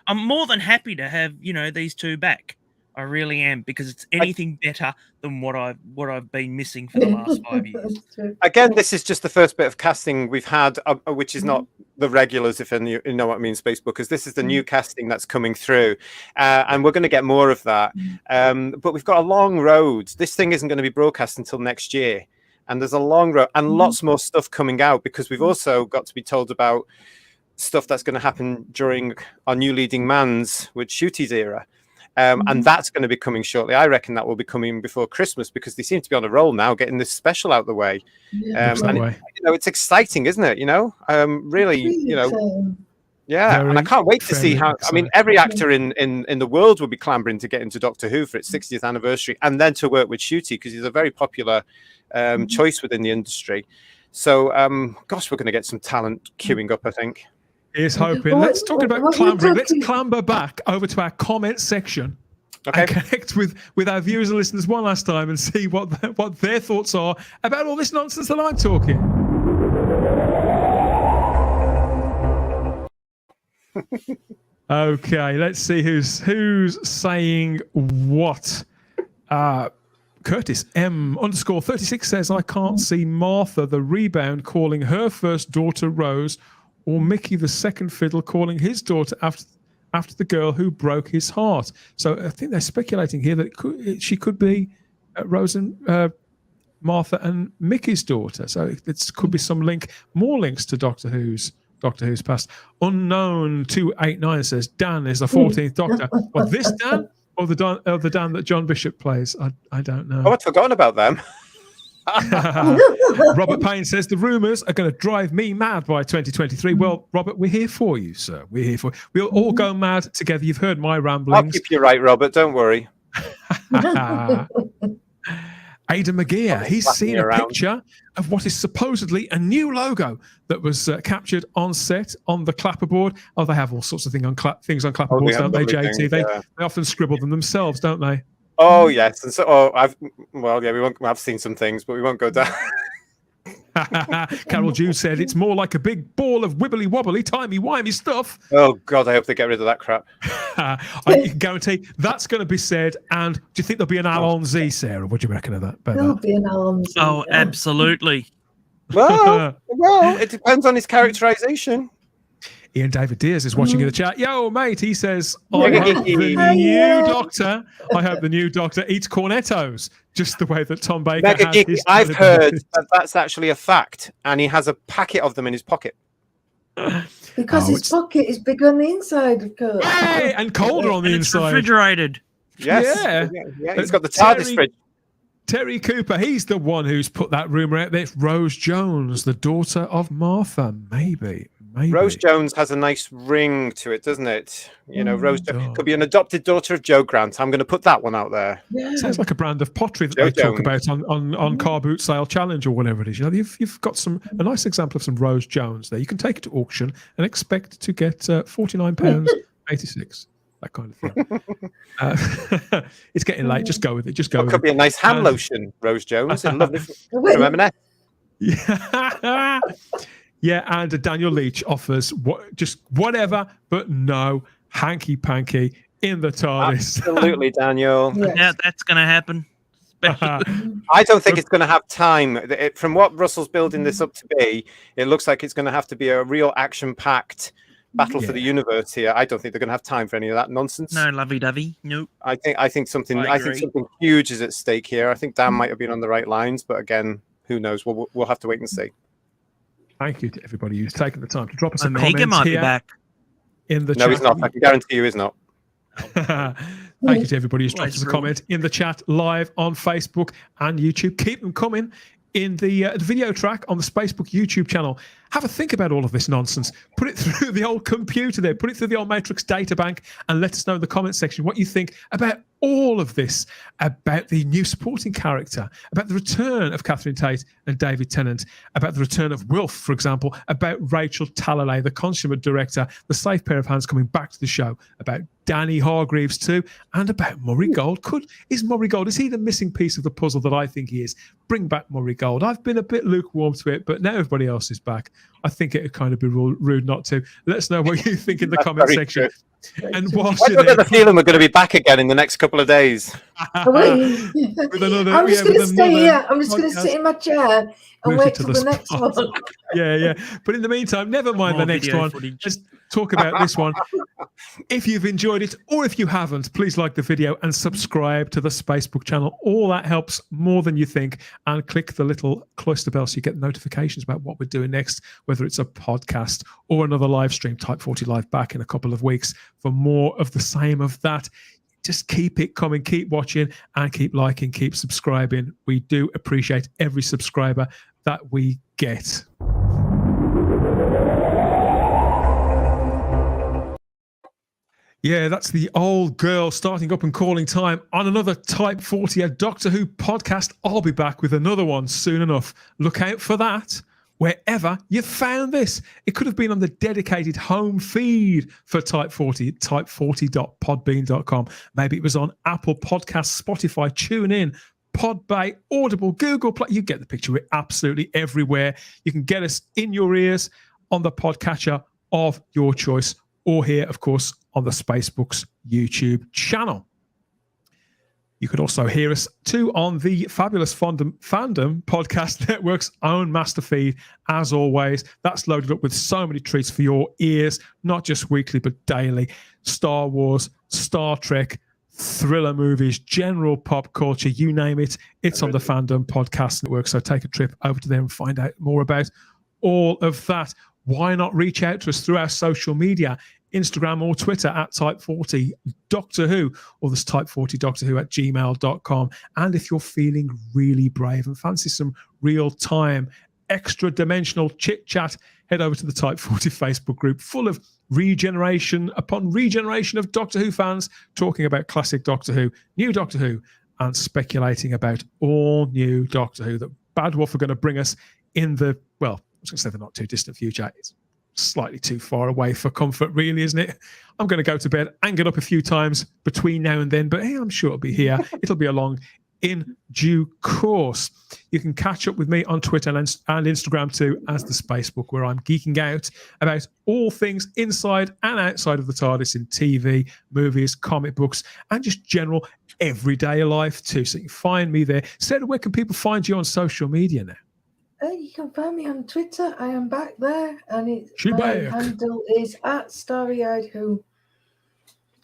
I'm more than happy to have these two back. I really am, because it's anything better than what I've been missing for the last 5 years. Again, this is just the first bit of casting we've had, which is not the regulars, if you know what I mean, Spacebookers. This is the new casting that's coming through, and we're going to get more of that. But we've got a long road. This thing isn't going to be broadcast until next year, and there's a long road and lots more stuff coming out, because we've also got to be told about stuff that's going to happen during our new leading man's with Shooty's era. And that's going to be coming shortly. I reckon that will be coming before Christmas, because they seem to be on a roll now, getting this special out the way. It's exciting, isn't it? Really, and I can't wait to see how. I mean, every actor in the world will be clambering to get into Doctor Who for its 60th anniversary, and then to work with Shooty, because he's a very popular choice within the industry. So, gosh, we're going to get some talent queuing up, I think. Here's hoping. Let's talk about clambering. Let's clamber back over to our comment section. Okay. And connect with our viewers and listeners one last time and see what their thoughts are about all this nonsense that I'm talking. Okay, let's see who's saying what. Curtis M_36 says, I can't see Martha the rebound calling her first daughter Rose, or Mickey the second fiddle calling his daughter after the girl who broke his heart. So I think they're speculating here that she could be Rose and Martha and Mickey's daughter. So it could be some link, more links to Doctor Who's past. Unknown 289 says Dan is the 14th Doctor. Well, this Dan or the Dan that John Bishop plays? I don't know. Oh, I'd forgotten about them. Robert Payne says the rumours are going to drive me mad by 2023. Well, Robert, we're here for you, sir. We're here for you. We'll all go mad together. You've heard my ramblings. I'll keep you right, Robert. Don't worry. Ada McGear, he's seen a picture of what is supposedly a new logo that was captured on set on the clapperboard. They have all sorts of things on clapperboards, don't they, JT? They often scribble them themselves, don't they? Oh yes, and so I've seen some things, but we won't go down. Carol Jude said it's more like a big ball of wibbly wobbly, timey wimey stuff. Oh God, I hope they get rid of that crap. I can guarantee that's going to be said. And do you think there'll be an Alon Z, Sarah? What do you reckon of that? There'll be an Alon Z. Oh, absolutely. Well, it depends on his characterization. Ian David Diaz is watching in the chat. Yo, mate, he says, I hope the new Doctor eats cornettos, just the way that Tom Baker has his. I've heard that's actually a fact, and he has a packet of them in his pocket. Because his pocket is bigger on the inside, of course. Hey, and colder on the It's inside. refrigerated. Yes. Yeah. He's got the TARDIS fridge. Terry Cooper, he's the one who's put that rumour out there. It's Rose Jones, the daughter of Martha. Maybe. Rose Jones has a nice ring to it, doesn't it? You know, Rose could be an adopted daughter of Joe Grant. I'm going to put that one out there. Yeah. Sounds like a brand of pottery that Joe they talk Jones. about on Car Boot Sale Challenge or whatever it is. You know, you've got a nice example of some Rose Jones there. You can take it to auction and expect to get £49.86. That kind of thing. It's getting late. Just go with it. Just go. It could be a nice hand lotion, Rose Jones, and lovely from M&S. Yeah. Yeah, and Daniel Leach offers just whatever, but no hanky-panky in the TARDIS. Absolutely, Daniel. Yeah, that's going to happen. I don't think it's going to have time. From what Russell's building this up to be, it looks like it's going to have to be a real action-packed battle for the universe here. I don't think they're going to have time for any of that nonsense. No lovey-dovey. Nope. I think something huge is at stake here. I think Dan might have been on the right lines, but again, who knows? We'll have to wait and see. Thank you to everybody who's taken the time to drop us a Omega comment might be here back. in the chat. No, he's not. I can guarantee you he's not. Thank you to everybody who's dropped us a comment in the chat live on Facebook and YouTube. Keep them coming in the video track on the Facebook YouTube channel. Have a think about all of this nonsense. Put it through the old computer there. Put it through the old Matrix data bank and let us know in the comment section what you think about all of this, about the new supporting character, about the return of Catherine Tate and David Tennant, about the return of Wilf, for example, about Rachel Talalay, the consummate director, the safe pair of hands coming back to the show, about Danny Hargreaves too, and about Murray Gold. Is Murray Gold, is he the missing piece of the puzzle that I think he is? Bring back Murray Gold. I've been a bit lukewarm to it, but now everybody else is back. I think it would kind of be rude not to. Let us know what you think in the comment section. True. And whilst I got the feeling we're going to be back again in the next couple of days. I'm just going to stay here. I'm just going to sit in my chair and wait till the next one. Yeah. But in the meantime, never mind the next one. Let's talk about this one. If you've enjoyed it or if you haven't, please like the video and subscribe to the Spacebook channel. All that helps more than you think. And click the little cloister bell so you get notifications about what we're doing next, whether it's a podcast or another live stream. Type 40 Live back in a couple of weeks for more of the same of that. Just keep it coming, keep watching, and keep liking, keep subscribing. We do appreciate every subscriber that we get. Yeah, that's the old girl starting up and calling time on another Type 40, a Doctor Who podcast. I'll be back with another one soon enough. Look out for that wherever you found this. It could have been on the dedicated home feed for Type 40, type40.podbean.com. Maybe it was on Apple Podcasts, Spotify, TuneIn, Podbay, Audible, Google Play. You get the picture. We're absolutely everywhere. You can get us in your ears on the podcatcher of your choice, or here, of course, on the Spacebooks YouTube channel. You could also hear us too on the fabulous Fandom Podcast Network's own master feed. As always, that's loaded up with so many treats for your ears, not just weekly, but daily. Star Wars, Star Trek, thriller movies, general pop culture, you name it. It's on the Fandom Podcast Network. So take a trip over to there and find out more about all of that. Why not reach out to us through our social media, Instagram or Twitter at Type40 Doctor Who, or this Type40 Doctor Who at gmail.com. And if you're feeling really brave and fancy some real-time, extra-dimensional chit-chat, head over to the Type40 Facebook group full of regeneration upon regeneration of Doctor Who fans talking about classic Doctor Who, new Doctor Who, and speculating about all new Doctor Who that Bad Wolf are going to bring us in the, well, I was going to say the not too distant future. It's slightly too far away for comfort, really, isn't it? I'm going to go to bed and get up a few times between now and then, but hey, I'm sure it'll be here. It'll be along in due course. You can catch up with me on Twitter and Instagram too as the Spacebook, where I'm geeking out about all things inside and outside of the TARDIS in TV, movies, comic books, and just general everyday life too. So you can find me there. Sarah, where can people find you on social media now? You can find me on Twitter. I am back there, and my handle is @StarryEyed Who.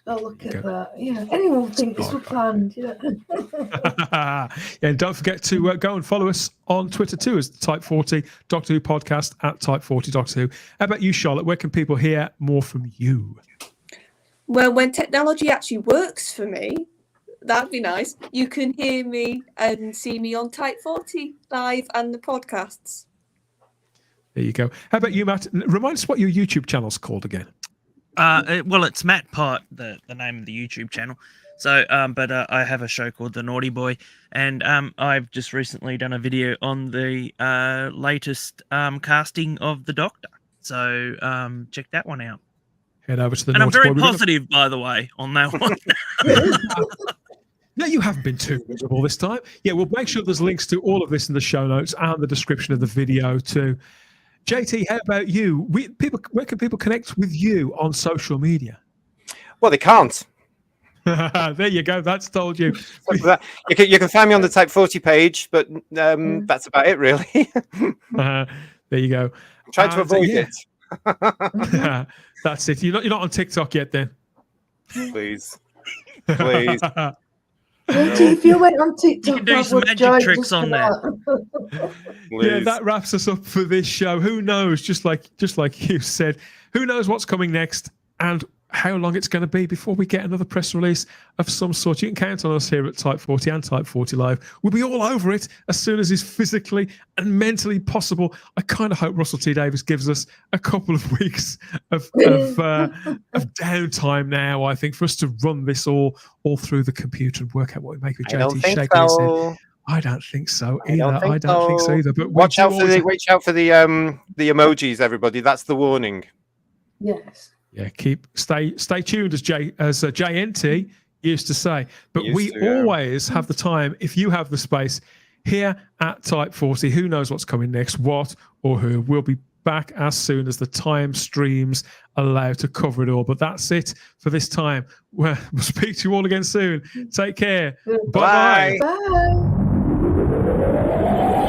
Oh, look at that. Yeah, anyone would think this was planned. Yeah. And don't forget to go and follow us on Twitter too as Type 40 Doctor Who Podcast @Type 40 Doctor Who. How about you, Charlotte? Where can people hear more from you? Well, when technology actually works for me, that'd be nice. You can hear me and see me on Type 40 Live and the podcasts. There you go. How about you, Matt? Remind us what your YouTube channel's called again. Well, it's Matt Pot, the name of the YouTube channel. So, but I have a show called The Naughty Boy, and I've just recently done a video on the latest casting of the Doctor. So, check that one out. Head over to the. And I'm very positive, by the way, on that one. No, you haven't been too miserable this time. Yeah, we'll make sure there's links to all of this in the show notes and the description of the video too. JT, how about you? Where can people connect with you on social media? Well, they can't. There you go. That's told you. You can find me on the Type 40 page, but that's about it, really. There you go. Trying to avoid it. That's it. You're not on TikTok yet, then? Please. Please. If you went on TikTok, you can do some magic tricks on there. Yeah, that wraps us up for this show. Who knows? Just like you said, who knows what's coming next and how long it's going to be before we get another press release of some sort. You can count on us here at Type 40 and Type 40 Live. We'll be all over it as soon as is physically and mentally possible. I kind of hope Russell T Davies gives us a couple of weeks of downtime now, I think, for us to run this all through the computer and work out what we make with JT shaking his head. I don't think so either. I don't think so either. But watch out for the emojis, everybody. That's the warning. Yes. Yeah, stay tuned, as JNT used to say. But we always have the time, if you have the space, here at Type 40. Who knows what's coming next, what or who. We'll be back as soon as the time streams allow to cover it all. But that's it for this time. We'll speak to you all again soon. Take care. Bye-bye. Bye.